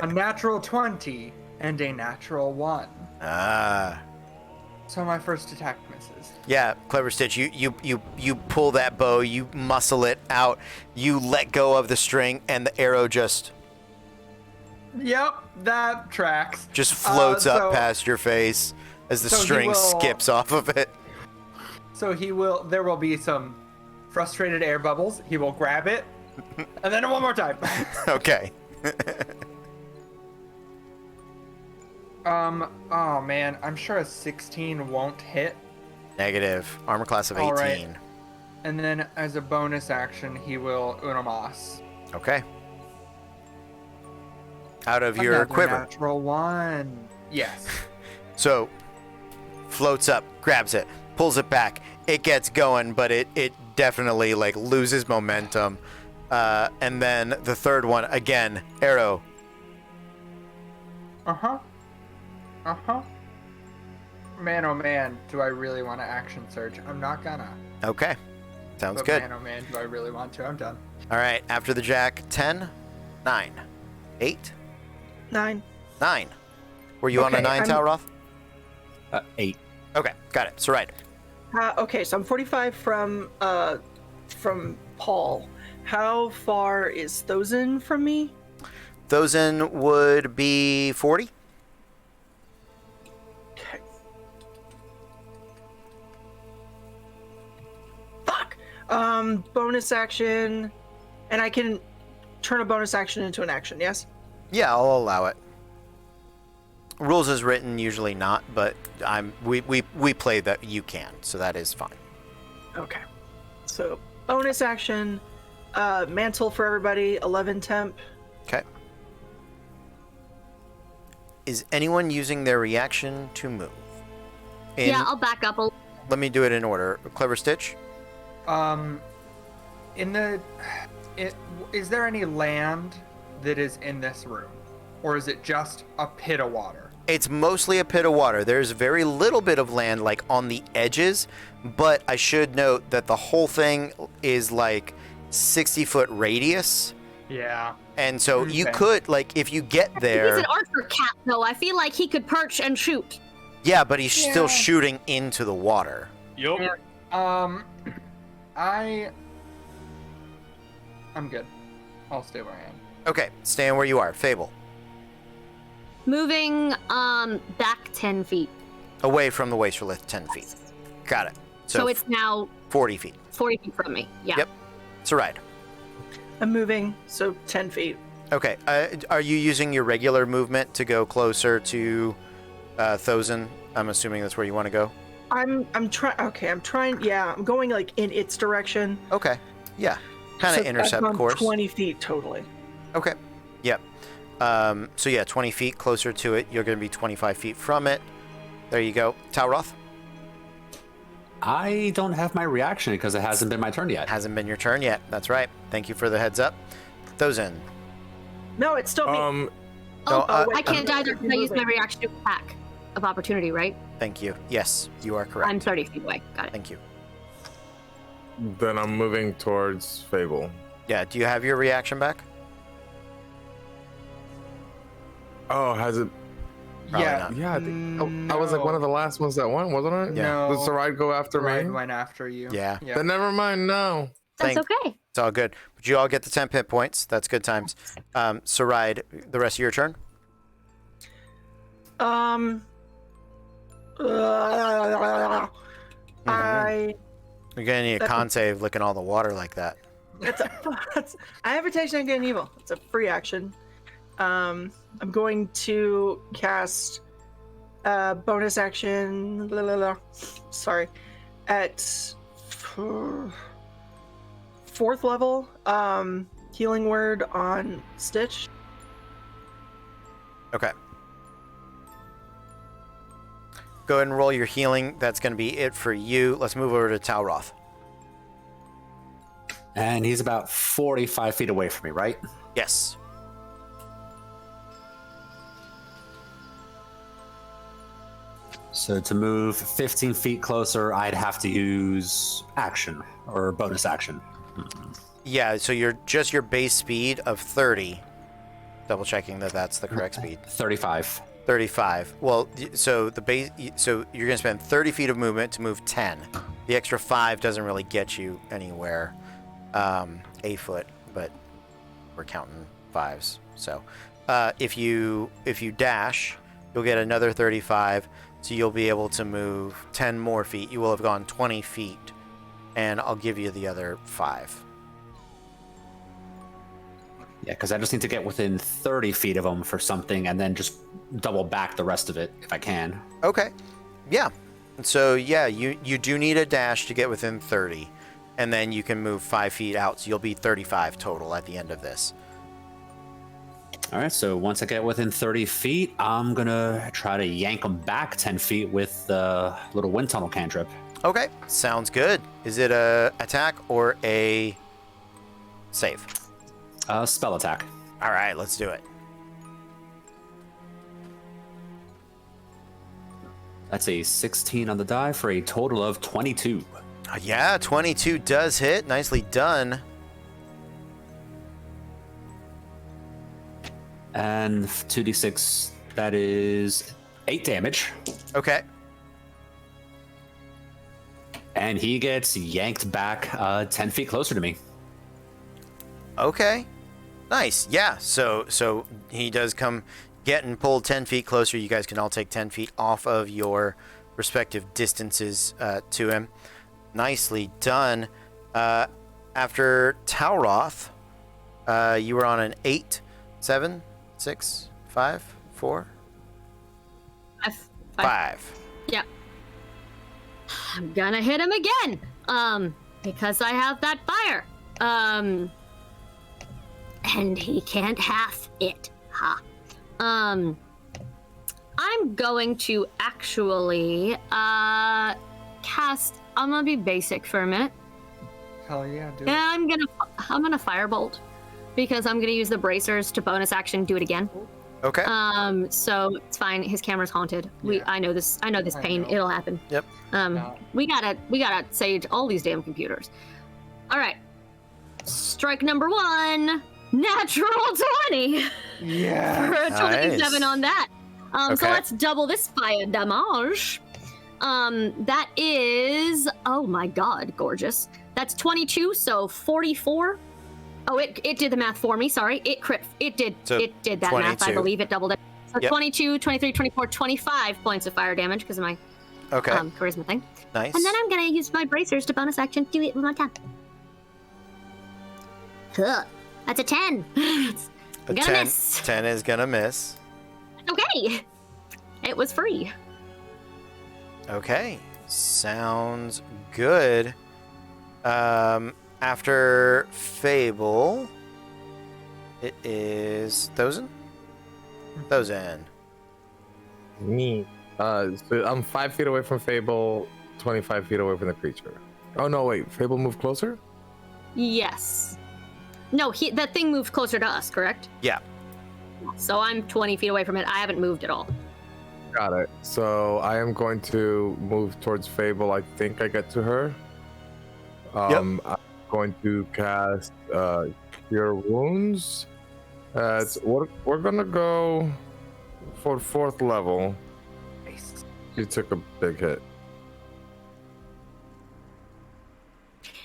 A natural 20 and a natural 1. Ah. So my first attack misses. Yeah, Clever Stitch, you pull that bow, you muscle it out, you let go of the string, and the arrow just Yep, that tracks. floats up so- past your face as the so he string will- skips off of it. So there will be some frustrated air bubbles. He will grab it, and then one more time. Okay. Oh man, I'm sure a 16 won't hit. Negative. Armor class of 18. All right. And then as a bonus action, he will Unomas. Okay. Out of your Another quiver. Natural 1. Yes. So, floats up, grabs it, pulls it back. It gets going, but it definitely like loses momentum. And then the third one, again, arrow. Uh-huh. Uh-huh. Man, oh man, do I really want to action surge? I'm not gonna. Okay. Sounds But good. man, oh man, do I really want to? I'm done. All right, after the jack, 10, 9, 8, 9. 9. Were you on a Okay, 9, Talroth? 8. Okay, got it. So right. Okay, so I'm 45 from Paul. How far is Thosin from me? Thosin would be 40. Okay. Fuck. Bonus action, and I can turn a bonus action into an action. Yes. Yeah, I'll allow it. Rules is written, usually not, but we play that you can, so that is fine. Okay. So bonus action, mantle for everybody, 11 temp. Okay. Is anyone using their reaction to move? Yeah, I'll back up a Let me do it in order. Clever Stitch? Is there any land that is in this room? Or is it just a pit of water? It's mostly a pit of water. There's very little bit of land like on the edges, but I should note that the whole thing is like 60-foot radius. Yeah. And so you Okay. could, like, if you get He's there, an archer cat, though. I feel like he could perch and shoot. yeah, but he's still Yeah. shooting into the water. Yup. I'm good. I'll stay where I am. Okay, stand where you are. Fable. Moving back 10 feet. Away from the Wastrelith, 10 feet. Got it. So it's now 40 feet. 40 feet from me. Yeah. Yep. It's a ride. I'm moving, so 10 feet. Okay, are you using your regular movement to go closer to Thosin? I'm assuming that's where you want to go. I'm trying. Okay, I'm trying. Yeah, I'm going like in its direction. Okay, yeah. Kind So of intercept that's on course. 20 feet totally. Okay, yep. So yeah, 20 feet closer to it. You're going to be 25 feet from it. There you go. Talroth? I don't have my reaction because it hasn't been my turn yet. Hasn't been your turn yet. That's right. Thank you for the heads up. Thosin. No, it's still me. No, I can't either because I used my reaction to attack of opportunity, right? Thank you. Yes, you are correct. I'm 30 feet away. Got it. Thank you. Then I'm moving towards Fable. Yeah, do you have your reaction back? Oh, has it? Probably yeah. not. Yeah, I think I was like one of the last ones that went, wasn't I? Yeah. No. Did Sarai go after Ride me? went after you. Yeah. Then never mind. No. That's Thank- okay. It's all good. But you all get the 10 hit points. That's good times. Saride, the rest of your turn? I You're going to need a con save licking all the water like that. I have protection against evil. It's a free action. I'm going to cast bonus action. Sorry, at 4th level. Healing word on Stitch. Okay. Go ahead and roll your healing. That's going to be it for you. Let's move over to Talroth. And he's about 45 feet away from me, right? Yes. So to move 15 feet closer, I'd have to use action or bonus action. Yeah, so you're just your base speed of 30. Double checking that that's the correct speed. 35. 35. Well, so the base. So you're gonna spend 30 feet of movement to move 10. The extra 5 doesn't really get you anywhere. A foot, but we're counting 5s. So if you dash, you'll get another 35. So you'll be able to move 10 more feet. You will have gone 20 feet, and I'll give you the other 5. Yeah, because I just need to get within 30 feet of them for something, and then just double back the rest of it if I can. Okay. Yeah. So yeah, you do need a dash to get within 30, and then you can move 5 feet out, so you'll be 35 total at the end of this. All right, so once I get within 30 feet, I'm gonna try to yank them back 10 feet with the little wind tunnel cantrip. Okay, sounds good. Is it a attack or a save? Spell attack. All right, let's do it. That's a 16 on the die for a total of 22. Yeah, 22 does hit. Nicely done. And 2d6, that is 8 damage. Okay. And he gets yanked back 10 feet closer to me. Okay. Nice. Yeah. So he does come getting pulled 10 feet closer. You guys can all take 10 feet off of your respective distances to him. Nicely done. After Talroth, you were on an 8, 7, 6, 5, 4, 5. Yep. I'm gonna hit him again. Because I have that fire. And he can't half it. Ha. I'm going to actually cast. I'm gonna be basic for a minute. Hell yeah, dude. And I'm gonna firebolt because I'm gonna use the bracers to bonus action do it again. Okay. So it's fine. His camera's haunted. Yeah. I know this pain. know. It'll happen. Yep. No. We gotta sage all these damn computers. All right. Strike number 1. Natural 20 Yeah. for a 27 Nice. on that. So Okay. let's double this fire damage. That is, oh my god, gorgeous. That's 22, so 44. Oh, it did the math for me. Sorry, it did So that math. I 22. believe it doubled it. So Yep. 22, 23, 24, 25 points of fire damage because of my Okay. charisma thing. Nice. And then I'm gonna use my bracers to bonus action do it one more time. Huh. That's a 10. A gonna 10, miss. 10 is gonna miss. Okay. It was free. Okay. Sounds good. After Fable, it is Thozen? Thozen. Me. So I'm 5 feet away from Fable, 25 feet away from the creature. Oh no, wait. Fable moved closer? Yes. No, that thing moved closer to us, correct? Yeah. So I'm 20 feet away from it. I haven't moved at all. Got it. So I am going to move towards Fable. I think I get to her. I'm going to cast Cure Wounds. We're gonna go for 4th level. Nice. She took a big hit.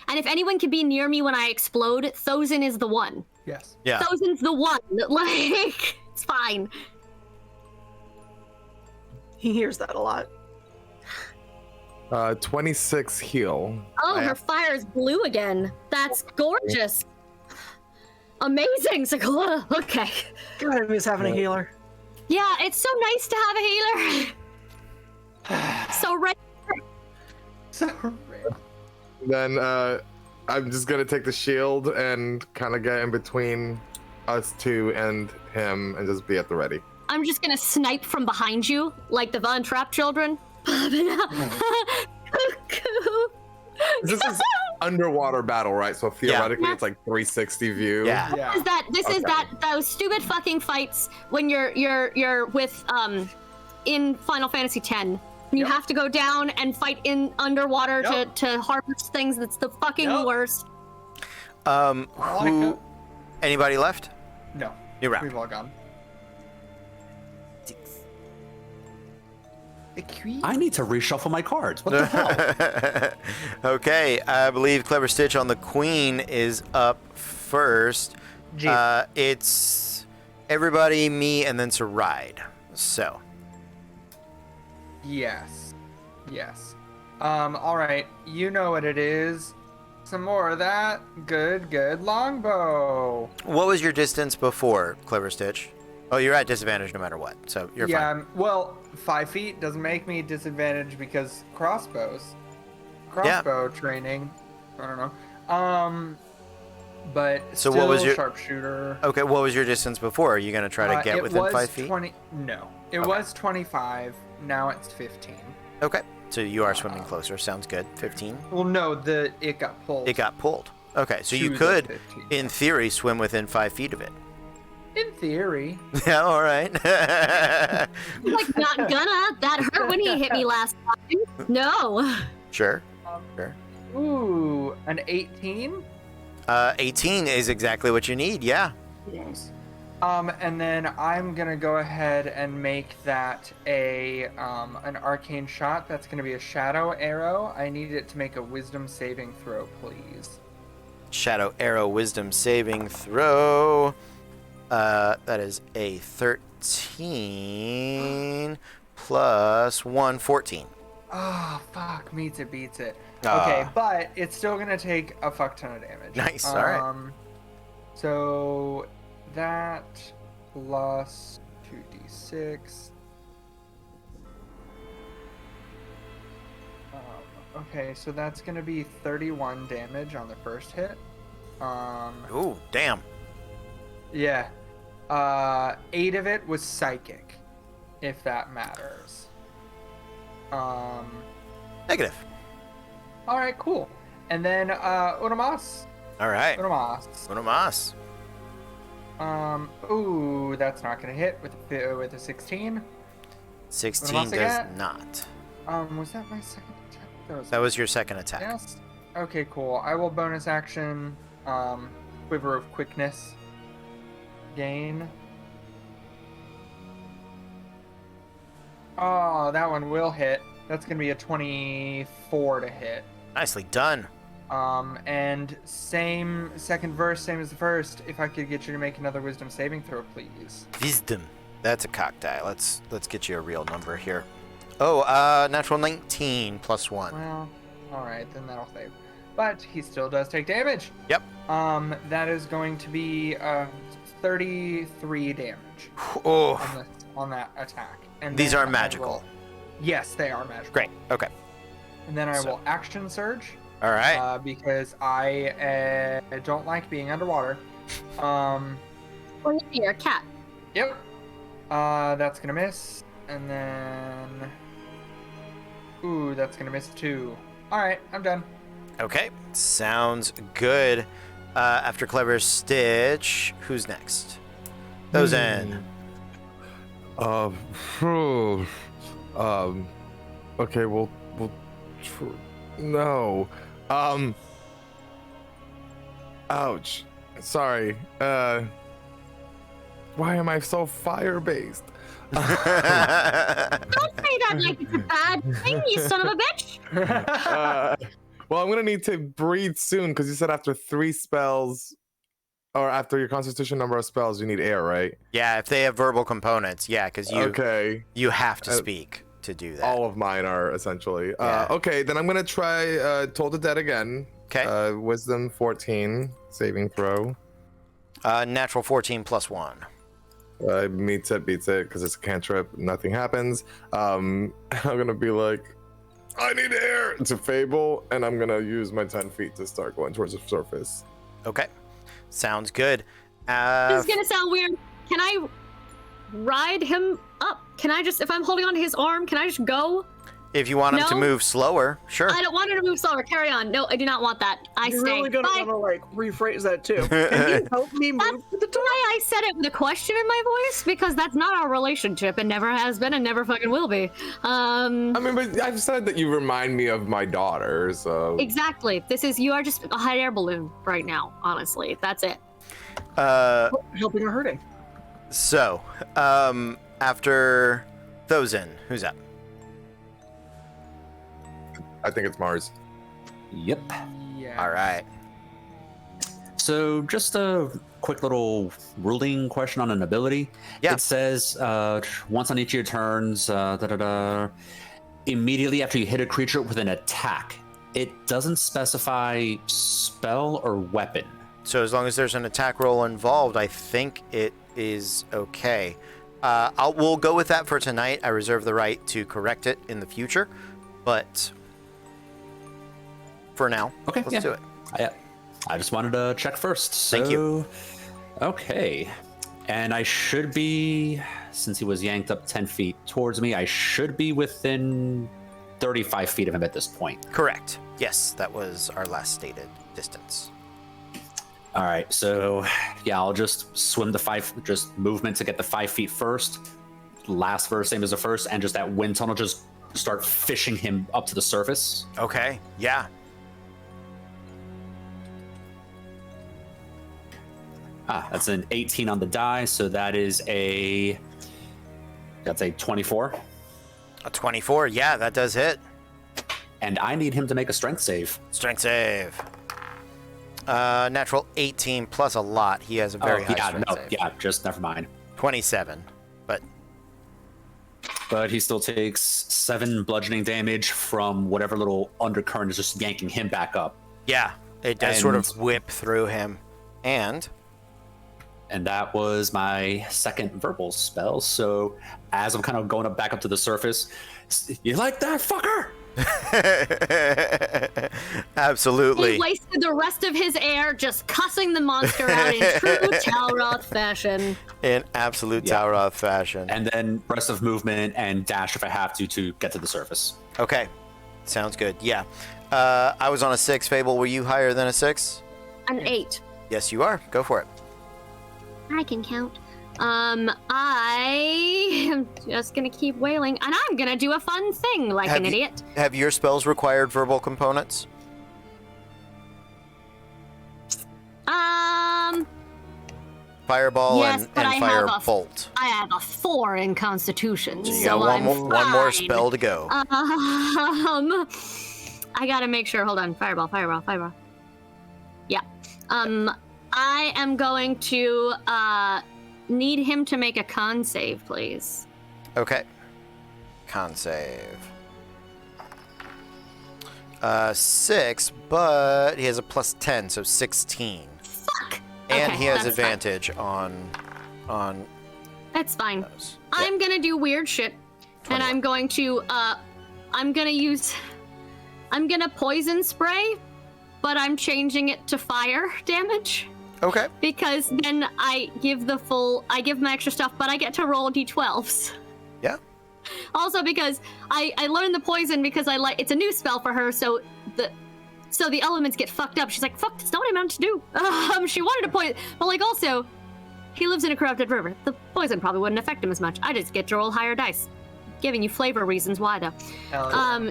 And if anyone can be near me when I explode, Thozen is the one. Yes. Yeah. Thozen's the one. Like, it's fine. He hears that a lot. 26 heal. Oh, I her have- fire is blue again. That's gorgeous. Amazing, Sakura. Okay. God, I miss having a healer. Yeah, it's so nice to have a healer. So rare. So rare. Then I'm just gonna take the shield and kind of get in between us two and him and just be at the ready. I'm just gonna snipe from behind you, like the Von Trapp children. This is underwater battle, right? So theoretically, it's like 360 view. Yeah. Yeah. This is Okay. those stupid fucking fights when you're with in Final Fantasy X. You have to go down and fight in underwater Yep. to harvest things. That's the fucking Yep. worst. Who? Anybody left? No. You're out. We've all gone. The queen. I need to reshuffle my cards. What the hell? Okay, I believe Clever Stitch on the queen is up first. Jeez. It's everybody, me, and then Saride. So, Yes. Yes. All right. You know what it is. Some more of that. Good, good longbow. what was your distance before Clever Stitch? Oh, you're at disadvantage no matter what, so you're Yeah, fine. well, 5 feet doesn't make me disadvantaged because crossbow training. I don't know. But So still what was your- sharpshooter? Okay, what was your distance before? Are you gonna try to get It within was 5 feet? 20. No, it Okay. was 25. Now it's 15. Okay, so you are swimming closer. Sounds good. 15. Well, no, it got pulled. It got pulled. Okay, so you to the could, 15. in theory, swim within 5 feet of it. In theory. Yeah, all right. Like, not gonna. That hurt when he hit me last time. No. Sure. Sure. Ooh, an 18. 18 is exactly what you need. Yeah. And then I'm gonna go ahead and make that an arcane shot. That's gonna be a shadow arrow. I need it to make a wisdom saving throw, please. Shadow arrow wisdom saving throw. That is a 13 plus 1, 14. Oh, fuck, meets it, beats it. Ah. Okay, but it's still gonna take a fuck ton of damage. Nice, all right. So that plus 2d6. Okay, so that's gonna be 31 damage on the first hit. Ooh, damn. Yeah. 8 of it was psychic, if that matters. Negative. All right, cool. And then Unamas. All right. Unamas. Unamas. Ooh, that's not gonna hit with a 16. 16 Unamas does again? not. Was that my second attack? That was your second attack. Yes. Okay, cool. I will bonus action Quiver of Quickness gain. Oh, that one will hit. That's gonna be a 24 to hit. Nicely done. And second verse, same as the first. If I could get you to make another wisdom saving throw, please. Wisdom. That's a cock die. Let's get you a real number here. Oh, natural 19 plus 1. Well, all right, then that'll save. But he still does take damage. Yep. That is going to be 33 damage Oh, on that attack. And these then are I magical. will- Yes, they are magical. Great. Okay. And then I So- will action surge. All right. Because I don't like being underwater. Well, you're a cat. Yep. That's gonna miss, and then ooh, that's gonna miss too. All right, I'm done. Okay. Sounds good. After Clever Stitch, who's next? Those in. Okay, we'll no. Ouch. Sorry. Why am I so fire-based? Don't say that like it's a bad thing, you son of a bitch. Well, I'm gonna need to breathe soon because you said after 3 spells, or after your constitution number of spells, you need air, right? Yeah, if they have verbal components, yeah, because Okay. you have to speak to do that. All of mine are essentially. Yeah. Okay, then I'm gonna try Toll the Dead again. Okay. Wisdom 14, saving throw. Natural 14 plus 1. Meets it, beats it, because it's a cantrip. Nothing happens. I'm gonna be like, I need air. It's a fable, and I'm gonna use my 10 feet to start going towards the surface. Okay. Sounds good. This is gonna sound weird. Can I ride him up? Can I just, if I'm holding on to his arm, can I just go? If you want him to No. move slower, sure. I don't want her to move slower. Carry on. No, I do not want that. I You're stay. really gonna Bye. want to like rephrase that too. Can you help me move to the That's door? why I said it with a question in my voice, because that's not our relationship and never has been and never fucking will be. I mean, but I've said that you remind me of my daughter, so. Exactly. You are just a hot air balloon right now, honestly. That's it. Helping or hurting? So, after those in, who's up? I think it's Mars. Yep. Yeah. All right. So just a quick little ruling question on an ability. Yeah. It says once on each of your turns, immediately after you hit a creature with an attack. It doesn't specify spell or weapon. So as long as there's an attack roll involved, I think it is okay. We'll go with that for tonight. I reserve the right to correct it in the future, but for now, Okay, let's do it. I just wanted to check first. Thank you. Okay. And I should be, since he was yanked up 10 feet towards me, I should be within 35 feet of him at this point. Correct. Yes, that was our last stated distance. All right, so yeah, I'll just swim just movement to get the 5 feet first. Last verse, same as the first, and just that wind tunnel, just start fishing him up to the surface. Okay. Yeah. That's an 18 on the die, so that's a 24. A 24. Yeah, that does hit. And I need him to make a strength save. Strength save. Natural 18 plus a lot. He has a very high strength save. Yeah, just never mind. 27. But he still takes 7 bludgeoning damage from whatever little undercurrent is just yanking him back up. Yeah, it does sort of whip through him. And that was my second verbal spell. So as I'm kind of going back up to the surface, you like that, fucker? Absolutely. He wasted the rest of his air just cussing the monster out in true Talroth fashion. In absolute Talroth fashion. And then rest of movement and dash if I have to get to the surface. Okay. Sounds good. Yeah. I was on a 6. Fable, were you higher than a 6? An 8. Yes, you are. Go for it. I can count. I am just gonna keep wailing, and I'm gonna do a fun thing like an idiot. Have your spells required verbal components? Fireball yes, and Firebolt. I have a 4 in Constitution, So you so got I'm one more fine. spell to go. I gotta make sure. Hold on. Fireball. Yeah. I am going to need him to make a con save, please. Okay. Con save. 6, but he has a plus 10, so 16. Fuck. And Okay, he has that's advantage on That's fine. those. I'm gonna do weird shit, and 21. I'm going to I'm gonna poison spray, but I'm changing it to fire damage. Okay. Because then I give him extra stuff, but I get to roll d12s. Yeah. Also because I learned the poison because it's a new spell for her, so the elements get fucked up. She's like, fuck, that's not what I meant to do. She wanted to poison, but also, he lives in a corrupted river. The poison probably wouldn't affect him as much. I just get to roll higher dice. Giving you flavor reasons why though.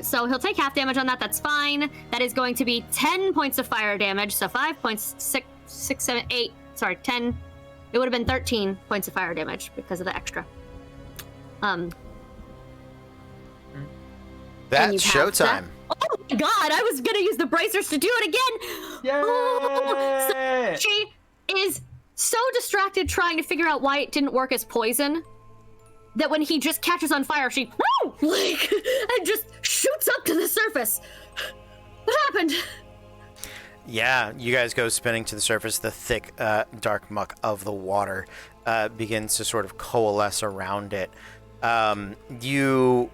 So he'll take half damage on that, that's fine. That is going to be 10 points of fire damage, so 5 points, 6, 7, 8, sorry, 10. It would have been 13 points of fire damage because of the extra. That's you have showtime. Oh my god, I was gonna use the bracers to do it again! Yay! So she is so distracted trying to figure out why it didn't work as poison that when he just catches on fire, she and just shoots up to the surface. What happened? Yeah, you guys go spinning to the surface. The thick, dark muck of the water begins to sort of coalesce around it. You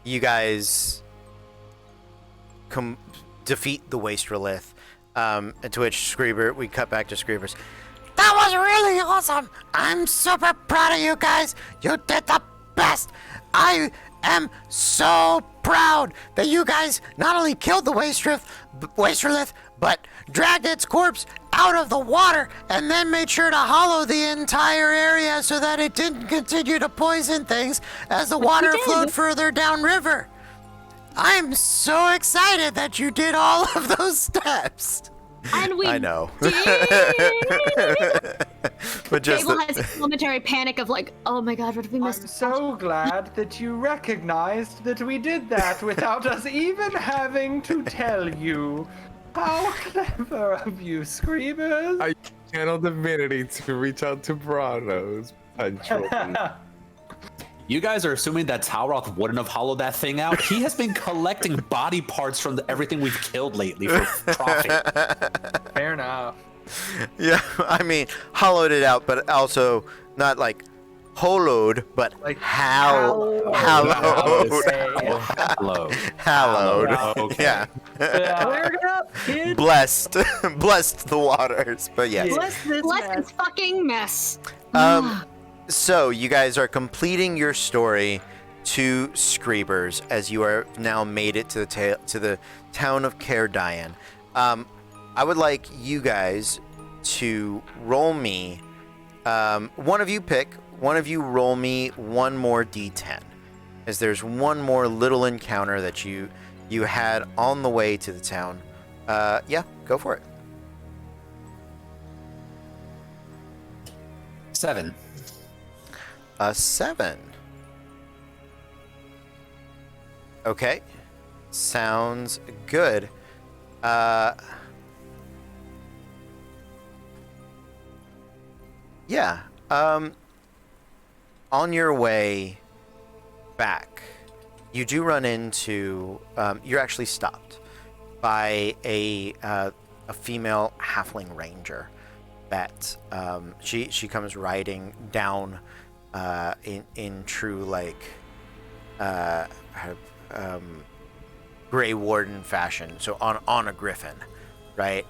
guys defeat the Wastrelith, to which Screeber, we cut back to Screebers. That was really awesome. I'm super proud of you guys. You did the best. I am so proud that you guys not only killed the Wastrelith, but dragged its corpse out of the water and then made sure to hollow the entire area so that it didn't continue to poison things as the water flowed further downriver. I'm so excited that you did all of those steps. And we I know. did. But just Fable has a momentary panic of like, oh my god, what have we I'm missed? so glad that you recognized that we did that without us even having to tell you. How clever of you, Screamers! I channel divinity to reach out to Branos. You guys are assuming that Talroth wouldn't have hollowed that thing out. He has been collecting body parts from everything we've killed lately for profit. Fair enough. Yeah, I mean, hollowed it out, but also not like hollowed, but Like hallowed. Hello. Hallowed. Okay. Yeah. Clear it up, kid. Blessed. Blessed the waters. But yes. Bless this Bless mess. this fucking mess. So you guys are completing your story to Screebers as you are now made it to the town of Caer Dyen. I would like you guys to roll me. One of you pick. One of you roll me one more d10, as there's one more little encounter that you had on the way to the town. Yeah, go for it. 7. A 7. Okay. Sounds good. Yeah. On your way back, you do run into. You're actually stopped by a female halfling ranger. That she comes riding down in true like Grey Warden fashion. So on a griffin, right?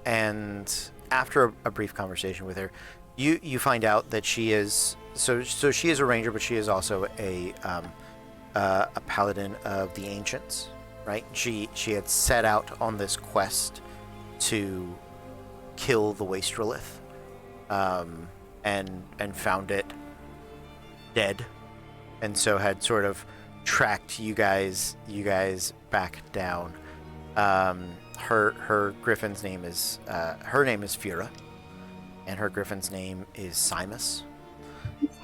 And after a brief conversation with her, you find out that she is so she is a ranger, but she is also a paladin of the ancients, right? She had set out on this quest to kill the Wastrelith, and found it dead, and so had sort of tracked you guys back down. Her griffin's name is Fira, and her griffin's name is Simus.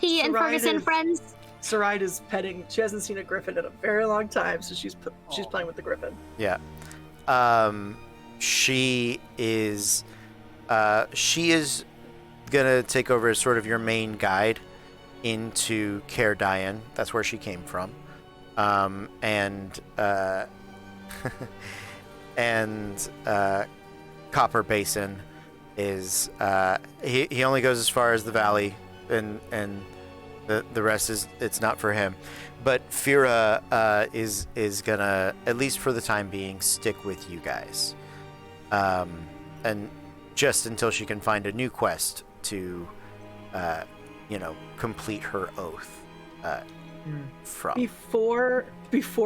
He and Ferguson friends. Saride is petting. She hasn't seen a griffin in a very long time, so she's playing with the griffin. Yeah. She is gonna take over as sort of your main guide into Caer Dyen. That's where she came from. And Copper Basin is he only goes as far as the valley, and the rest it's not for him. But Fira is gonna, at least for the time being, stick with you guys, and just until she can find a new quest to complete her oath from. Before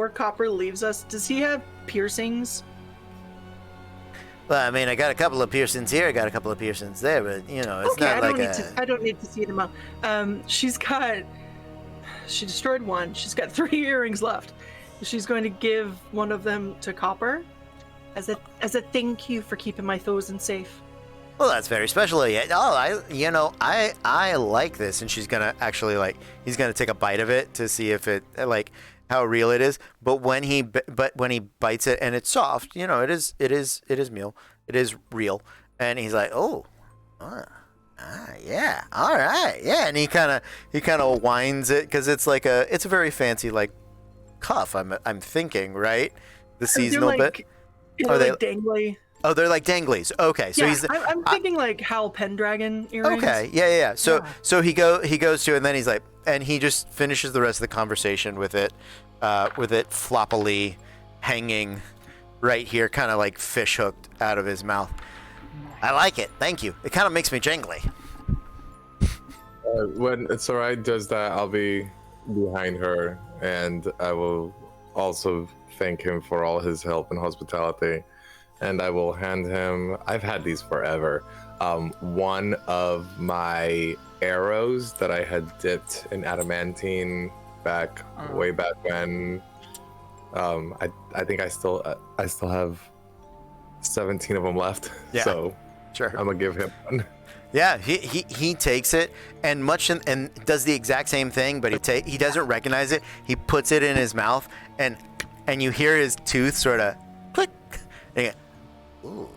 Copper leaves us, does he have piercings? Well, I mean, I got a couple of piercings here, I got a couple of piercings there, but it's Okay, not like I don't need to see them all. She destroyed one. She's got 3 earrings left. She's going to give one of them to Copper as a thank you for keeping my Thousand safe. Well, that's very special of you. Oh, I like this, and she's gonna actually he's gonna take a bite of it to see if it how real it is. But when he bites it and it's soft, it is meal. It is real, and he's like, yeah, all right, yeah, and he kind of winds it because it's a very fancy cuff. I'm thinking, right, the seasonal bit. Are they dangly? Oh, they're like danglies. Okay, so I'm thinking like Howl Pendragon earrings. Okay, yeah. So he goes to, and then he's like, and he just finishes the rest of the conversation with it floppily hanging right here, kind of like fish hooked out of his mouth. I like it. Thank you. It kind of makes me jangly. When Sarai does that, I'll be behind her, and I will also thank him for all his help and hospitality. And I will hand him, I've had these forever, one of my arrows that I had dipped in adamantine way back when. I think I still have 17 of them left. Yeah. So Sure. I'm gonna give him one. Yeah, he takes it and and does the exact same thing, but he doesn't recognize it. He puts it in his mouth, and you hear his tooth sort of click. And you go, ooh,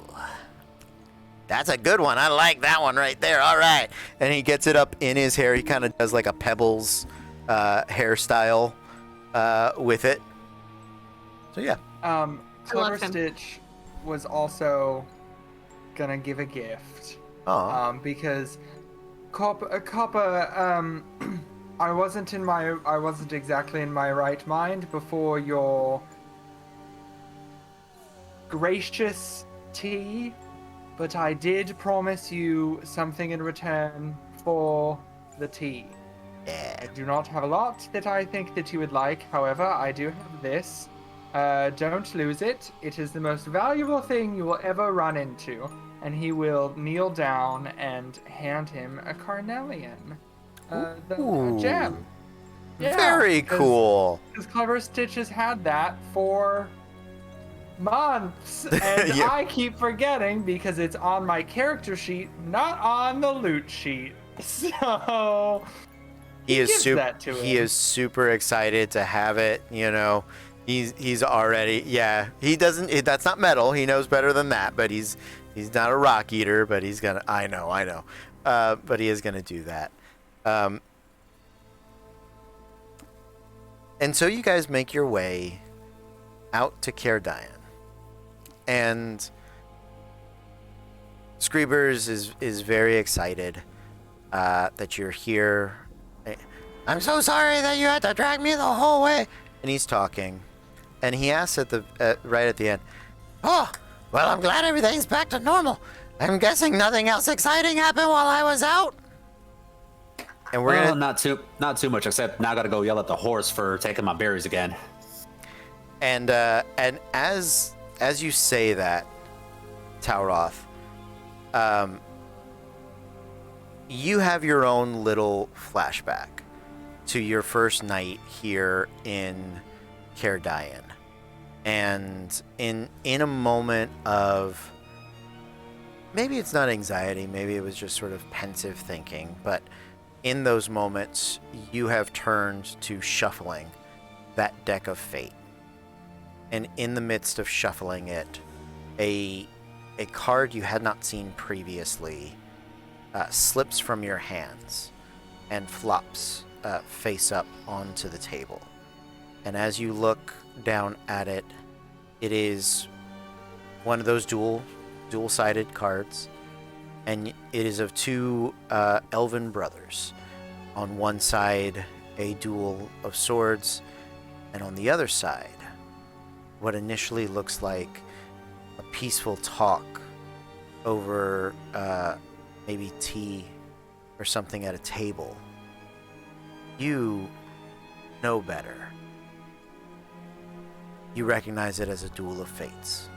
that's a good one. I like that one right there. All right, and he gets it up in his hair. He kind of does like a Pebbles hairstyle with it. So yeah. Clever him. Stitch was also gonna give a gift. Oh. Because Copper, I wasn't exactly in my right mind before your gracious tea, but I did promise you something in return for the tea. Yeah. I do not have a lot that I think that you would like. However, I do have this. Don't lose it. It is the most valuable thing you will ever run into. And he will kneel down and hand him a carnelian. The gem. Yeah, Very cool. Because Clever Stitch has had that for months. And Yeah. I keep forgetting because it's on my character sheet, not on the loot sheet. So He is gives super. that to He him. is super excited to have it. You know, he's already. Yeah, he doesn't. That's not metal. He knows better than that. But he's not a rock eater. But he's gonna. I know. But he is gonna do that. And so you guys make your way out to Caer, Dyen, and Screebers is very excited that you're here. I'm so sorry that you had to drag me the whole way. And he's talking, and he asks right at the end, Oh, well, I'm glad everything's back to normal. I'm guessing nothing else exciting happened while I was out. and we're Well, gonna not too much, except now I gotta go yell at the horse for taking my berries again. and as you say that, Tauroth, you have your own little flashback to your first night here in Caer Dyen. And in a moment of, maybe it's not anxiety, maybe it was just sort of pensive thinking, but in those moments you have turned to shuffling that deck of fate. And in the midst of shuffling it, a card you had not seen previously slips from your hands and flops face up onto the table. And as you look down at it, it is one of those dual-sided cards, and it is of two elven brothers. On one side, a duel of swords, and on the other side, what initially looks like a peaceful talk over maybe tea or something at a table. You know better. You recognize it as a duel of fates.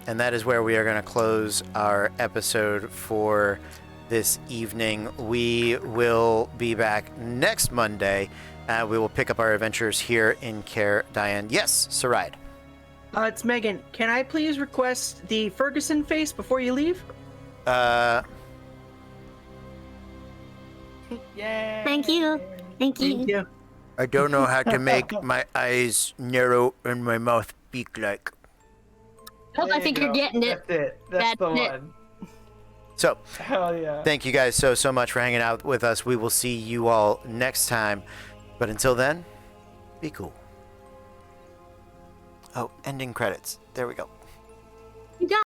And that is where we are going to close our episode for this evening. We will be back next Monday. We will pick up our adventures here in Caer Dyen. Yes, Saride. It's Megan. Can I please request the Ferguson face before you leave? Yay! Thank you. Thank you. Thank you. I don't know how to make my eyes narrow and my mouth beak-like. Nope, There I you think you're go. getting it. That's it. That's That's the it. one. So, Hell yeah. thank you guys so much for hanging out with us. We will see you all next time. But until then, be cool. Oh, ending credits. There we go.